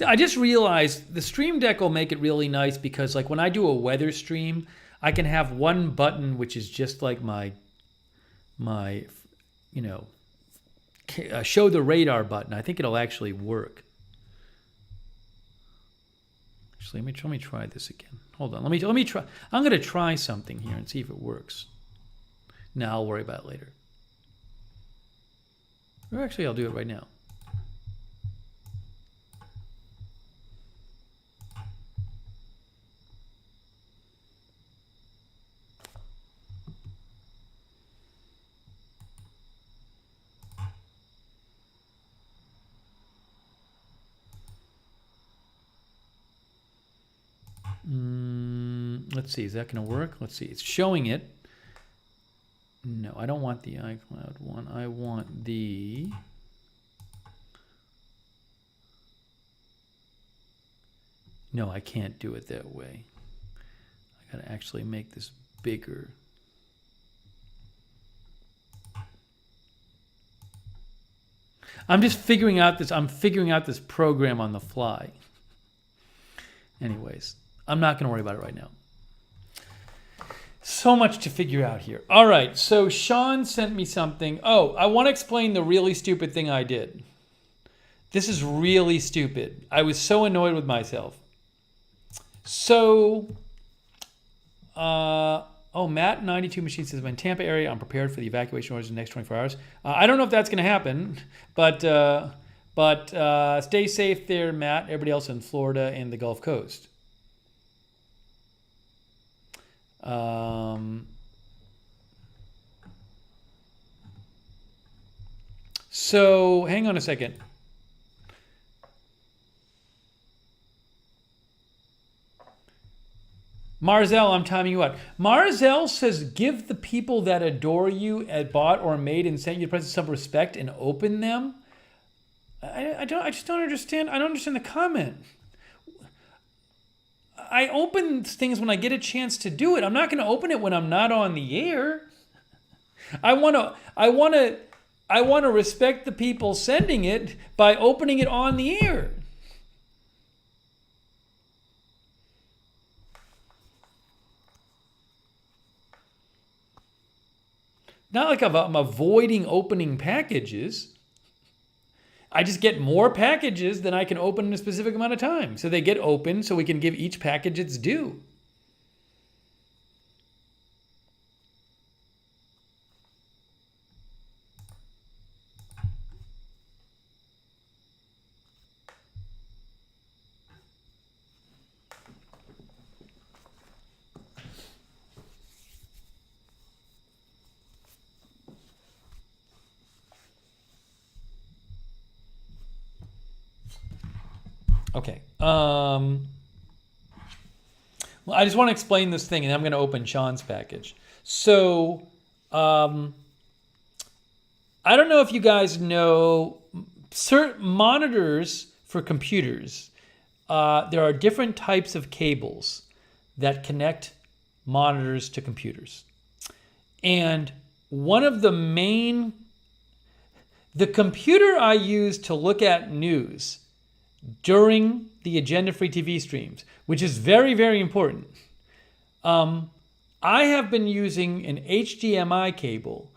I just realized the Stream Deck will make it really nice because, like, when I do a weather stream, I can have one button which is just like my you know, show the radar button. I think it'll actually work. Actually, let me try this again. Hold on. Let me try. I'm going to try something here and see if it works. No, I'll worry about it later. Or actually, I'll do it right now. Let's see, is that going to work? Let's see, it's showing it. No, I don't want the iCloud one. I want the... No, I can't do it that way. I got to actually make this bigger. I'm just figuring out this. I'm figuring out this program on the fly. Anyways, I'm not going to worry about it right now. So much to figure out here. All right, so Sean sent me something. Oh, I want to explain the really stupid thing I did. This is really stupid. I was so annoyed with myself. So, Matt 92 Machine says, I'm in Tampa area. I'm prepared for the evacuation orders in the next 24 hours. I don't know if that's going to happen, but stay safe there, Matt. Everybody else in Florida and the Gulf Coast. So hang on a second. Marzel, I'm timing you out. Marzel says, give the people that adore you at bought or made and sent you presents some respect and open them. I just don't understand. I don't understand the comment. I open things when I get a chance to do it. I'm not going to open it when I'm not on the air. I want to respect the people sending it by opening it on the air. Not like I'm avoiding opening packages. I just get more packages than I can open in a specific amount of time. So they get open so we can give each package its due. Okay. Well, I just want to explain this thing, and I'm going to open Sean's package. So, I don't know if you guys know, certain monitors for computers. There are different types of cables that connect monitors to computers. And one of the computer I use to look at news during the agenda-free TV streams, which is very, very important. I have been using an HDMI cable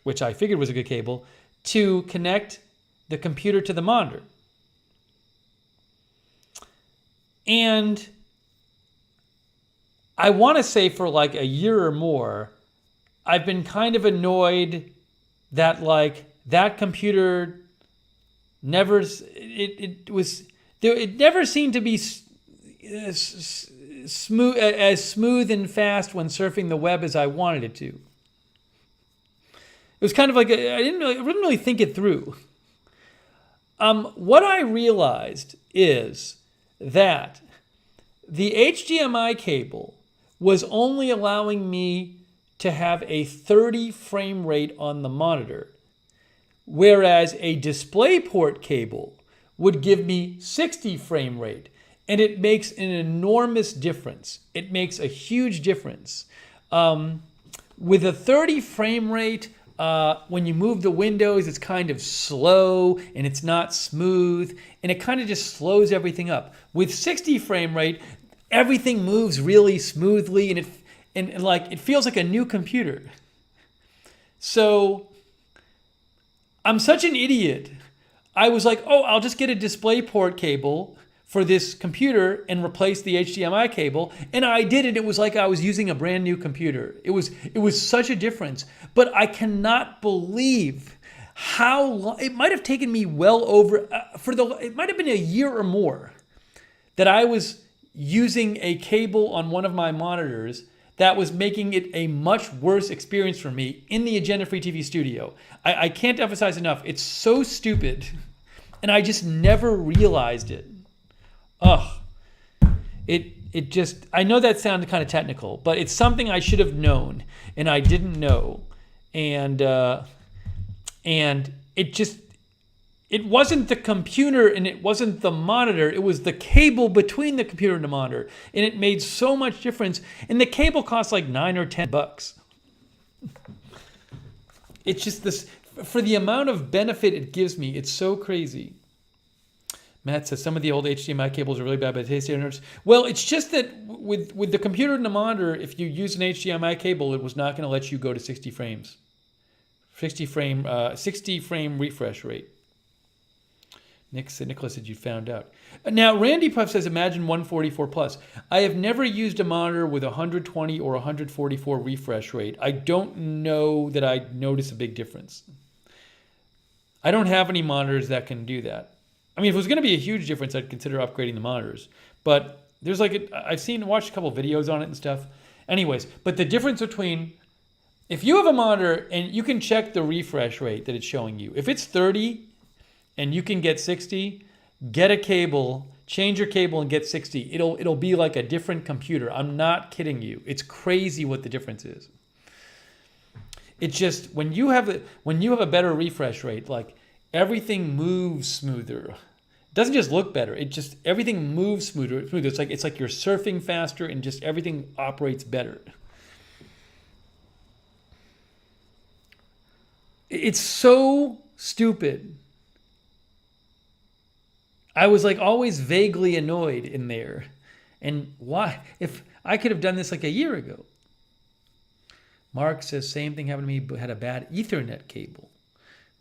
which I figured was a good cable, to connect the computer to the monitor. And I want to say for like a year or more, I've been kind of annoyed that like that computer never seemed to be smooth and fast when surfing the web as I wanted it to. It was kind of like I didn't really think it through. What I realized is that the HDMI cable was only allowing me to have a 30 frame rate on the monitor, whereas a DisplayPort cable would give me 60 frame rate. And it makes an enormous difference. It makes a huge difference. With a 30 frame rate, when you move the windows, it's kind of slow and it's not smooth, and it kind of just slows everything up. With 60 frame rate, everything moves really smoothly, and it feels like a new computer. So I'm such an idiot. I was like, oh, I'll just get a DisplayPort cable for this computer and replace the HDMI cable. And I did it. It was like I was using a brand new computer. It was such a difference. But I cannot believe how long, it might have taken me well over, it might have been a year or more that I was using a cable on one of my monitors that was making it a much worse experience for me in the agenda-free TV studio. I can't emphasize enough. It's so stupid, and I just never realized it. Ugh. It just, I know that sounded kind of technical, but it's something I should have known, and I didn't know. And it wasn't the computer and it wasn't the monitor. It was the cable between the computer and the monitor. And it made so much difference. And the cable cost like $9 or $10. It's just this, for the amount of benefit it gives me, it's so crazy. Matt says some of the old HDMI cables are really bad, but today's standards. Well, it's just that with the computer and the monitor, if you use an HDMI cable, it was not going to let you go to 60 frames. 60 frame refresh rate. Nicholas said you found out. Now, Randy Puff says, imagine 144 plus. I have never used a monitor with 120 or 144 refresh rate. I don't know that I notice a big difference. I don't have any monitors that can do that. I mean, if it was going to be a huge difference, I'd consider upgrading the monitors. But there's like, I've watched a couple of videos on it and stuff. Anyways, but the difference between, if you have a monitor and you can check the refresh rate that it's showing you. If it's 30 and you can get 60, get a cable, change your cable and get 60. It'll be like a different computer. I'm not kidding you. It's crazy what the difference is. It's just when you have a better refresh rate, like everything moves smoother. It doesn't just look better. It just everything moves smoother. It's like you're surfing faster and just everything operates better. It's so stupid. I was like always vaguely annoyed in there. And why? If I could have done this like a year ago. Mark says, same thing happened to me, but had a bad Ethernet cable.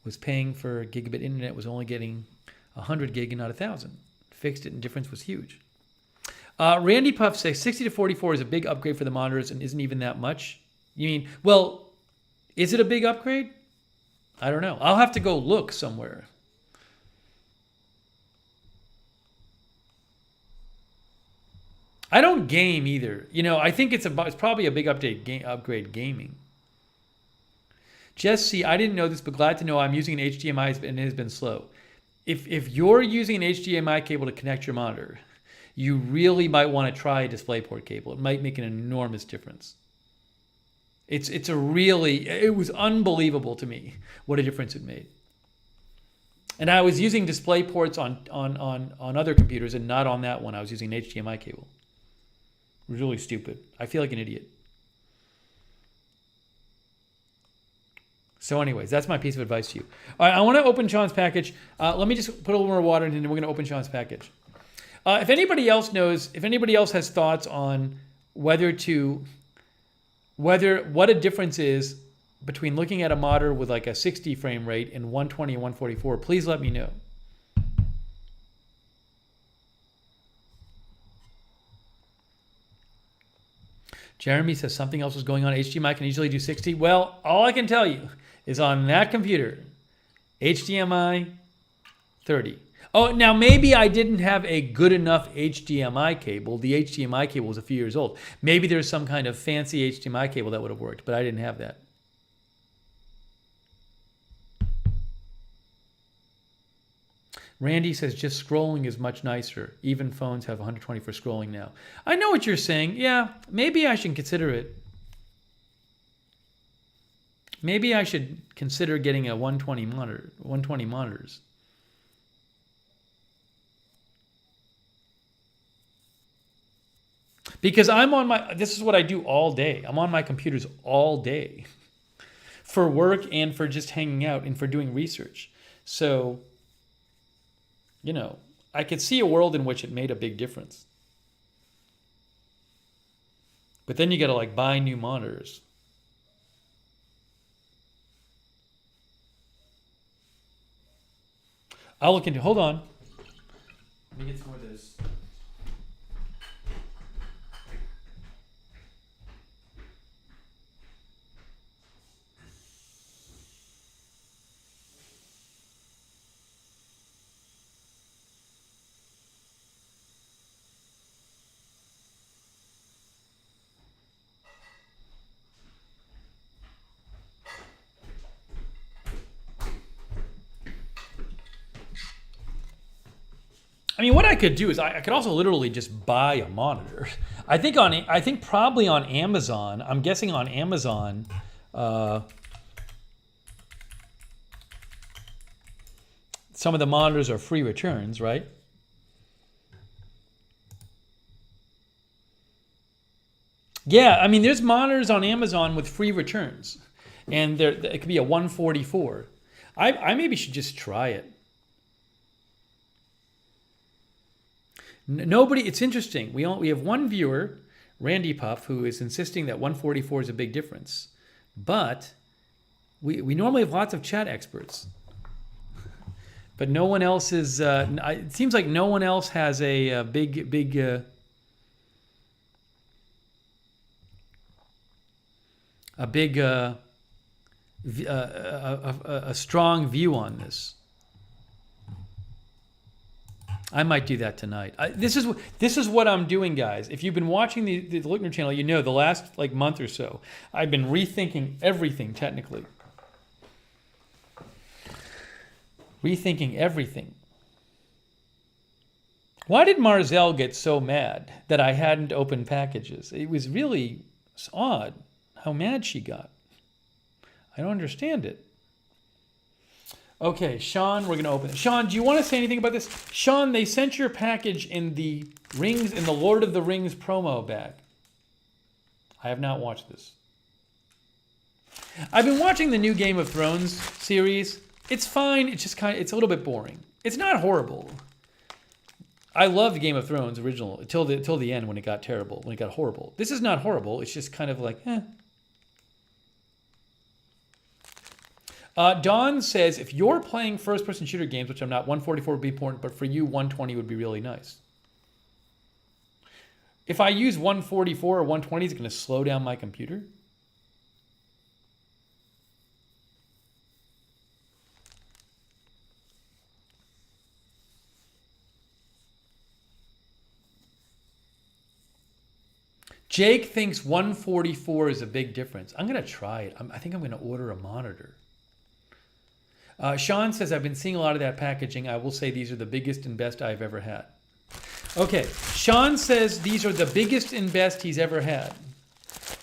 Was paying for gigabit internet, was only getting 100 gig and not 1,000. Fixed it and difference was huge. Randy Puff says, 60 to 44 is a big upgrade for the monitors and isn't even that much. You mean, well, is it a big upgrade? I don't know. I'll have to go look somewhere. I don't game either. You know, I think it's probably a big upgrade gaming. Jesse, I didn't know this, but glad to know I'm using an HDMI and it has been slow. If you're using an HDMI cable to connect your monitor, you really might want to try a DisplayPort cable. It might make an enormous difference. It was unbelievable to me what a difference it made. And I was using DisplayPorts on other computers and not on that one. I was using an HDMI cable. It was really stupid. I feel like an idiot. So anyways, that's my piece of advice to you. All right, I want to open Sean's package. Let me just put a little more water in and then we're going to open Sean's package. If anybody else has thoughts on what a difference is between looking at a monitor with like a 60 frame rate and 120 and 144, please let me know. Jeremy says something else was going on. HDMI can easily do 60. Well, all I can tell you is on that computer, HDMI 30. Oh, now maybe I didn't have a good enough HDMI cable. The HDMI cable was a few years old. Maybe there's some kind of fancy HDMI cable that would have worked, but I didn't have that. Randy says just scrolling is much nicer. Even phones have 120 for scrolling now. I know what you're saying. Yeah, maybe I should consider it. Maybe I should consider getting a 120 monitor, 120 monitors. Because this is what I do all day. I'm on my computers all day for work and for just hanging out and for doing research. So, you know, I could see a world in which it made a big difference. But then you got to like buy new monitors. I'll look into, hold on. Let me get some more of this. I mean, what I could do is I could also literally just buy a monitor. I think probably on Amazon. I'm guessing on Amazon. Some of the monitors are free returns, right? Yeah, I mean, there's monitors on Amazon with free returns, and it could be a 144. I maybe should just try it. Nobody. It's interesting. We have one viewer, Randy Puff, who is insisting that 144 is a big difference, but we normally have lots of chat experts, but no one else is. It seems like no one else has a big. A strong view on this. I might do that tonight. This is what I'm doing, guys. If you've been watching the Lookner channel, you know the last month or so, I've been rethinking everything technically. Rethinking everything. Why did Marzell get so mad that I hadn't opened packages? It was really odd how mad she got. I don't understand it. Okay, Sean, we're going to open it. Sean, do you want to say anything about this? Sean, they sent your package in the Rings, in the Lord of the Rings promo bag. I have not watched this. I've been watching the new Game of Thrones series. It's fine. It's just it's a little bit boring. It's not horrible. I loved Game of Thrones original till the end when it got terrible, when it got horrible. This is not horrible. It's just kind of like, eh. Don says, if you're playing first-person shooter games, which I'm not, 144 would be important, but for you, 120 would be really nice. If I use 144 or 120, is it going to slow down my computer? Jake thinks 144 is a big difference. I'm going to try it. I think I'm going to order a monitor. Sean says, I've been seeing a lot of that packaging. I will say these are the biggest and best I've ever had. Okay, Sean says these are the biggest and best he's ever had.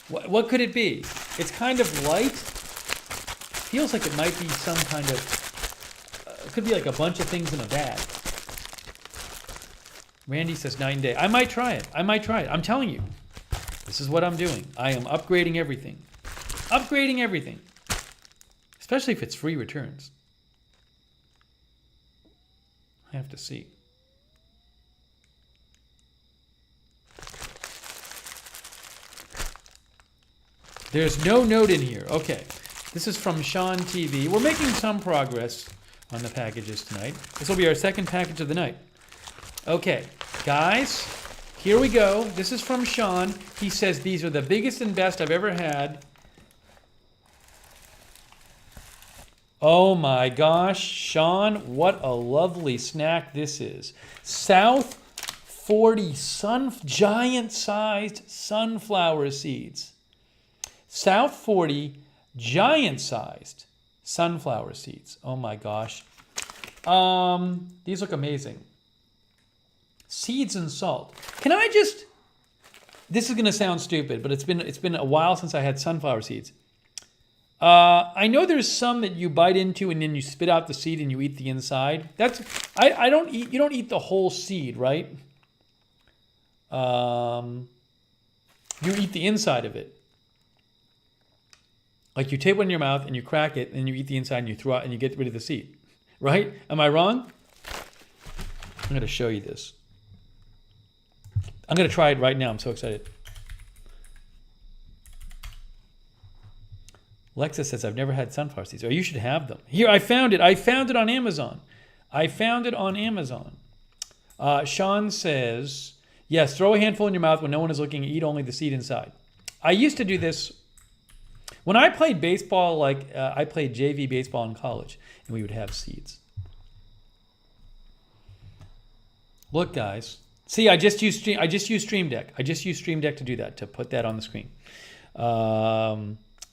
What could it be? It's kind of light. Feels like it might be some kind of, it could be like a bunch of things in a bag. Randy says 9 day. I might try it. I'm telling you. This is what I'm doing. I am upgrading everything. Upgrading everything. Especially if it's free returns. I have to see. There's no note in here. Okay. This is from Sean TV. We're making some progress on the packages tonight. This will be our second package of the night. Okay. Guys, here we go. This is from Sean. He says these are the biggest and best I've ever had. Oh my gosh, Sean, what a lovely snack this is. South 40 giant-sized sunflower seeds. South 40 giant-sized sunflower seeds. Oh my gosh. These look amazing. Seeds and salt. Can I just... This is going to sound stupid, but it's been a while since I had sunflower seeds. I know there's some that you bite into and then you spit out the seed and you eat the inside. I don't eat. You don't eat the whole seed, right? You eat the inside of it. Like you take one in your mouth and you crack it and you eat the inside and you throw out and you get rid of the seed, right? Am I wrong? I'm going to show you this. I'm going to try it right now. I'm so excited. Lexa says, I've never had sunflower seeds. Oh, you should have them. Here, I found it. I found it on Amazon. Sean says, yes, throw a handful in your mouth when no one is looking. Eat only the seed inside. I used to do this. When I played baseball, I played JV baseball in college, and we would have seeds. Look, guys. See, I just used Stream Deck. I just used Stream Deck to do that, to put that on the screen.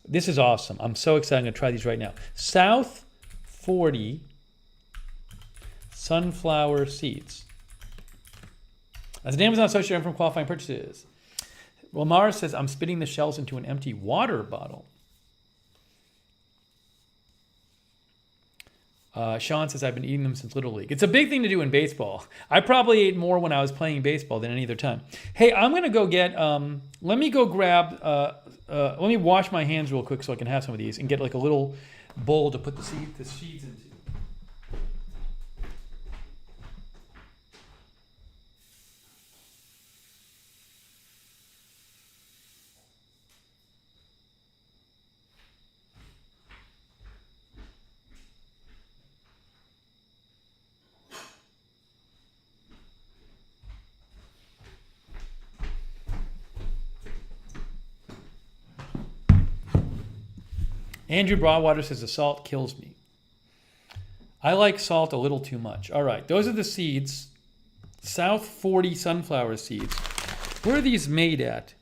This is awesome. I'm so excited. I'm going to try these right now. South 40 sunflower seeds. As an Amazon associate, I'm from qualifying purchases. Lamar says, I'm spitting the shells into an empty water bottle. Sean says, I've been eating them since Little League. It's a big thing to do in baseball. I probably ate more when I was playing baseball than any other time. Hey, I'm going to go get, let me go grab, let me wash my hands real quick so I can have some of these and get like a little bowl to put the seeds into. Andrew Broadwater says the salt kills me. I like salt a little too much. All right, those are the seeds. South 40 sunflower seeds. Where are these made at?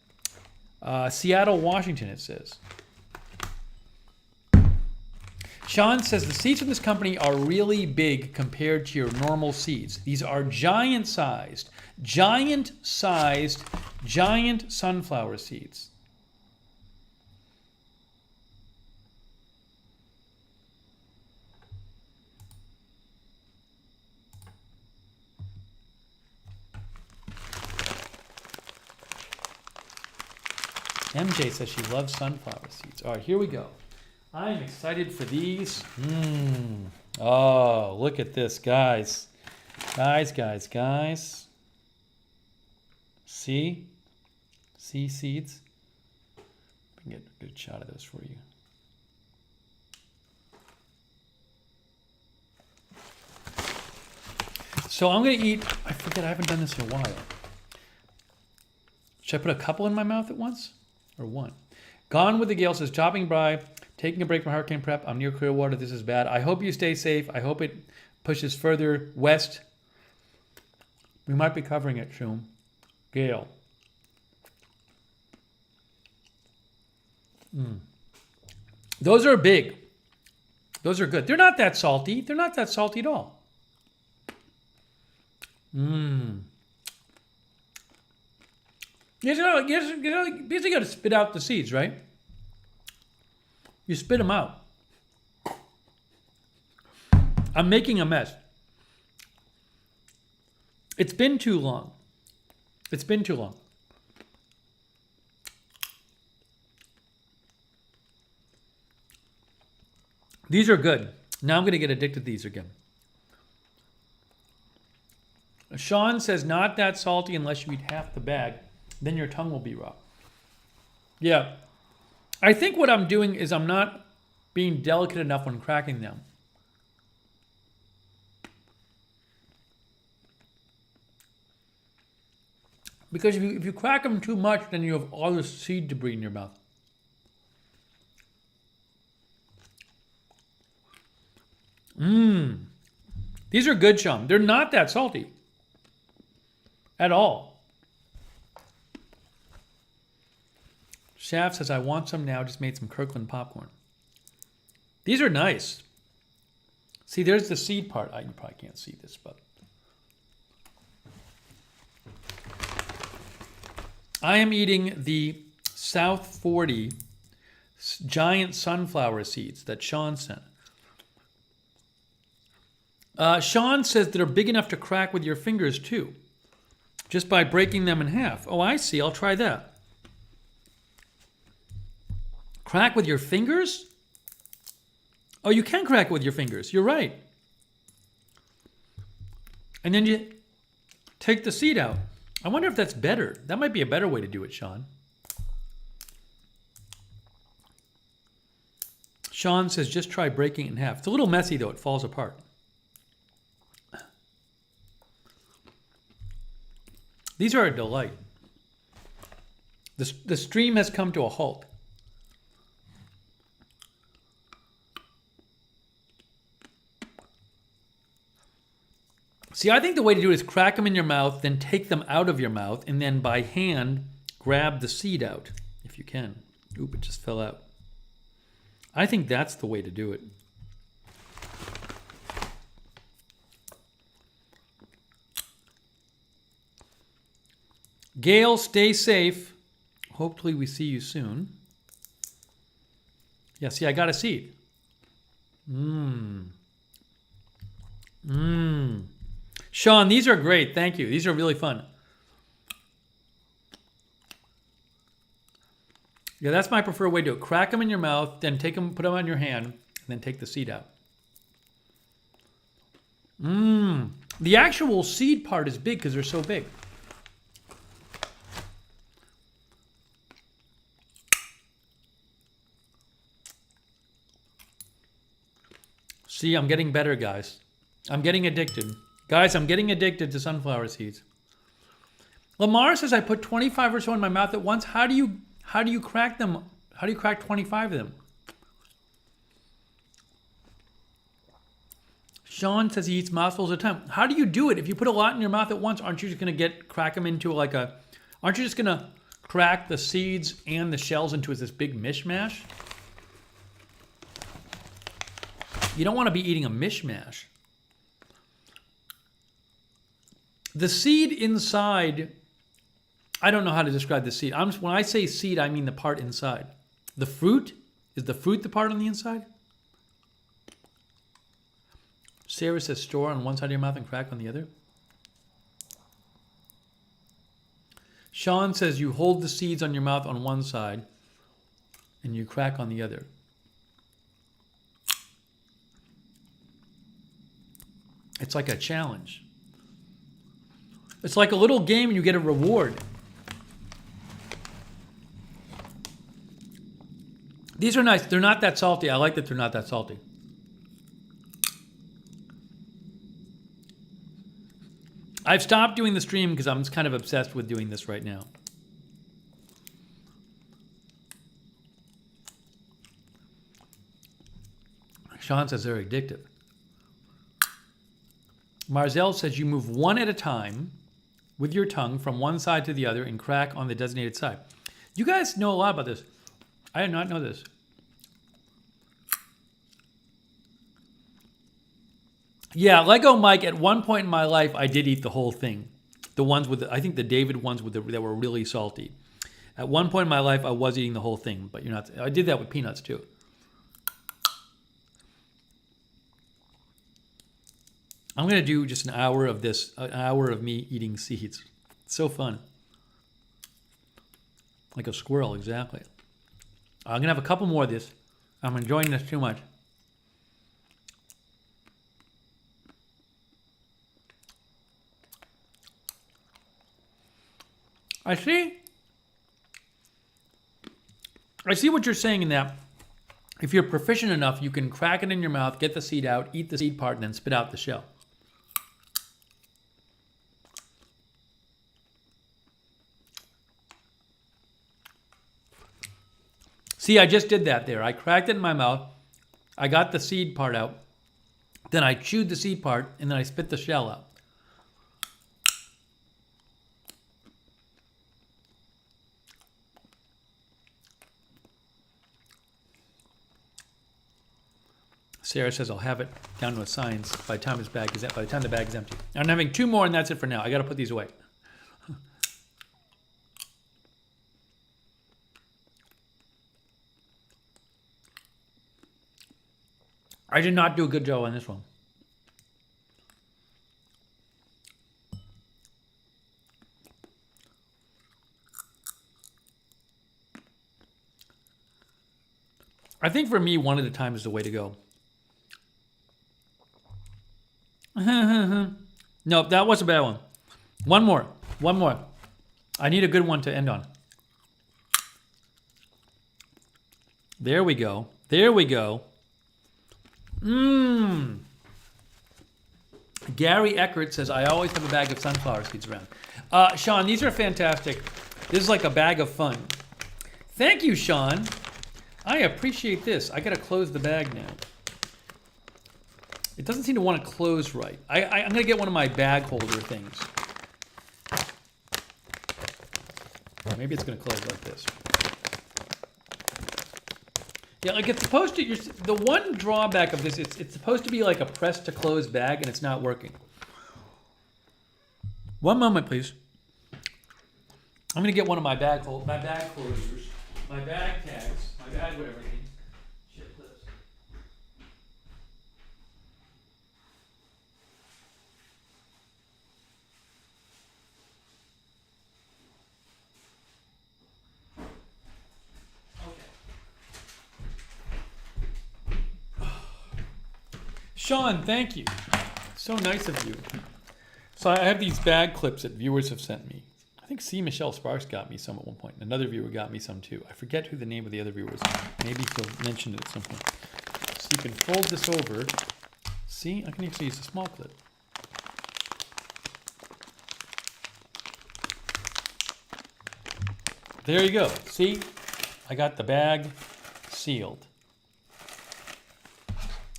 Seattle, Washington, it says. Sean says the seeds from this company are really big compared to your normal seeds. These are giant-sized sunflower seeds. MJ says she loves sunflower seeds. All right, here we go. I'm excited for these. Oh, look at this, guys. Guys. See? See seeds? I can get a good shot of those for you. So I'm going to eat, I forget, I haven't done this in a while. Should I put a couple in my mouth at once? Or one? Gone with the Gale says, chopping by, taking a break from hurricane prep. I'm near Clearwater. This is bad. I hope you stay safe. I hope it pushes further west. We might be covering it soon. Gale. Those are big. Those are good. They're not that salty. They're not that salty at all. You got to spit out the seeds, right? You spit them out. I'm making a mess. It's been too long. These are good. Now I'm going to get addicted to these again. Sean says not that salty unless you eat half the bag. Then your tongue will be raw. Yeah. I think what I'm doing is I'm not being delicate enough when cracking them. Because if you crack them too much, then you have all this seed debris in your mouth. These are good, Sean. They're not that salty. At all. Shaft says, I want some now. Just made some Kirkland popcorn. These are nice. See, there's the seed part. You probably can't see this, but. I am eating the South 40 giant sunflower seeds that Sean sent. Sean says they're big enough to crack with your fingers, too. Just by breaking them in half. Oh, I see. I'll try that. Crack with your fingers? Oh, you can crack it with your fingers. You're right. And then you take the seed out. I wonder if that's better. That might be a better way to do it, Sean. Sean says just try breaking it in half. It's a little messy, though. It falls apart. These are a delight. The stream has come to a halt. See, I think the way to do it is crack them in your mouth, then take them out of your mouth, and then by hand grab the seed out, if you can. Oop, it just fell out. I think that's the way to do it. Gail, stay safe. Hopefully we see you soon. Yeah, see, I got a seed. Sean, these are great. Thank you. These are really fun. Yeah, that's my preferred way to do it. Crack them in your mouth, then take them, put them on your hand, and then take the seed out. The actual seed part is big because they're so big. See, I'm getting better, guys. I'm getting addicted. Guys, I'm getting addicted to sunflower seeds. Lamar says I put 25 or so in my mouth at once. How do you crack them? How do you crack 25 of them? Sean says he eats mouthfuls at a time. How do you do it? If you put a lot in your mouth at once, aren't you just going to crack them into like a... Aren't you just going to crack the seeds and the shells into this big mishmash? You don't want to be eating a mishmash. The seed inside... I don't know how to describe the seed. When I say seed, I mean the part inside. The fruit? Is the fruit the part on the inside? Sarah says store on one side of your mouth and crack on the other. Sean says you hold the seeds on your mouth on one side and you crack on the other. It's like a challenge. It's like a little game and you get a reward. These are nice. They're not that salty. I like that they're not that salty. I've stopped doing the stream because I'm kind of obsessed with doing this right now. Sean says they're addictive. Marzell says you move one at a time with your tongue from one side to the other and crack on the designated side. You guys know a lot about this. I did not know this. Yeah, Lego Mike, at one point in my life, I did eat the whole thing. The ones with, I think the David ones with that were really salty. At one point in my life, I was eating the whole thing, but you're not. I did that with peanuts too. I'm going to do just an hour of this, an hour of me eating seeds. It's so fun. Like a squirrel, exactly. I'm going to have a couple more of this. I'm enjoying this too much. I see what you're saying in that if you're proficient enough, you can crack it in your mouth, get the seed out, eat the seed part, and then spit out the shell. See, I just did that there. I cracked it in my mouth. I got the seed part out. Then I chewed the seed part, and then I spit the shell out. Sarah says I'll have it down to a science by the time the bag is empty. I'm having two more, and that's it for now. I got to put these away. I did not do a good job on this one. I think for me, one at a time is the way to go. No, that was a bad one. One more. I need a good one to end on. There we go. Gary Eckert says, I always have a bag of sunflower seeds around. Sean, these are fantastic. This is like a bag of fun. Thank you, Sean. I appreciate this. I gotta close the bag now. It doesn't seem to want to close right. I'm gonna get one of my bag holder things. Or maybe it's gonna close like this. Yeah, like it's supposed to. The one drawback of this, it's supposed to be like a press to close bag, and it's not working. One moment, please. I'm gonna get one of my bag closers, my bag tags, my bag whatever it means. Shit clips. Okay. Sean, thank you. So nice of you. So I have these bag clips that viewers have sent me. I think C. Michelle Sparks got me some at one point. Another viewer got me some too. I forget who the name of the other viewer is. Maybe he'll mention it at some point. So you can fold this over. See, I can actually use a small clip. There you go. See, I got the bag sealed.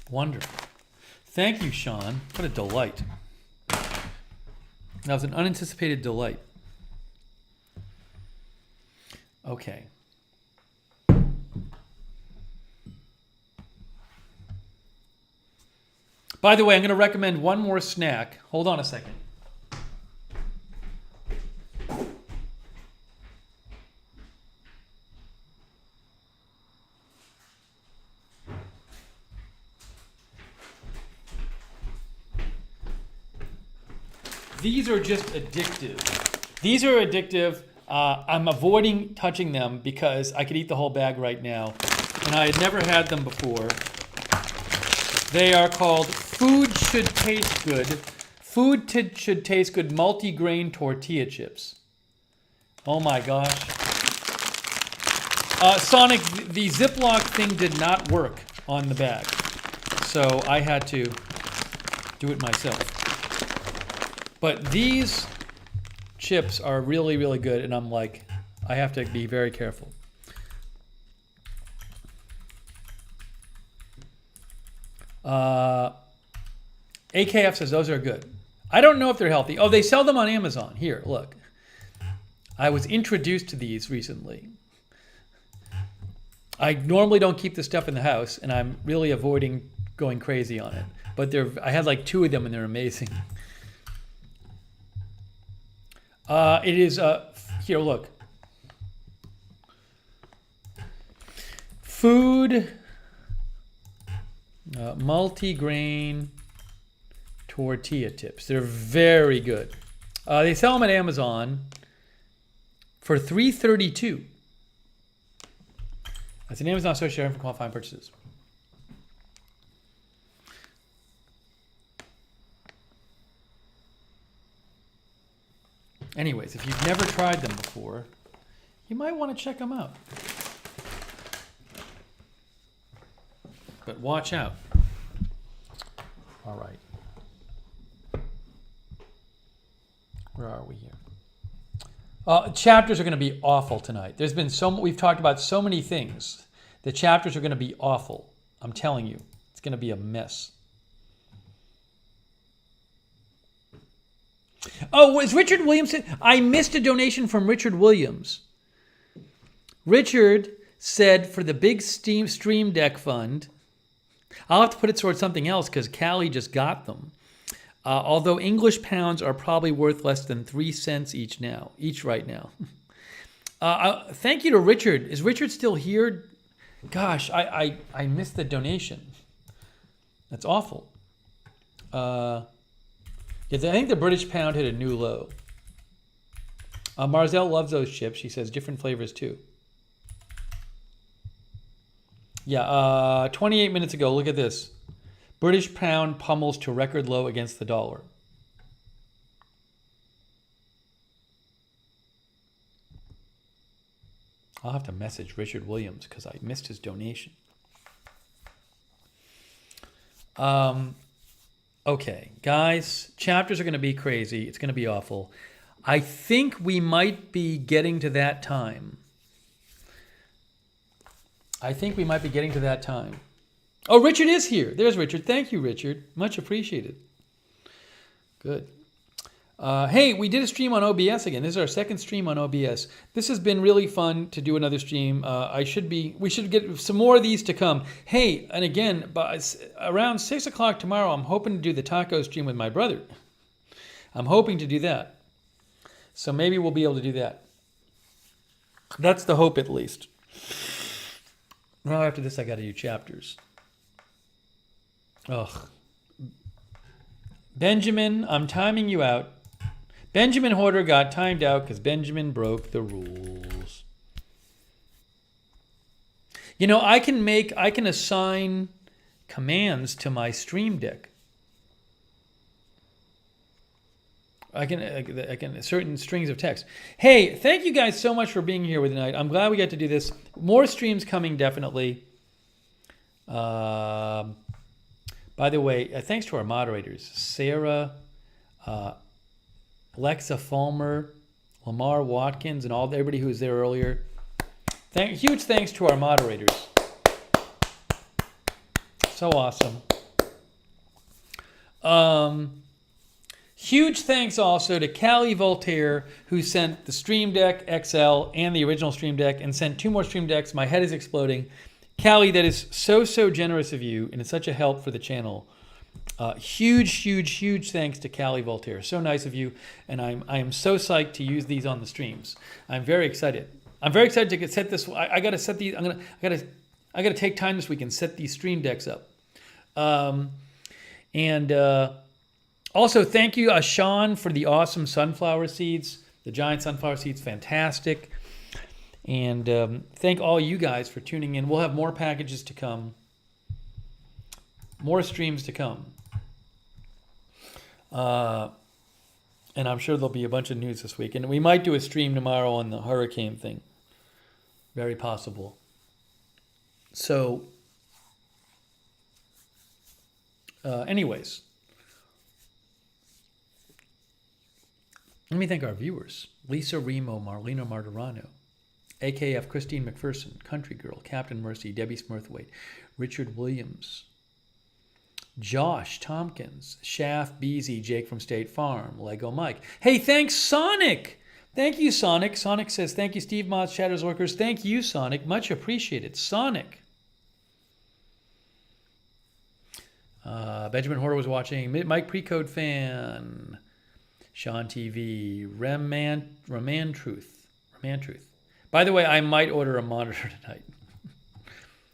Wonderful. Thank you, Sean. What a delight. That was an unanticipated delight. Okay. By the way, I'm going to recommend one more snack. Hold on a second. These are just addictive. These are addictive. I'm avoiding touching them because I could eat the whole bag right now. And I had never had them before. They are called Food Should Taste Good. Should Taste Good multi-grain tortilla chips. Oh my gosh. Sonic, the Ziploc thing did not work on the bag. So I had to do it myself. But these chips are really, really good, and I'm like, I have to be very careful. AKF says those are good. I don't know if they're healthy. Oh, they sell them on Amazon. Here, look. I was introduced to these recently. I normally don't keep this stuff in the house, and I'm really avoiding going crazy on it. But I had like 2 of them, and they're amazing. It is, here, look. Food, multi-grain tortilla tips. They're very good. They sell them at Amazon for $3.32. That's an Amazon association for qualifying purchases. Anyways, if you've never tried them before, you might want to check them out. But watch out. All right. Where are we here? Chapters are going to be awful tonight. There's been we've talked about so many things. The chapters are going to be awful. I'm telling you, it's going to be a mess. Oh, was Richard Williams? I missed a donation from Richard Williams. Richard said for the big Stream Deck fund, I'll have to put it towards something else because Callie just got them. Although English pounds are probably worth less than 3 cents each right now. Thank you to Richard. Is Richard still here? Gosh, I missed the donation. That's awful. I think the British pound hit a new low. Marzelle loves those chips. She says different flavors too. Yeah, 28 minutes ago, look at this. British pound pummels to record low against the dollar. I'll have to message Richard Williams because I missed his donation. Okay, guys, chapters are going to be crazy. It's going to be awful. I think we might be getting to that time. Oh, Richard is here. There's Richard. Thank you, Richard. Much appreciated. Good. Hey, we did a stream on OBS again. This is our second stream on OBS. This has been really fun to do another stream. We should get some more of these to come. Hey, and again, around 6 o'clock tomorrow, I'm hoping to do the taco stream with my brother. I'm hoping to do that. So maybe we'll be able to do that. That's the hope, at least. Now after this, I got to do chapters. Ugh. Benjamin, I'm timing you out. Benjamin Horder got timed out because Benjamin broke the rules. You know, I can assign commands to my Stream Deck. I can certain strings of text. Hey, thank you guys so much for being here with tonight. I'm glad we got to do this. More streams coming, definitely. By the way, thanks to our moderators, Sarah, Alexa Fulmer, Lamar Watkins, and everybody who was there earlier. Huge thanks to our moderators. So awesome. Huge thanks also to Callie Voltaire, who sent the Stream Deck XL and the original Stream Deck and sent 2 more Stream Decks. My head is exploding. Callie, that is so generous of you, and it's such a help for the channel. Huge thanks to Callie Voltaire. So nice of you, and I am so psyched to use these on the streams. I'm very excited. I'm very excited to set this. I got to set these. I got to take time this week and set these Stream Decks up. Also, thank you, Sean, for the awesome sunflower seeds. The giant sunflower seeds, fantastic. And thank all you guys for tuning in. We'll have more packages to come. More streams to come. And I'm sure there'll be a bunch of news this week. And we might do a stream tomorrow on the hurricane thing. Very possible. So, anyways. Let me thank our viewers. Lisa Remo, Marlena Martirano, AKF Christine McPherson, Country Girl, Captain Mercy, Debbie Smurthwaite, Richard Williams, Josh Tompkins, Shaft Beasy, Jake from State Farm, Lego Mike. Hey, thanks, Sonic! Thank you, Sonic. Sonic says, thank you, Steve Moss, Shadows Workers. Thank you, Sonic. Much appreciated. Sonic. Benjamin Horder was watching. Mike Precode fan. Sean TV, Raman Truth. By the way, I might order a monitor tonight.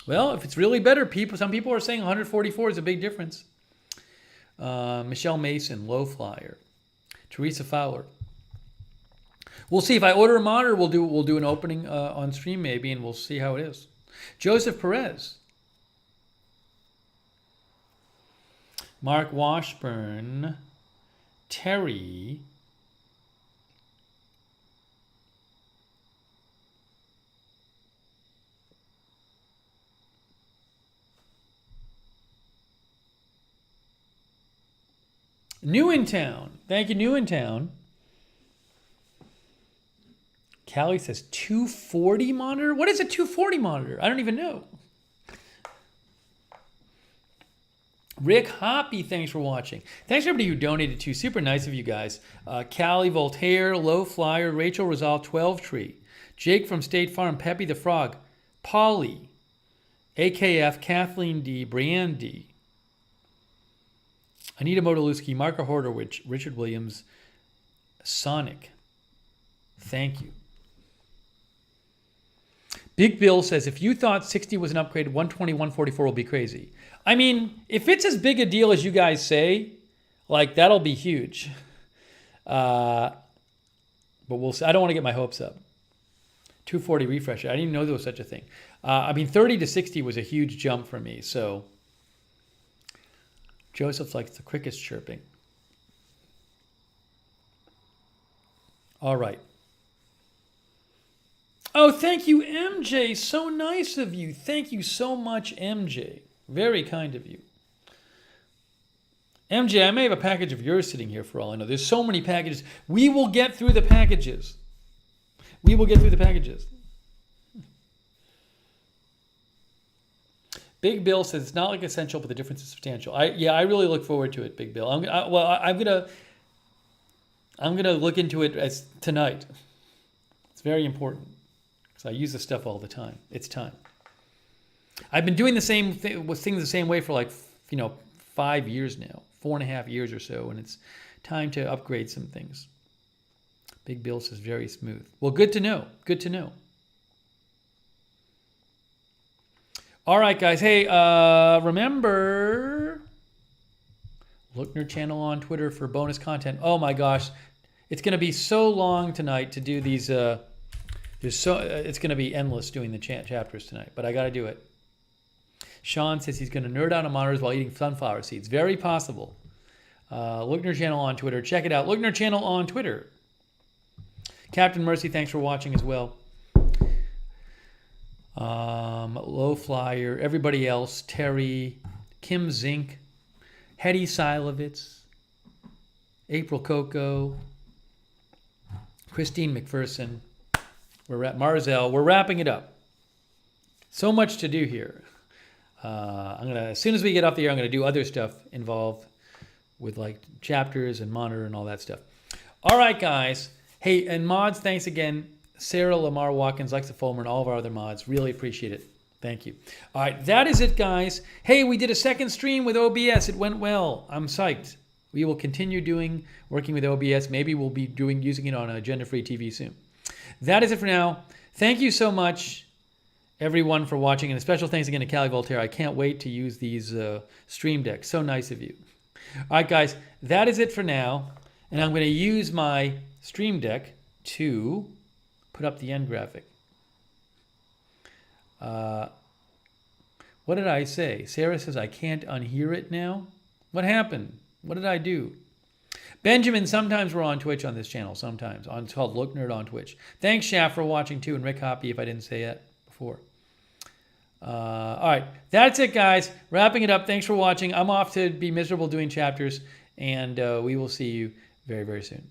Well, if it's really better, some people are saying 144 is a big difference. Michelle Mason, Low Flyer. Teresa Fowler. We'll see. If I order a monitor, we'll do an opening on stream maybe, and we'll see how it is. Joseph Perez. Mark Washburn. Terry, New in Town. Thank you, New in Town. Callie says 240 monitor. What is a 240 monitor? I don't even know. Rick Hoppy, thanks for watching. Thanks to everybody who donated too. Super nice of you guys. Callie Voltaire, Low Flyer, Rachel Rosal, 12 Tree, Jake from State Farm, Peppy the Frog, Polly, AKF, Kathleen D, Brianne D, Anita Modaluski, Marka Horderwich, Richard Williams, Sonic. Thank you. Big Bill says, if you thought 60 was an upgrade, 120, 144 will be crazy. I mean, if it's as big a deal as you guys say, like, that'll be huge. But we'll see. I don't want to get my hopes up. 240 refresh. I didn't even know there was such a thing. 30 to 60 was a huge jump for me. So Joseph's like the cricket's chirping. All right. Oh, thank you, MJ. So nice of you. Thank you so much, MJ. Very kind of you. MJ, I may have a package of yours sitting here for all I know. There's so many packages. We will get through the packages. We will get through the packages. Big Bill says it's not like essential, but the difference is substantial. I really look forward to it, Big Bill. I'm gonna look into it as tonight. It's very important because I use this stuff all the time. It's time. I've been doing the same thing with things the same way for 5 years now, 4.5 years or so, and it's time to upgrade some things. Big Bill says very smooth. Well, good to know. Good to know. All right, guys. Hey, remember Lookner channel on Twitter for bonus content. Oh my gosh, it's going to be so long tonight to do these. It's going to be endless doing the chapters tonight, but I got to do it. Sean says he's going to nerd out on monitors while eating sunflower seeds. Very possible. Lookner channel on Twitter. Check it out. Lookner channel on Twitter. Captain Mercy, thanks for watching as well. Low Flyer, everybody else, Terry, Kim Zink, Hetty Silovitz, April Coco, Christine McPherson, Marzel. We're wrapping it up. So much to do here. As soon as we get off the air, I'm gonna do other stuff involved with like chapters and monitor and all that stuff. All right, guys. Hey, and mods, thanks again. Sarah, Lamar Watkins, Lexa Fulmer, and all of our other mods. Really appreciate it. Thank you. All right, that is it, guys. Hey, we did a second stream with OBS. It went well. I'm psyched. We will continue working with OBS. Maybe we'll be using it on Agenda Free TV soon. That is it for now. Thank you so much, everyone, for watching. And a special thanks again to Callie Voltaire. I can't wait to use these stream decks. So nice of you. All right, guys, that is it for now. And I'm going to use my stream deck to put up the end graphic. What did I say? Sarah says I can't unhear it now. What happened? What did I do? Benjamin, sometimes we're on Twitch on this channel. Sometimes. It's called Lookner on Twitch. Thanks, Shaft, for watching too, and Rick Hoppy, if I didn't say it before. All right. That's it, guys. Wrapping it up. Thanks for watching. I'm off to be miserable doing chapters, and we will see you very, very soon.